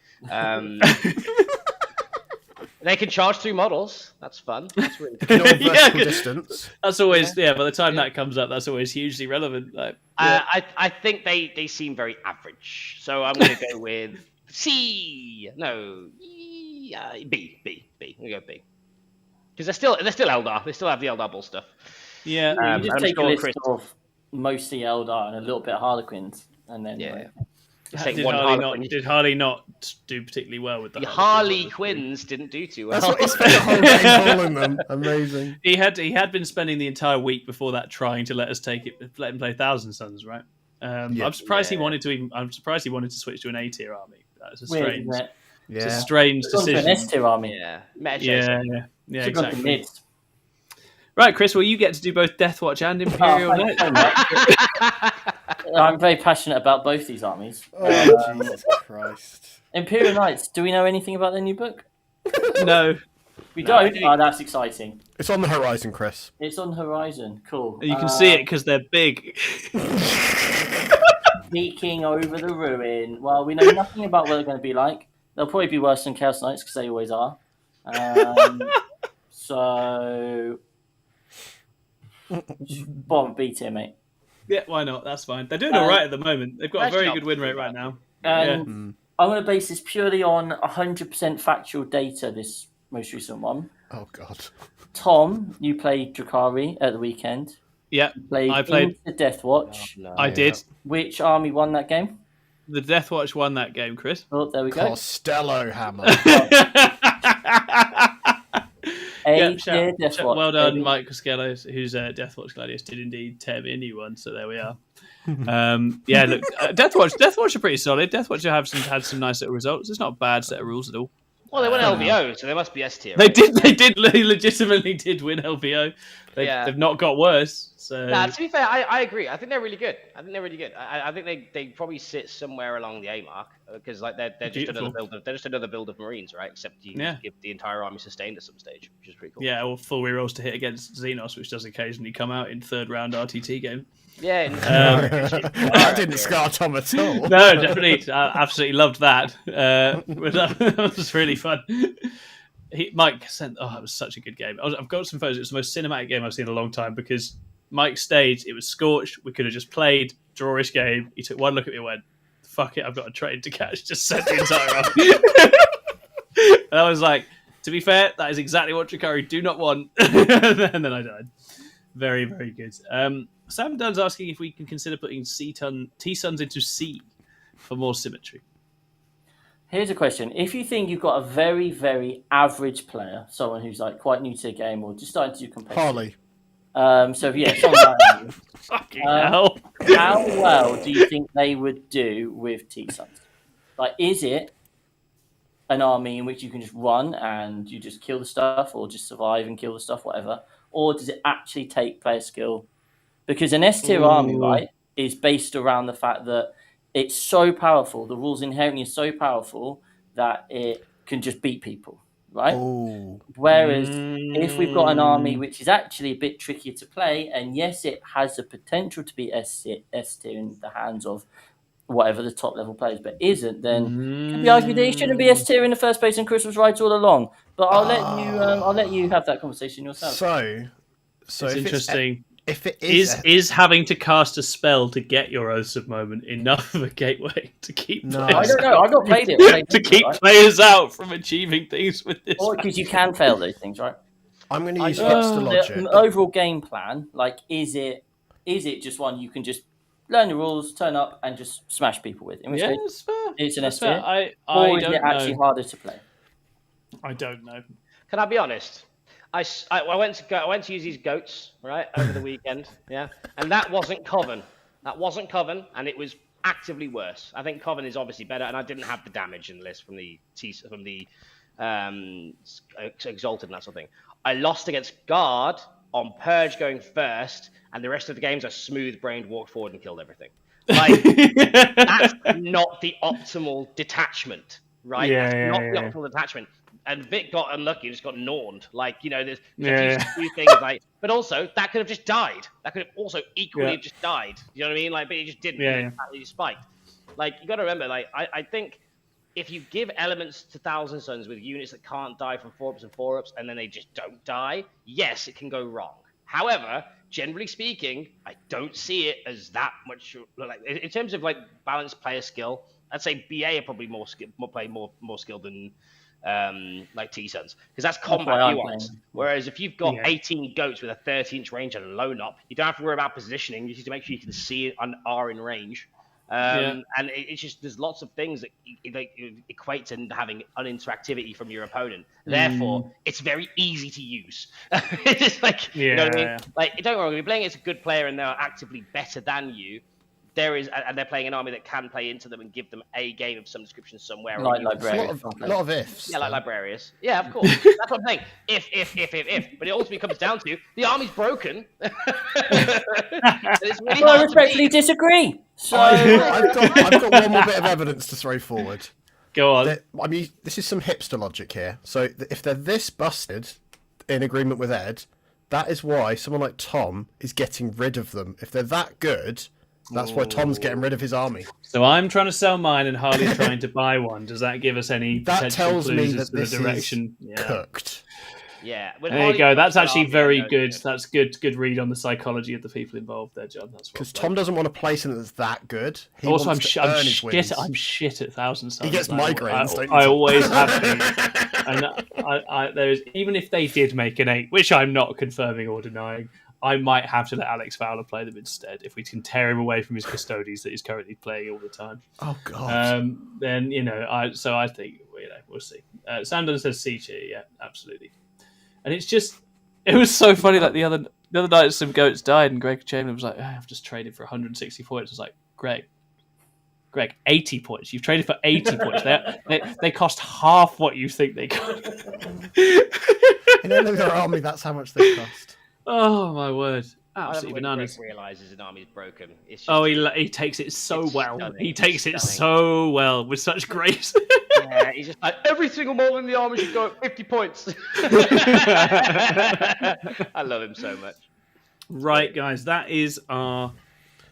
They can charge through models. That's fun. That's really cool. Vertical distance. That's always by the time that comes up, that's always hugely relevant. Like, I think they seem very average, so I'm going to go with C. No, B. I'm going to go B because they're still Eldar. They still have the Eldar ball stuff. yeah. You just I'm take a sure list Chris- of mostly Eldar and a little bit of Harlequins, and then Did Harley not do particularly well with the Harley Quinns didn't do too well. That's what he spent the whole game calling them. Amazing. He had been spending the entire week before that trying to let him play Thousand Suns, right? I'm surprised he wanted to. I'm surprised he wanted to switch to an A tier army. That's a strange. Weird, isn't it? It's a Yeah. strange It's gone to decision. an S tier army. Yeah, Yeah, Should've gone to exactly. mids. Right, Chris. Well, you get to do both Deathwatch and Imperial thank you Knight. so much. I'm very passionate about both these armies. Oh, Jesus Christ. Imperial Knights, do we know anything about their new book? No, We No, I don't? didn't. Oh, that's exciting. It's on the horizon, Chris. It's on Horizon. Cool. you can see it because they're big. Peeking over the ruin. Well, we know nothing about what they're going to be like. They'll probably be worse than Chaos Knights because they always are. So, bottom B tier, mate. Yeah, why not? That's fine. They're doing all right at the moment. They've got a very good win rate right now. And I'm going to base this purely on 100% factual data, this most recent one. Oh, God. Tom, you played Drakari at the weekend. Yeah, I played the Deathwatch. No. I did. Which army won that game? The Deathwatch won that game, Chris. Oh, there we go. Costello hammer. A tier Deathwatch. Well done, baby. Mike Costello, who's Deathwatch Gladius, did indeed tear me a new one. So there we are. Yeah, look, Deathwatch are pretty solid. Deathwatch have had some nice little results. It's not a bad set of rules at all. Well, they won LVO, so they must be S tier. They right? did. They legitimately did win LVO. They've not got worse. So Nah, to be fair, I agree. I think they're really good. I think they probably sit somewhere along the A mark because like they're just another build of Marines, right? Except you give the entire army sustained at some stage, which is pretty cool. yeah, or full rerolls to hit against Xenos, which does occasionally come out in third round RTT game. Yeah. That didn't scar Tom at all. No, definitely. I absolutely loved that. But that was really fun. Mike sent. Oh, it was such a good game. I've got some photos. It was the most cinematic game I've seen in a long time because Mike staged. It was scorched. We could have just played drawish game. He took one look at me and went, "Fuck it, I've got a train to catch." Just sent the entire army. And I was like, to be fair, that is exactly what Drakari do not want. And then I died. Very, very good. Sam Dunn's asking if we can consider putting T-Suns into C for more symmetry. Here's a question. If you think you've got a very, very average player, someone who's like quite new to the game or just starting to do competitive. Harley. So yeah, someone like that. Fucking hell. How well do you think they would do with T-Suns? Like, is it an army in which you can just run and you just kill the stuff or just survive and kill the stuff, whatever? Or does it actually take player skill? Because an S-tier army, right, is based around the fact that it's so powerful, the rules inherently are so powerful that it can just beat people, right? Oh. Whereas if we've got an army which is actually a bit trickier to play, and yes, it has the potential to be S-tier in the hands of whatever the top level plays, but isn't, then it could be argued that he shouldn't be S tier in the first place, and Chris was right all along. But I'll let you have that conversation yourself. So it's interesting. If it is having to cast a spell to get your Oaths of Moment enough of a gateway to keep I don't know. I've not played it. to keep players out from achieving things with this. Because you can fail those things, right? I'm going to use hipster logic. The overall game plan, like, is it just one you can just learn the rules, turn up, and just smash people with? In which case, it's fair. it's an That's S tier. fair. Or is it actually harder to play? I don't know. Can I be honest? I went to use these goats right over the weekend, and that wasn't Coven. And it was actively worse. I think Coven is obviously better, and I didn't have the damage in the list from the Exalted and that sort of thing. I lost against Guard on Purge going first, and the rest of the games I smooth-brained, walked forward, and killed everything. Like, that's not the optimal detachment, right? That's not the optimal detachment. And Vic got unlucky, just got gnawned. Like, there's a few things like, but also that could have just died. That could have also equally just died. You know what I mean? Like, but it just didn't. It spiked. Like, you got to remember, like, I think if you give elements to Thousand Suns with units that can't die from 4-ups and 4-ups, and then they just don't die, yes, it can go wrong. However, generally speaking, I don't see it as that much. Like, in terms of like balanced player skill, I'd say BA are probably more skilled than like T-Suns, because that's combat nuance. Whereas if you've got 18 goats with a 30-inch range and a lone up, you don't have to worry about positioning. You just need to make sure you can see it and are in range. And it's just, there's lots of things that equate to having uninteractivity from your opponent. Therefore, it's very easy to use. It's like, you know what I mean? Like, don't worry, if you're playing against a good player and they're actively better than you, and they're playing an army that can play into them and give them a game of some description somewhere. Like Librarius. A lot of ifs. Yeah, like Librarius. Yeah, of course. That's what I'm saying. If. But it ultimately comes down to the army's broken. It's really I respectfully disagree. So I've got one more bit of evidence to throw forward. Go on. I mean, this is some hipster logic here. So if they're this busted, in agreement with Ed, that is why someone like Tom is getting rid of them. If they're that good, that's why Tom's getting rid of his army. So I'm trying to sell mine and Harley's trying to buy one. Does that give us any that tells me that this direction? Is cooked. Yeah. There you go. That's actually very good. That's good read on the psychology of the people involved there, John. That's because Tom doesn't want to play something that's that good. He also, I'm shit at Thousand Suns. He gets migraines. I always have been. And there's, even if they did make an 8, which I'm not confirming or denying, I might have to let Alex Fowler play them instead if we can tear him away from his custodies that he's currently playing all the time. Oh God! Then I think we'll see. Sam Dunn says C tier, yeah, absolutely. And it was so funny. Like the other night, some goats died, and Greg Chamberlain was like, "I've just traded for 160 points." I was like, Greg, 80 points. You've traded for 80 points. They cost half what you think they cost. Their army. That's how much they cost. Oh my word! Absolutely bananas. Greg realizes an army's broken. It's just, he takes it so well. Stunning. He takes it so well with such grace. Yeah, he's just like, every single model in the army should go at 50 points. I love him so much. Right, guys, that is our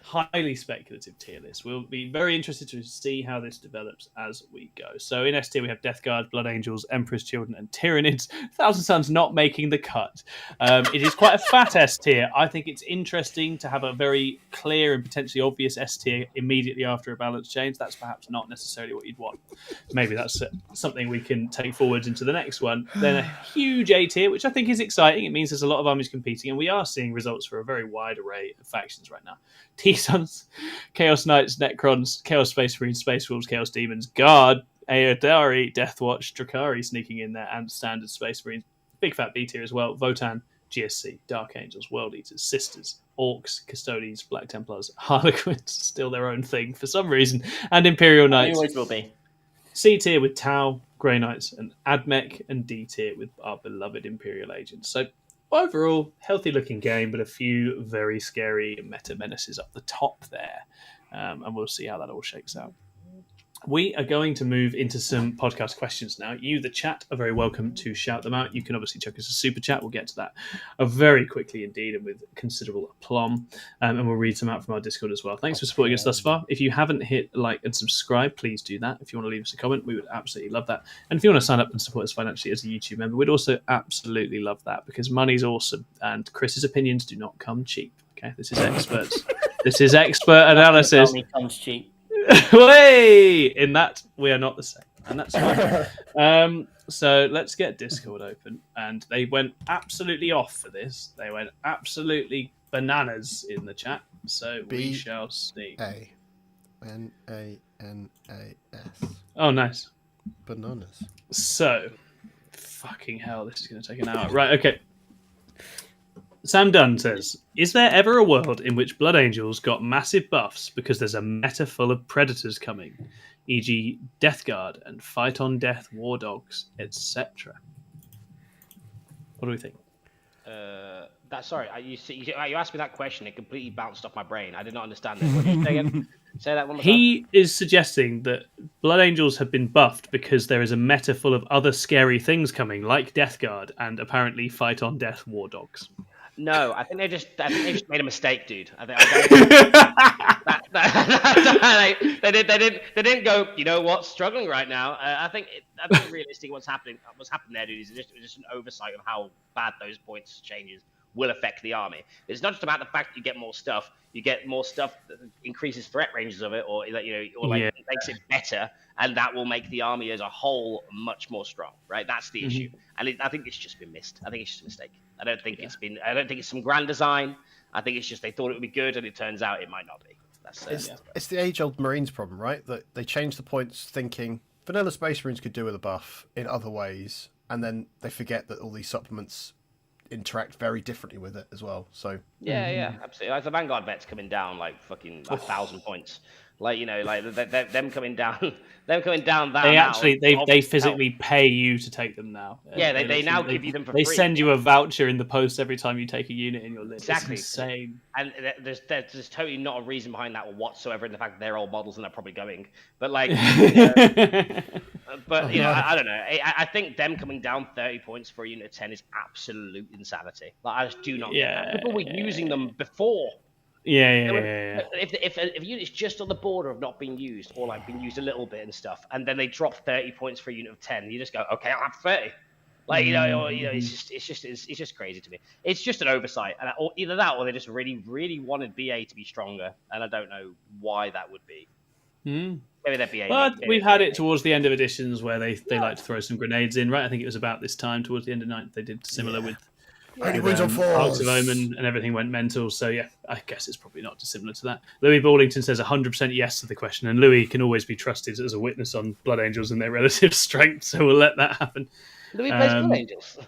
highly speculative tier list. We'll be very interested to see how this develops as we go. So in S tier we have Death Guard, Blood Angels, Emperor's Children, and Tyranids. Thousand Suns not making the cut. It is quite a fat S tier. I think it's interesting to have a very clear and potentially obvious S tier immediately after a balance change. That's perhaps not necessarily what you'd want. Maybe that's something we can take forwards into the next one. Then a huge A tier, which I think is exciting. It means there's a lot of armies competing, and we are seeing results for a very wide array of factions right now. T-Suns, Chaos Knights, Necrons, Chaos Space Marines, Space Wolves, Chaos Demons, Guard, Aerodari, Deathwatch, Drakari sneaking in there, and Standard Space Marines. Big fat B tier as well. Votan, GSC, Dark Angels, World Eaters, Sisters, Orcs, Custodians, Black Templars, Harlequins, still their own thing for some reason, and Imperial Knights. Always will be. C tier with Tau, Grey Knights, and Admech, and D tier with our beloved Imperial Agents. So overall, healthy looking game, but a few very scary meta menaces up the top there. And we'll see how that all shakes out. we are going to move into some podcast questions now. You, the chat, are very welcome to shout them out. You can obviously chuck us a super chat. We'll get to that very quickly indeed and with considerable aplomb. And we'll read some out from our Discord as well. Thanks for supporting us thus far. If you haven't hit like and subscribe, please do that. If you want to leave us a comment, we would absolutely love that. And if you want to sign up and support us financially as a YouTube member, we'd also absolutely love that because money's awesome and Chris's opinions do not come cheap. Okay, this is experts. This is expert analysis. Money comes cheap. Way in that we are not the same, and that's fine. So let's get Discord open, and they went absolutely off for this. They went absolutely bananas in the chat. So we shall see. BANANAS. Oh, nice. Bananas. So, fucking hell, this is going to take an hour. Right, okay. Sam Dunn says, is there ever a world in which Blood Angels got massive buffs because there's a meta full of predators coming, e.g. Death Guard and Fight on Death War Dogs, etc.? What do we think? Sorry, you asked me that question. It completely bounced off my brain. I did not understand that. What did you say again? Say that one more time. He is suggesting that Blood Angels have been buffed because there is a meta full of other scary things coming, like Death Guard and apparently Fight on Death War Dogs. No, I think they just made a mistake, dude. They didn't go. You know what? Struggling right now. I think realistically, what's happened there, dude, is just an oversight of how bad those points changes will affect the army. It's not just about the fact that you get more stuff. You get more stuff that increases threat ranges of it, or makes it better, and that will make the army as a whole much more strong. Right? That's the issue, and I think it's just been missed. I think it's just a mistake. I don't think it's some grand design. I think it's just they thought it would be good, and it turns out it might not be. It's the age-old Marines problem, right? That they changed the points thinking vanilla Space Marines could do with a buff in other ways, and then they forget that all these supplements interact very differently with it as well. So yeah, absolutely. Like the Vanguard vet's coming down like fucking 1,000 points. Like them coming down that. They physically pay you to take them now. Yeah, they now give you them for free. They send you a voucher in the post every time you take a unit in your list. Exactly, it's insane. And there's totally not a reason behind that whatsoever in the fact that they're old models and they're probably going. But like, but I don't know. I think them coming down 30 points for a unit of 10 is absolute insanity. Like I just do not. Get that. People were using them before. Yeah. If a unit's just on the border of not being used, or like being used a little bit and stuff, and then they drop 30 points for a unit of 10, you just go, okay, I'll have 30. Like it's just crazy to me. It's just an oversight, and either that or they just really wanted BA to be stronger, and I don't know why that would be. Maybe they're BA. But we've had it towards the end of editions where they like to throw some grenades in, right? I think it was about this time towards the end of 9th they did similar with. Arcs of Omen and everything went mental. So yeah, I guess it's probably not dissimilar to that. Louis Baldington says 100% yes to the question, and Louis can always be trusted as a witness on Blood Angels and their relative strength, so we'll let that happen. Louis plays Blood Angels.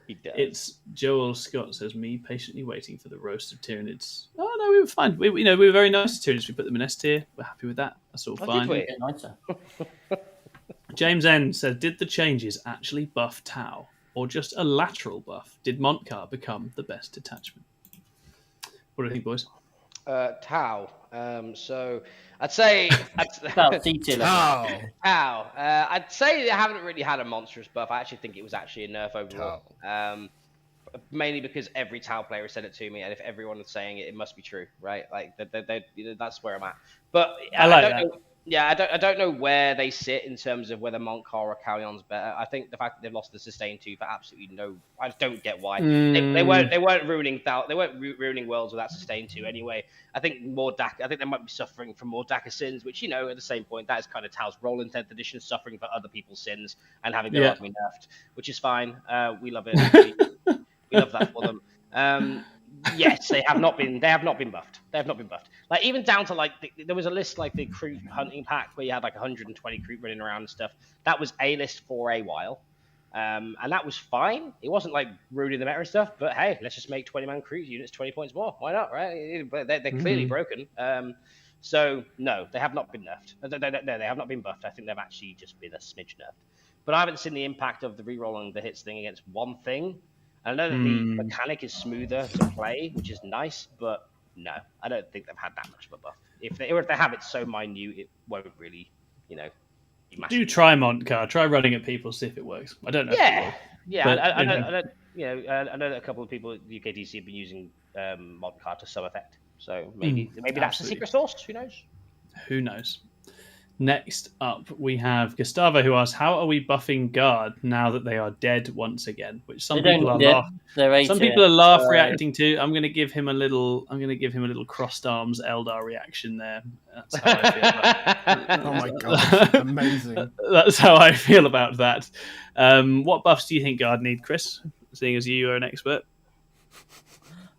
He does. It's Joel Scott says, me patiently waiting for the roast of Tyranids. Oh no, we were fine. We were very nice to Tyranids. We put them in S tier. We're happy with that. That's all fine. James N says, did the changes actually buff Tau? Or just a lateral buff? Did Montcar become the best detachment? What do you think, boys? Tau. So I'd say Tau. I'd say they haven't really had a monstrous buff. I actually think it was actually a nerf overall. Mainly because every Tau player has said it to me, and if everyone is saying it, it must be true, right? Like that's where I'm at. But I don't know. Yeah, I don't know where they sit in terms of whether Montcar or Callion's better. I think the fact that they've lost the sustain 2 for absolutely no, I don't get why. They weren't ruining worlds with that sustain 2 anyway. I think they might be suffering from more DACA sins, which at the same point that is kind of Tau's role in 10th edition, suffering for other people's sins and having their army nerfed, which is fine. We love it. We love that for them. Yes, they have not been buffed. They have not been buffed. Like even down to there was a list like the Crew hunting pack where you had like 120 Crew running around and stuff. That was a list for a while, and that was fine. It wasn't like ruining the meta and stuff. But hey, let's just make 20-man Crew units 20 points more. Why not, right? But they're clearly broken. So no, they have not been nerfed. No, they have not been buffed. I think they've actually just been a smidge nerfed. But I haven't seen the impact of the rerolling the hits thing against one thing. I know that the mechanic is smoother to play, which is nice, but no, I don't think they've had that much of a buff. if they have it so minute, it won't really, be massive. Do try Montcar. Try running at people, see if it works. I don't know. Yeah, if it will, but, I know that a couple of people at UKDC have been using Montcar to some effect. So maybe that's the secret sauce. Who knows? Who knows? Next up, we have Gustavo, who asks, "How are we buffing guard now that they are dead once again?" Which some people are laugh reacting to. I'm going to give him a little. Crossed arms Eldar reaction there. That's how I feel about it. Oh my god, amazing! That's how I feel about that. What buffs do you think guard need, Chris? Seeing as you are an expert,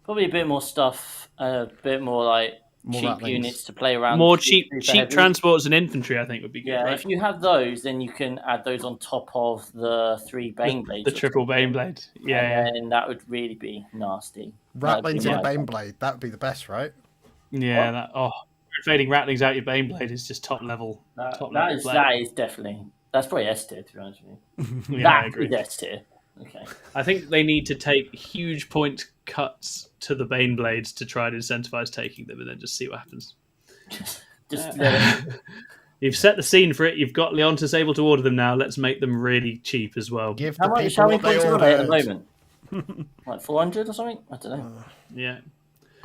probably a bit more stuff. A bit more like. Cheap units to play around. More cheap transports and infantry, I think, would be good. Yeah, right? if you have those, then you can add those on top of the 3 Baneblades. The triple Baneblade. Yeah, and that would really be nasty. Ratlings and a Baneblade, that would be the best, right? Yeah, fading Ratlings out your Baneblade is just top level. That is definitely. That's probably S tier, to be honest with you. I agree. Is S tier. Okay. I think they need to take huge point cuts to the Baneblades to try and incentivize taking them, and then just see what happens. You've set the scene for it. You've got Leontus able to order them now. Let's make them really cheap as well. How many points are they at the moment? Like 400 or something? I don't know. Yeah.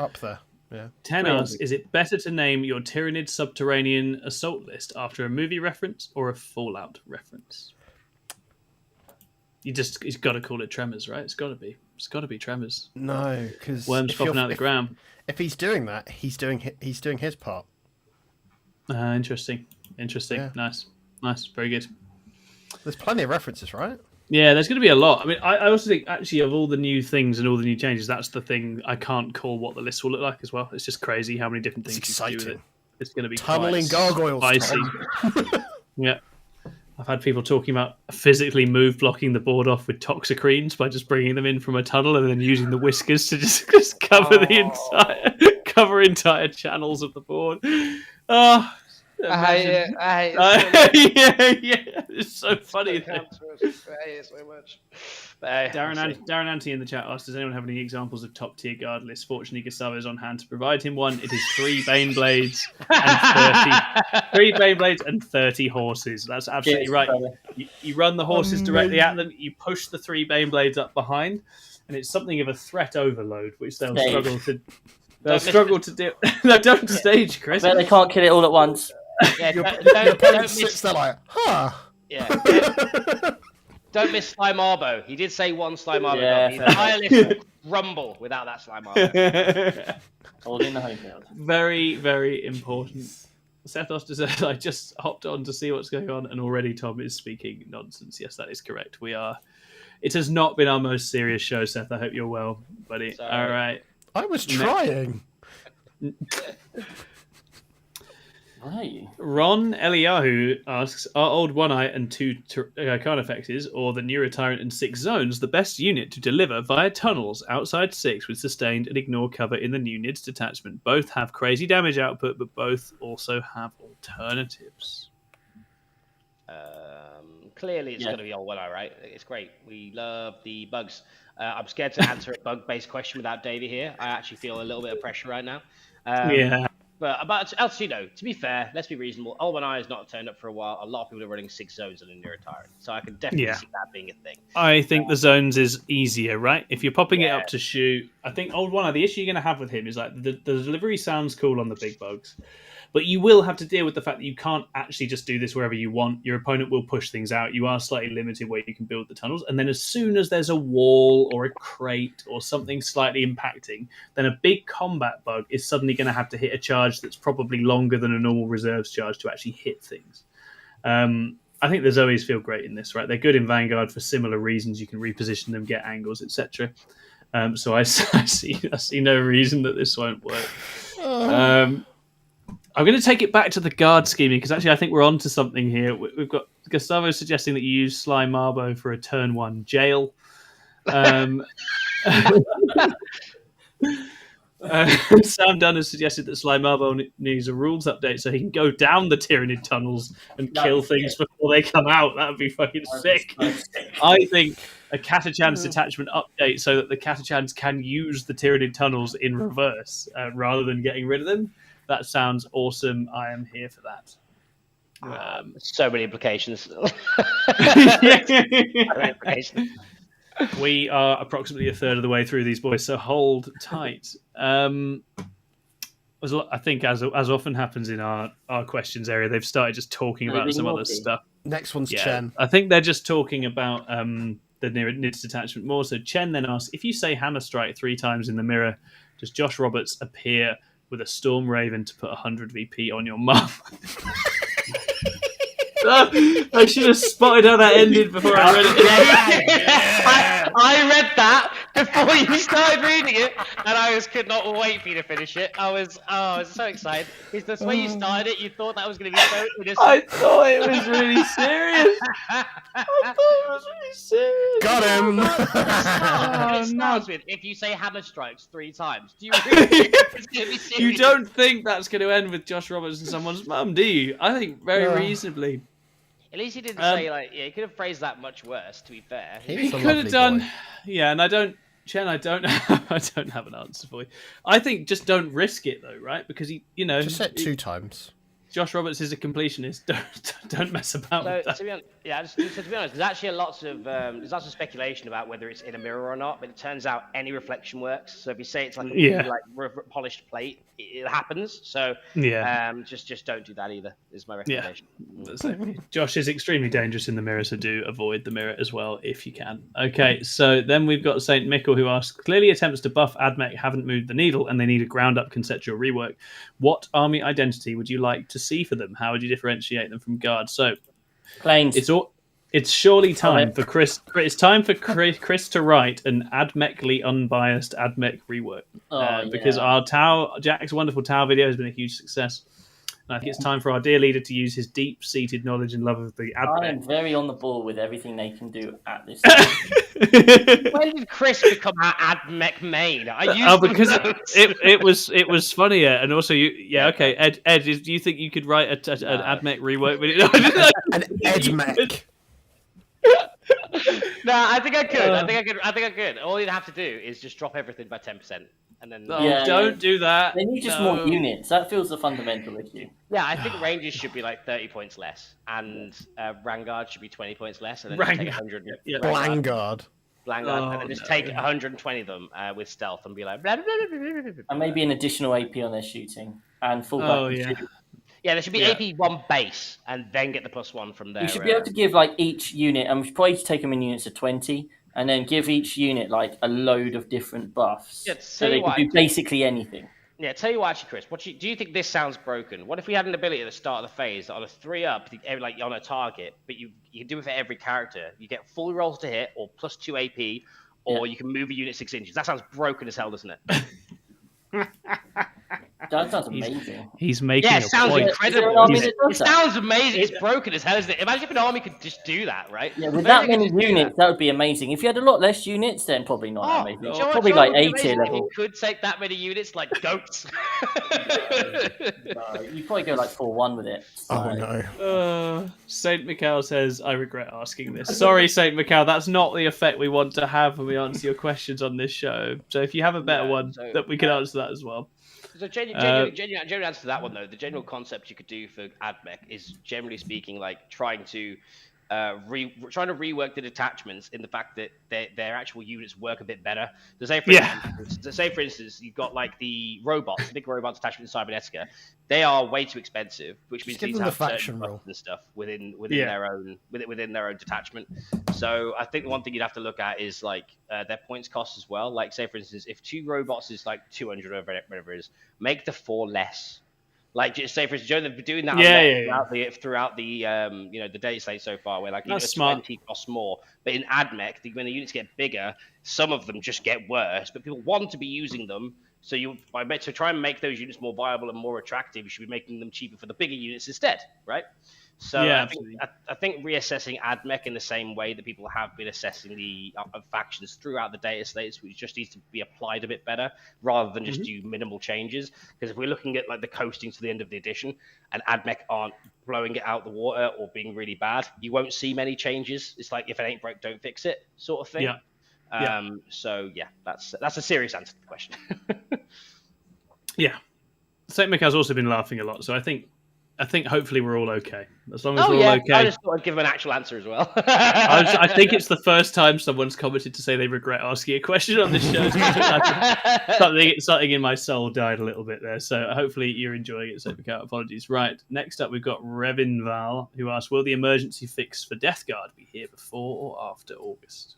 Up there. Yeah. Tenos, is it better to name your Tyranid Subterranean assault list after a movie reference or a Fallout reference? He's got to call it Tremors, right? It's got to be Tremors. No, because worms popping out of the ground. If he's doing that, he's doing his part. Interesting. Yeah. Nice, very good. There's plenty of references, right? Yeah, there's going to be a lot. I mean, I also think actually of all the new things and all the new changes, that's the thing I can't call what the list will look like as well. It's just crazy how many different things you can do with it. It's going to be tunneling gargoyles. Spicy. Yeah. I've had people talking about physically blocking the board off with toxicrenes by just bringing them in from a tunnel and then using the whiskers to just cover entire channels of the board. Oh, I hate it. Yeah. It's so funny. I hate it so much. Darren Ante in the chat asked, does anyone have any examples of top tier guard lists? Fortunately, Gustavo is on hand to provide him one. It is 3 Baneblades and 30 horses. That's absolutely right. You run the horses directly at them. You push the 3 Baneblades up behind, and it's something of a threat overload, which they'll struggle to. They'll struggle to do. No, don't stage, Chris. I bet they can't kill it all at once. Yeah, your opponent sits there like, Yeah. Don't miss Slime Arbo. He did say 1 Slime Arbo. Yeah, the entire list would rumble without that Slime Arbo. Holding the home field. Very, very important. Sethos said, I just hopped on to see what's going on, and already Tom is speaking nonsense. Yes, that is correct. We are. It has not been our most serious show, Seth. I hope you're well, buddy. Sorry. All right. I was trying. Right. Ron Eliyahu asks, are Old One-Eye and 2 Carnifexes, or the Neurotyrant and 6 Zones, the best unit to deliver via tunnels outside 6 with sustained and ignore cover in the new NIDS detachment? Both have crazy damage output, but both also have alternatives. Clearly, it's going to be Old One-Eye, right? It's great. We love the bugs. I'm scared to answer a bug-based question without Davey here. I actually feel a little bit of pressure right now. Yeah. But about Alcino, to be fair, let's be reasonable. Old One-Eye has not turned up for a while. A lot of people are running 6 zones and a Neurotyrant. So I can definitely see that being a thing. I think the zones is easier, right? If you're popping it up to shoot, I think Old One-Eye, the issue you're going to have with him is like the delivery sounds cool on the big bugs. But you will have to deal with the fact that you can't actually just do this wherever you want. Your opponent will push things out. You are slightly limited where you can build the tunnels. And then as soon as there's a wall or a crate or something slightly impacting, then a big combat bug is suddenly going to have to hit a charge that's probably longer than a normal reserves charge to actually hit things. I think the Zoes feel great in this, right? They're good in Vanguard for similar reasons. You can reposition them, get angles, etc. So I see no reason that this won't work. I'm going to take it back to the guard scheming because actually I think we're on to something here. We've got Gustavo suggesting that you use Sly Marbo for a turn 1 jail. Sam Dunn has suggested that Sly Marbo needs a rules update so he can go down the Tyranid tunnels and kill things before they come out. That would be fucking sick. I think a Catachans detachment update so that the Catachans can use the Tyranid tunnels in reverse rather than getting rid of them. That sounds awesome. I am here for that. So many implications. So many implications. We are approximately a third of the way through these, boys, so hold tight. I think, as often happens in our questions area, they've started just talking about some other stuff. Next one's Chen. I think they're just talking about the NIDS detachment more. So Chen then asks, if you say Hammer Strike 3 times in the mirror, does Josh Roberts appear with a Storm Raven to put 100 VP on your mum? I should have spotted how that ended before I read it. I read that before you started reading it, and I could not wait for you to finish it. I was so excited. It's the way you started it. You thought that was going to be so innocent. I thought it was really serious. Got him. It starts with, if you say Hammer Strikes 3 times, do you really think it's going to be serious? You don't think that's going to end with Josh Roberts and someone's mum, do you? I think very reasonably. At least he didn't say, he could have phrased that much worse, to be fair. He could have done, and I don't have an answer for you. I think just don't risk it, though, right? Because, just say it 2 times. Josh Roberts is a completionist. Don't mess about with that. To be honest, there's actually lots of speculation about whether it's in a mirror or not, but it turns out any reflection works. So if you say it's like a polished plate, it happens. So just don't do that either, is my recommendation. So, Josh is extremely dangerous in the mirror, so do avoid the mirror as well if you can. Okay, so then we've got Saint Michael, who asks, clearly attempts to buff AdMech haven't moved the needle and they need a ground-up conceptual rework. What army identity would you like to see for them? How would you differentiate them from Guard? So Planes. It's surely time for Chris. It's time for Chris to write an AdMechly unbiased AdMech rework because our Jack's wonderful Tau video has been a huge success. And I think it's time for our dear leader to use his deep-seated knowledge and love of the AdMech. I am very on the ball with everything they can do at this time. When did Chris become our AdMech main? Because it was funnier, and also okay. Ed, do you think you could write an AdMech rework video? An EdMech. No, I think I could. I think I could. All you'd have to do is just drop everything by 10%, and then don't do that. They need just more units. That feels the fundamental issue. Yeah, I think Rangers should be like 30 points less, and Vanguard should be 20 points less, and then just take 100. Vanguard. And then just take 120 of them with stealth and be like, blah, blah, blah, blah, blah, blah. And maybe an additional AP on their shooting and full back. Yeah, there should be AP 1 base, and then get the +1 from there. You should be able to give each unit, and we should probably take them in units of 20, and then give each unit a load of different buffs, so they can do basically anything. Yeah, tell you what, actually, Chris, do you think this sounds broken? What if we had an ability at the start of the phase that on a 3-up, on a target, but you can do it for every character. You get full rolls to hit, or +2 AP, or you can move a unit 6 inches. That sounds broken as hell, doesn't it? That sounds amazing. He's making it sounds point. incredible. It sounds amazing. It's broken as hell, isn't it? Imagine if an army could just do that, right? Yeah, with that many units, that would be amazing. If you had a lot less units, then probably not amazing. Probably A-tier level. You could take that many units like goats. You'd probably go 4-1 with it. So. Oh no. Saint Mikhail says, I regret asking this. Sorry, Saint Mikhail, that's not the effect we want to have when we answer your questions on this show. So if you have a better one, that we can answer that as well. So genuine answer to that one, though, the general concept you could do for AdMech is, generally speaking, trying to rework the detachments in the fact that their actual units work a bit better. So say for instance, you've got the robots, the big robots attachment in Cybernetica. They are way too expensive, which means you need to have faction role and stuff within their own detachment. So I think the one thing you'd have to look at is their points cost as well. Say for instance, if 2 robots is 200 or whatever it is, make the 4 less. Just say for instance, they've been doing that throughout the the data slate so far, where that's smart. 20 costs more. But in AdMech, when the units get bigger, some of them just get worse. But people want to be using them, so to try and make those units more viable and more attractive, you should be making them cheaper for the bigger units instead, right? So I think reassessing AdMech in the same way that people have been assessing the factions throughout the data slates, which just needs to be applied a bit better rather than just do minimal changes. Because if we're looking at the coasting to the end of the edition and AdMech aren't blowing it out the water or being really bad, you won't see many changes. It's if it ain't broke, don't fix it sort of thing. Yeah. So that's a serious answer to the question. Yeah. St. Mikhail's also been laughing a lot, so I think hopefully we're all okay. As long as we're yeah. all okay. I just thought I'd give him an actual answer as well. I think it's the first time someone's commented to say they regret asking a question on this show. Something in my soul died a little bit there. So hopefully you're enjoying it. So apologies. Right. Next up, we've got Revinval, who asked, "Will the emergency fix for Death Guard be here before or after August?"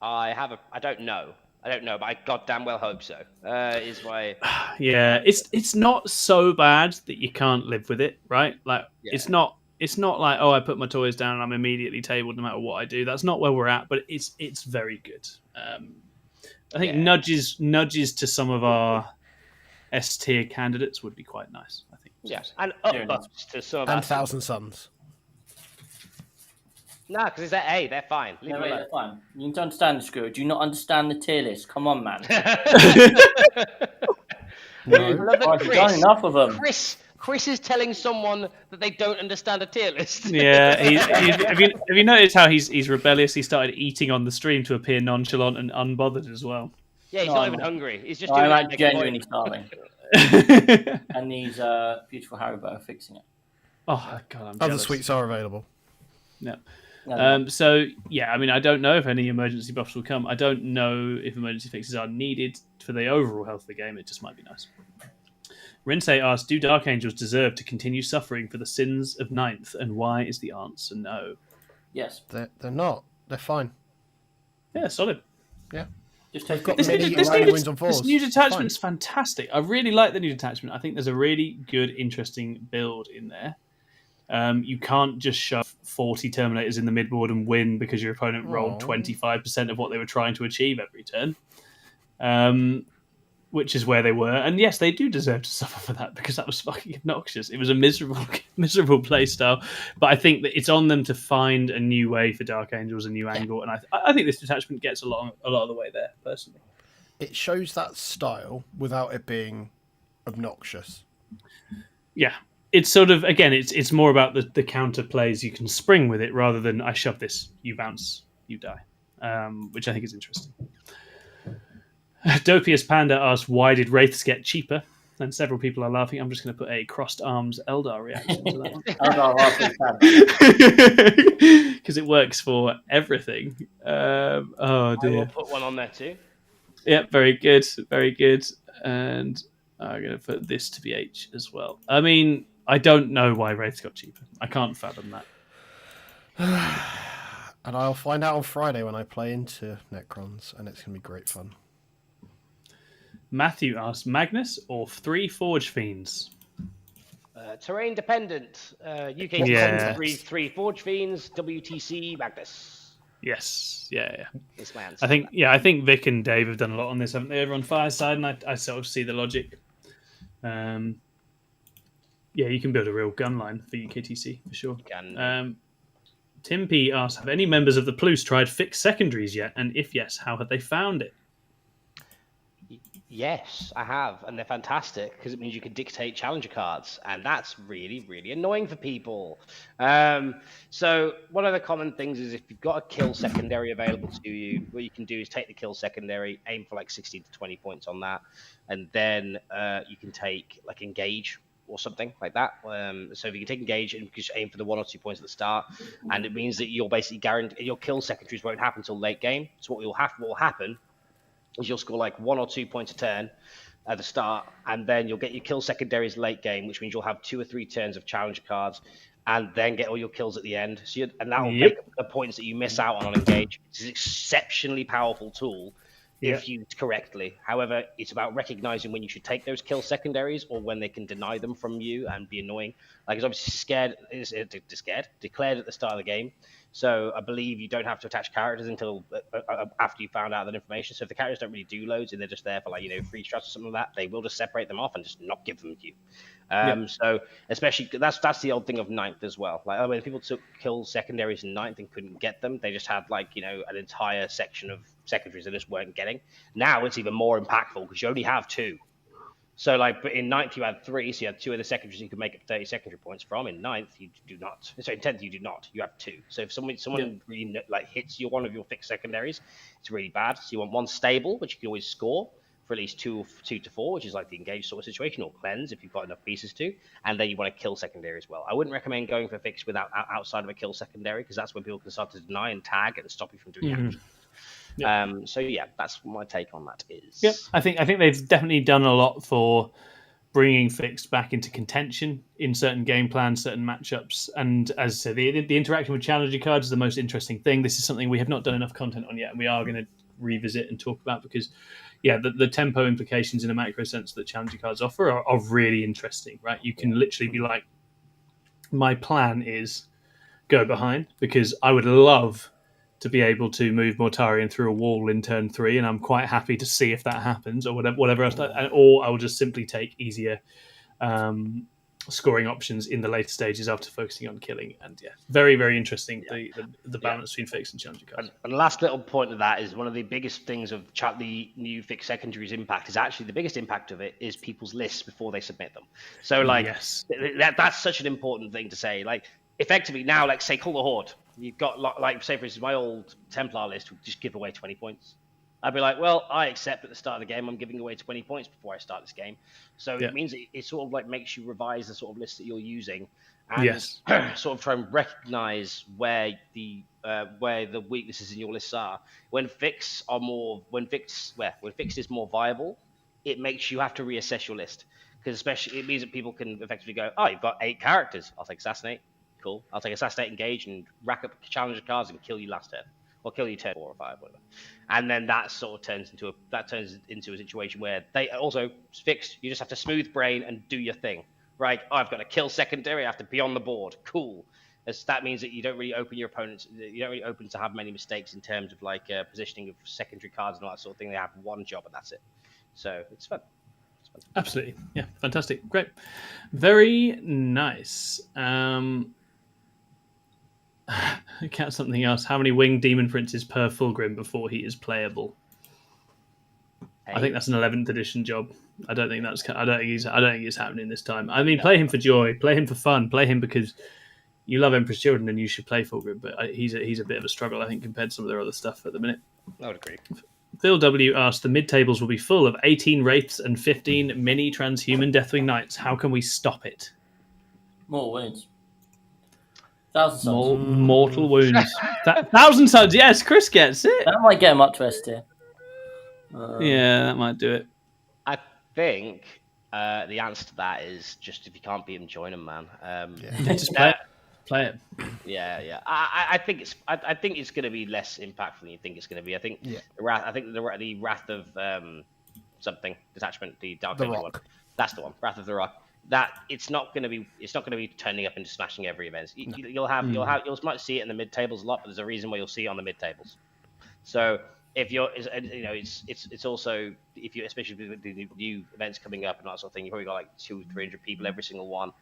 I don't know. I don't know, but I goddamn well hope so. Is my Yeah, it's not so bad that you can't live with it, right? Like it's not like, oh, I put my toys down and I'm immediately tabled no matter what I do. That's not where we're at, but it's very good. I think nudges to some of our S tier candidates would be quite nice. I think. And ups to some of And us. Thousand Suns. No, because it's A. They're fine. No, wait, they're fine. You need to understand the screw. Do you not understand the tier list? Come on, man. You've done enough of them. Chris is telling someone that they don't understand a tier list. Yeah, have you noticed how he's rebellious? He started eating on the stream to appear nonchalant and unbothered as well. Yeah, he's not even hungry. He's just I'm doing like genuinely starving. And these beautiful Haribo are fixing it. Oh God, I'm Other jealous. sweets are available. Yeah. So yeah, I mean, I don't know if any emergency buffs will come. I don't know if emergency fixes are needed for the overall health of the game. It just might be nice. Rinsei asked, "Do Dark Angels deserve to continue suffering for the sins of Ninth, and why is the answer no?" Yes. They're not. They're fine. Yeah, solid. Yeah. Just take got This this new detachment's fantastic. I really like the new detachment. I think there's a really good, interesting build in there. You can't just shove 40 Terminators in the midboard and win because your opponent rolled 25% of what they were trying to achieve every turn, which is where they were. And yes, they do deserve to suffer for that because that was fucking obnoxious. It was a miserable play style. But I think that it's on them to find a new way for Dark Angels, a new angle. And I think this detachment gets a lot of the way there, personally. It shows that style without it being obnoxious. Yeah. It's sort of, again, it's more about the counter plays you can spring with it rather than I shove this, you bounce, you die, which I think is interesting. Dopius Panda asked, "Why did Wraiths get cheaper?" And several people are laughing. I'm just going to put a crossed arms Eldar reaction to that one. Because it works for everything. Oh dear. I will put one on there too. Yep, very good. Very good. And I'm going to put this to be H as well. I mean, I don't know why Wraiths got cheaper. I can't fathom that. And I'll find out on Friday when I play into Necrons, and it's going to be great fun. Matthew asked, "Magnus or 3 Forge Fiends?" Terrain dependent. UK Yeah. 3 Forge Fiends, WTC Magnus. Yes. Yeah. It's my answer. I think Vic and Dave have done a lot on this, haven't they? Over on Fireside, and I sort of see the logic. Yeah, you can build a real gun line for UKTC for sure. You can. Tim P asked, "Have any members of the Plus tried fixed secondaries yet? And if yes, how have they found it?" Yes, I have, and they're fantastic because it means you can dictate challenger cards, and that's really, really annoying for people. So one of the common things is if you've got a kill secondary available to you, what you can do is take the kill secondary, aim for like 16 to 20 points on that, and then you can take like engage or something like that. So if you can take engage and just aim for the 1 or 2 points at the start, and it means that you're basically guaranteed your kill secondaries won't happen until late game. So what will happen is you'll score like 1 or 2 points a turn at the start, and then you'll get your kill secondaries late game, which means you'll have 2 or 3 turns of challenger cards, and then get all your kills at the end. So and that will make up the points that you miss out on engage. It's an exceptionally powerful tool if used correctly. However, it's about recognizing when you should take those kill secondaries or when they can deny them from you and be annoying. Like it's obviously declared at the start of the game. So I believe you don't have to attach characters until after you found out that information. So if the characters don't really do loads and they're just there for like, free strats or something like that, they will just separate them off and just not give them to you. So especially that's the old thing of Ninth as well. Like when people took kill secondaries in Ninth and couldn't get them, they just had like, an entire section of secondaries they just weren't getting. Now it's even more impactful because you only have 2. So, but in 9th you had 3, so you had 2 of the secondaries you could make up 30 secondary points from. In 9th you do not. So in 10th you do not. You have 2. So if someone really hits one of your fixed secondaries, it's really bad. So you want one stable, which you can always score, for at least 2 to 4, which is like the engage sort of situation, or cleanse if you've got enough pieces to, and then you want to kill secondary as well. I wouldn't recommend going for fix without outside of a kill secondary, because that's when people can start to deny and tag and stop you from doing action. Yep. So yeah, that's what my take on that is. Yep, I think they've definitely done a lot for bringing fixed back into contention in certain game plans, certain matchups, and as I said, the interaction with challenger cards is the most interesting thing. This is something we have not done enough content on yet, and we are going to revisit and talk about, because the tempo implications in a macro sense that challenger cards offer are really interesting, right? You can literally be like, my plan is go behind, because I would love to be able to move Mortarion through a wall in turn 3, and I'm quite happy to see if that happens, or whatever else. Or I will just simply take easier scoring options in the later stages after focusing on killing. And very, very interesting, the balance between fixed and challenger cards. And the last little point of that is one of the biggest things of the new fixed secondaries impact is actually the biggest impact of it is people's lists before they submit them. So that's such an important thing to say. Like, effectively now, like say Call the Horde, you've got like say for instance my old Templar list would just give away 20 points. I'd be like, well, I accept at the start of the game I'm giving away 20 points before I start this game. So it means it sort of like makes you revise the sort of list that you're using and sort of try and recognize where the weaknesses in your lists are. When fixed is more viable, it makes you have to reassess your list, because especially it means that people can effectively go, oh, you've got 8 characters, I'll take Assassinate. Cool. I'll take Assassinate, Engage, and rack up challenger cards and kill you last turn, or kill you turn 4 or 5, whatever. And then that sort of turns into a situation where they also fixed. You just have to smooth brain and do your thing, right? Oh, I've got to kill secondary. I have to be on the board. Cool. That means that you don't really open your opponents. You don't really open to have many mistakes in terms of like positioning of secondary cards and all that sort of thing. They have one job and that's it. So it's fun. Absolutely, yeah, fantastic, great, very nice. Count something else. How many winged demon princes per Fulgrim before he is playable? I think that's an 11th edition job. I don't think it's happening this time. I mean, play him for joy, play him for fun, play him because you love Emperor's Children and you should play Fulgrim. But he's a bit of a struggle, I think, compared to some of their other stuff at the minute. I would agree. Phil W asked, the mid-tables will be full of 18 Wraiths and 15 mini transhuman Deathwing Knights. How can we stop it? More wounds. 1,000 Suns. Mortal wounds. 1,000 Suns, yes, Chris gets it. That might get him up to S tier. Yeah, that might do it. I think the answer to that is just if you can't beat him, join him, man. Just play it. Yeah. I think it's going to be less impactful than you think it's going to be. I think the Wrath of something detachment, the Dark Angel one. That's the one. Wrath of the Rock. That it's not going to be turning up and just smashing every event. You'll might see it in the mid tables a lot, but there's a reason why you'll see it on the mid tables. So if you're, it's also if you, especially with the new events coming up and that sort of thing, you probably got like 200-300 people every single one.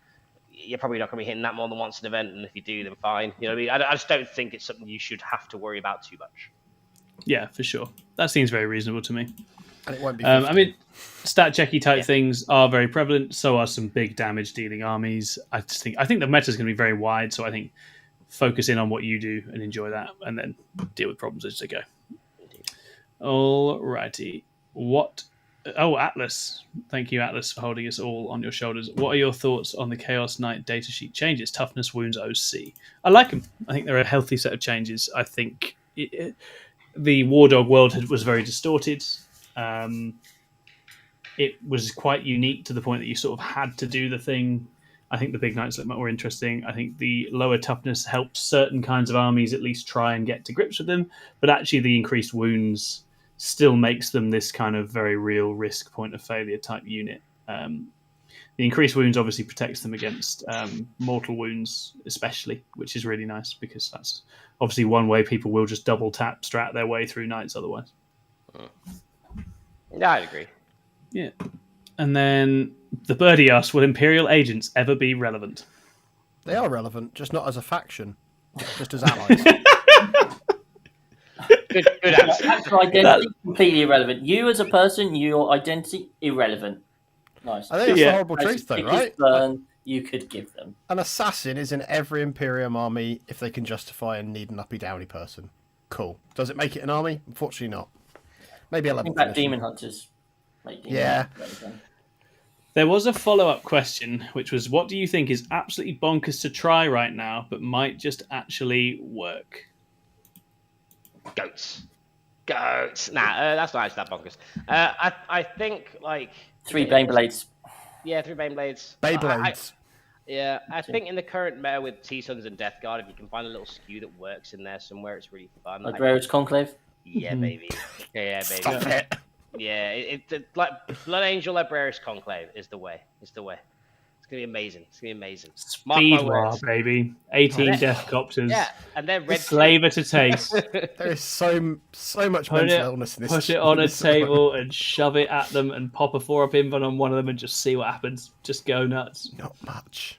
You're probably not going to be hitting that more than once an event, and if you do, then fine. You know what I mean? I just don't think it's something you should have to worry about too much. Yeah, for sure. That seems very reasonable to me. And it won't be. I mean, stat checky type things are very prevalent. So are some big damage dealing armies. I think the meta is going to be very wide. So I think focus in on what you do and enjoy that, and then deal with problems as they go. Alrighty. Atlas. Thank you, Atlas, for holding us all on your shoulders. What are your thoughts on the Chaos Knight datasheet changes? Toughness, wounds, OC. I like them. I think they're a healthy set of changes. I think the War Dog world was very distorted. It was quite unique to the point that you sort of had to do the thing. I think the big knights look more interesting. I think the lower toughness helps certain kinds of armies at least try and get to grips with them, but actually the increased wounds still makes them this kind of very real risk point of failure type unit. The increased wounds obviously protects them against mortal wounds especially, which is really nice because that's obviously one way people will just double tap strat their way through knights otherwise. Yeah, I'd agree. Yeah. And then the birdie asks, will Imperial agents ever be relevant? They are relevant, just not as a faction, just as allies. Good answer. Your identity completely irrelevant. You as a person, your identity irrelevant. Nice. I think that's the horrible truth, though, right? You could give them. An assassin is in every Imperium army if they can justify and need an uppy downy person. Cool. Does it make it an army? Unfortunately not. Maybe 11th Think about edition. Demon Hunters. Yeah. There was a follow-up question, which was, what do you think is absolutely bonkers to try right now, but might just actually work? Goats. Nah, that's not actually that bonkers. I think like 3 Baneblades. Yeah, 3 Baneblades. Beyblades. I think in the current meta with T-Suns and Death Guard, if you can find a little skew that works in there somewhere, it's really fun. Librarian's Conclave. Yeah, baby. Yeah, baby. Stop it. Yeah, it like Blood Angel Librarius Conclave is the way. It's the way. It's gonna be amazing. It's gonna be amazing. Mark my Speed war, words. baby. 18 Death Copters. Yeah, and they're red. Flavor to taste. There is so much Put mental it- illness in this. Put it on a this table and shove it at them and pop a 4-up invuln on one of them and just see what happens. Just go nuts. Not much.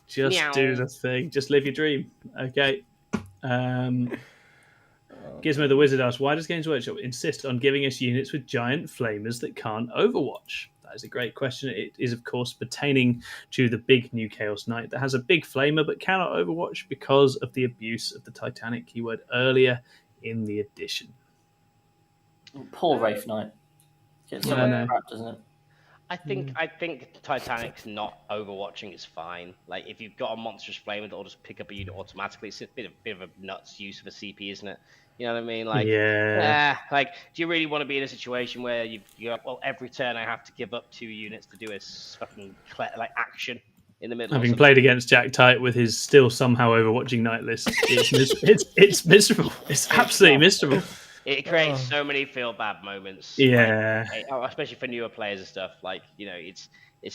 Just Meow. do the thing. Just live your dream. Okay. Gizmo the Wizard asks, why does Games Workshop insist on giving us units with giant flamers that can't overwatch? That is a great question. It is, of course, pertaining to the big new Chaos Knight that has a big flamer but cannot overwatch because of the abuse of the Titanic keyword earlier in the edition. Poor Wraith Knight. Gets so much crap, doesn't it? I think Titanic's not overwatching is fine. Like if you've got a monstrous flamer that'll just pick up a unit automatically, it's a bit of a nuts use of a CP, isn't it? You know what I mean? Like, like, do you really want to be in a situation where you're well, every turn I have to give up 2 units to do a fucking action in the middle? Having played against Jack Tight with his still somehow overwatching night list, it's miserable. It's absolutely miserable. It creates so many feel bad moments. Yeah, like, especially for newer players and stuff. Like it's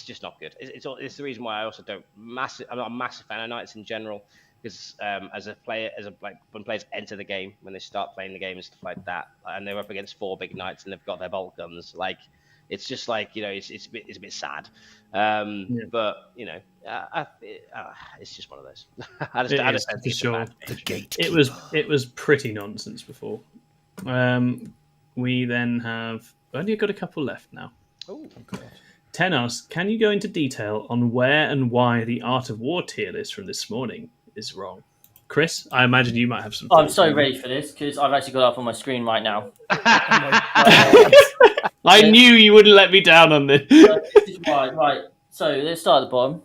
just not good. It's the reason why I also I'm not a massive fan of knights in general. Because as a player, when players enter the game, when they start playing the game and stuff like that, and they're up against 4 big knights and they've got their bolt guns, like it's just like it's a bit sad. But it's just one of those. I just don't think it's a bad page. It was pretty nonsense before. We then have only got a couple left now. Oh God. Ten asks, can you go into detail on where and why the Art of War tier list from this morning is wrong? Chris, I imagine you might have some. I'm so ready for this because I've actually got it up on my screen right now. I knew you wouldn't let me down on this. Right. So let's start at the bottom.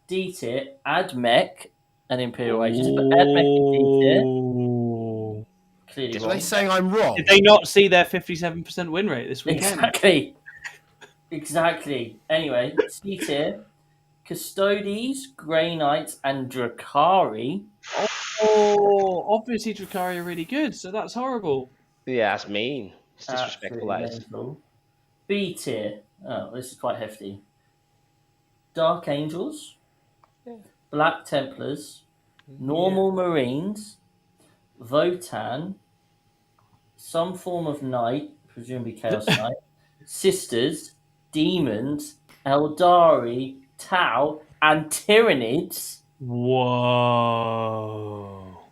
D tier, add mech and Imperial Agents, but add mech and D tier. Clearly Are wrong. they saying I'm wrong? Did they not see their 57% win rate this weekend? Exactly. Anyway, C tier, Custodes, Grey Knights, and Drakari. Oh, obviously Drakari are really good, so that's horrible. Yeah, that's mean. It's disrespectful. That is. B tier. Oh, this is quite hefty. Dark Angels, Black Templars, Normal Marines, Votan, some form of Knight, presumably Chaos Knight, Sisters, Demons, Eldari, Tau, and Tyranids. Whoa.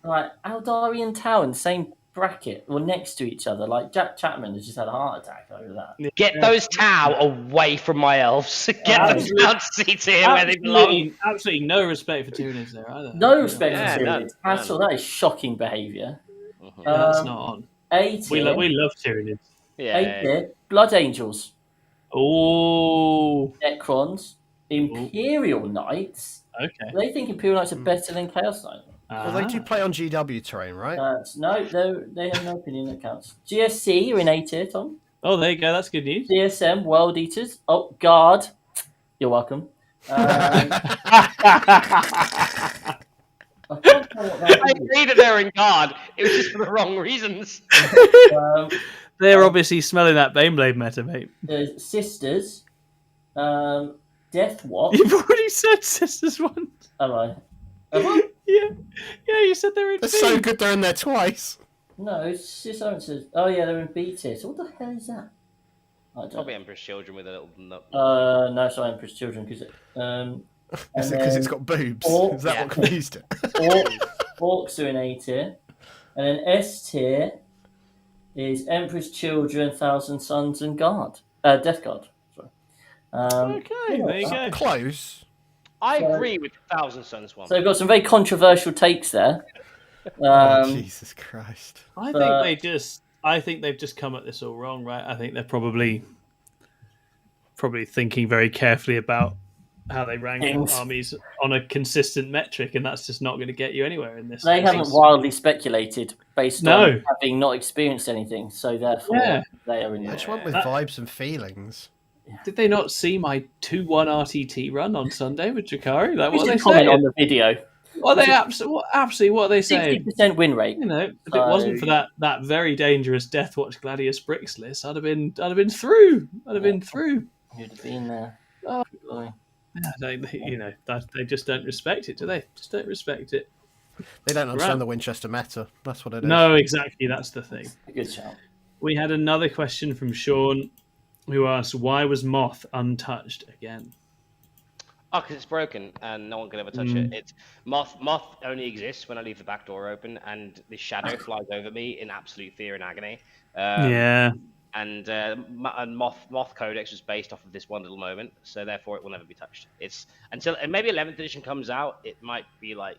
Like, Eldari and Tau in the same bracket, or next to each other. Like, Jack Chapman has just had a heart attack over that. Get those Tau away from my elves. Get those down to C tier where they belong. Absolutely no respect for Tyranids there either. No respect for none. Tyranids. That is shocking behaviour. That's not on. A tier. We love Tyranids. A tier. Blood Angels. Oh. Necrons. Imperial Knights. Okay. They think Imperial Knights are better than Chaos Knights. Well, they do play on GW terrain, right? No, they have no opinion that counts. GSC, you're in A tier, Tom. Oh, there you go. That's good news. DSM, World Eaters. Oh, Guard. You're welcome. I can't tell what that I agree that they're in guard. It was just for the wrong reasons. They're obviously smelling that Baneblade meta, mate. There's Sisters. Death Watch. You've already said Sisters once. Am I? Have I? Yeah, you said they were in They're B. so good they're in there twice. No, it's just answers. Oh yeah, they're in B tier. So what the hell is that? I don't Probably Emperor's Children with a little nut. No, it's not Emperor's Children because Is it because it's got boobs? Is that what confused it? Orcs are in A tier, and then S tier is Emperor's Children, Thousand Sons, and Guard. Death Guard. Sorry. Okay, there you go. Close. I agree with Thousand Sons one. So we've got some very controversial takes there. Jesus Christ! I think they've just come at this all wrong, right? I think they're probably probably thinking very carefully about how they rank Things. armies on a consistent metric, and that's just not going to get you anywhere in this. They haven't wildly speculated based on having not experienced anything, so therefore they are in. I just went with vibes and feelings. Did they not see my 2-1 RTT run on Sunday with Jakari? Like, what are they comment saying on the video? What are they absolutely? What are they saying? 60% win rate. You know, if it wasn't for that very dangerous Deathwatch Gladius Bricks list, I'd have been through. I'd have been through. You'd have been there. Oh, they just don't respect it, do they? Just don't respect it. They don't understand the Winchester meta. That's what it is. No, exactly. That's the thing. Good shout. We had another question from Sean, who asked, "Why was Moth untouched again?" Oh, because it's broken and no one can ever touch it. It's Moth only exists when I leave the back door open and the shadow flies over me in absolute fear and agony. And Moth Codex was based off of this one little moment, so therefore it will never be touched. It's until and maybe 11th edition comes out, it might be like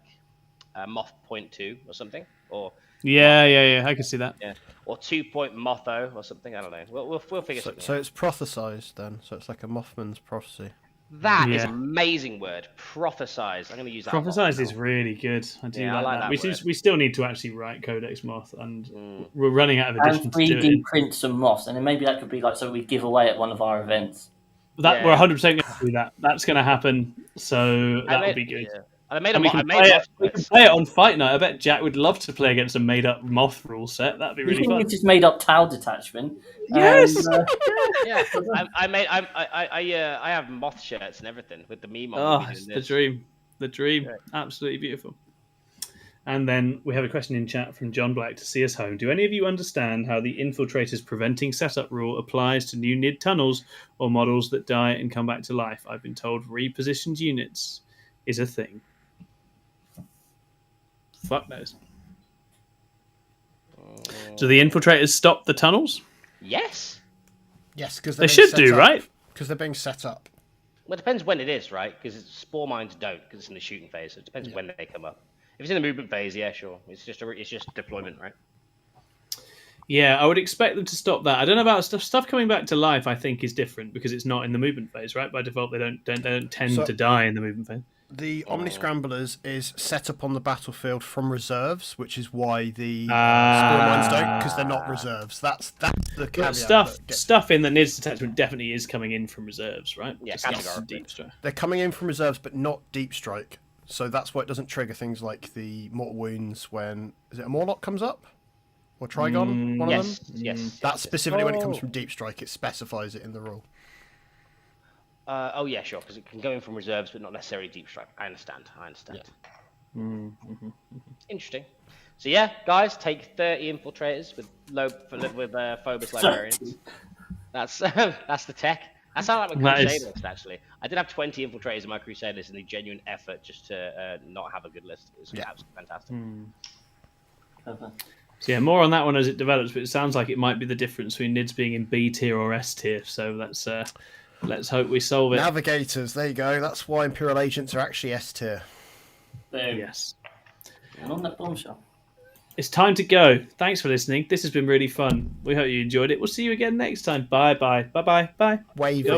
Moth 0.2 or something, or yeah, I can see that. Yeah, or 2.Motho or something. I don't know. We'll figure something. So it's prophesized then. So it's like a Mothman's prophecy. That is an amazing word. Prophesize. I'm going to use that. Prophesize is really good. I do like that. We still need to actually write Codex Moth, and we're running out of editions. And 3D print some moths, and then maybe that could be like something we give away at one of our events. We're 100% going to do that. That's going to happen. So that would be good. Yeah. We can play it on Fight Night. I bet Jack would love to play against a made-up Moth rule set. That'd be really fun. It's just made-up towel detachment. Yes. I have Moth shirts and everything with the meme on. Oh, it's the dream. The dream. Yeah. Absolutely beautiful. And then we have a question in chat from John Black to see us home. Do any of you understand how the Infiltrators preventing setup rule applies to new NID tunnels or models that die and come back to life? I've been told repositioned units is a thing. Fuck knows. Do the Infiltrators stop the tunnels? Yes. Yes, because they should do, right? Because they're being set up. Well, it depends when it is, right? Because spore mines don't, because it's in the shooting phase. So it depends when they come up. If it's in the movement phase, yeah, sure. It's just deployment, right? Yeah, I would expect them to stop that. I don't know about stuff coming back to life. I think is different because it's not in the movement phase, right? By default, they don't tend to die in the movement phase. The Omni Scramblers is set up on the battlefield from reserves, which is why the spore mines don't, because they're not reserves. That's the caveat. Stuff in the NIDS detachment definitely is coming in from reserves, right? Yeah, deep strike. They're coming in from reserves, but not deep strike. So that's why it doesn't trigger things like the mortal wounds when is it a Morlock comes up or Trigon? One of them. Yes. That's specifically when it comes from deep strike. It specifies it in the rule. Oh yeah, sure, because it can go in from reserves, but not necessarily deep strike. I understand. Yeah. Interesting. So yeah, guys, take 30 infiltrators with Phobos librarians. That's the tech. That's how like my crusade list actually. I did have 20 infiltrators in my crusade list in the genuine effort just to not have a good list. It was absolutely fantastic. So yeah, more on that one as it develops, but it sounds like it might be the difference between NIDS being in B tier or S tier. So that's let's hope we solve it. Navigators, there you go. That's why Imperial Agents are actually S tier. Yes. And on that bombshell. It's time to go. Thanks for listening. This has been really fun. We hope you enjoyed it. We'll see you again next time. Bye. Wavy.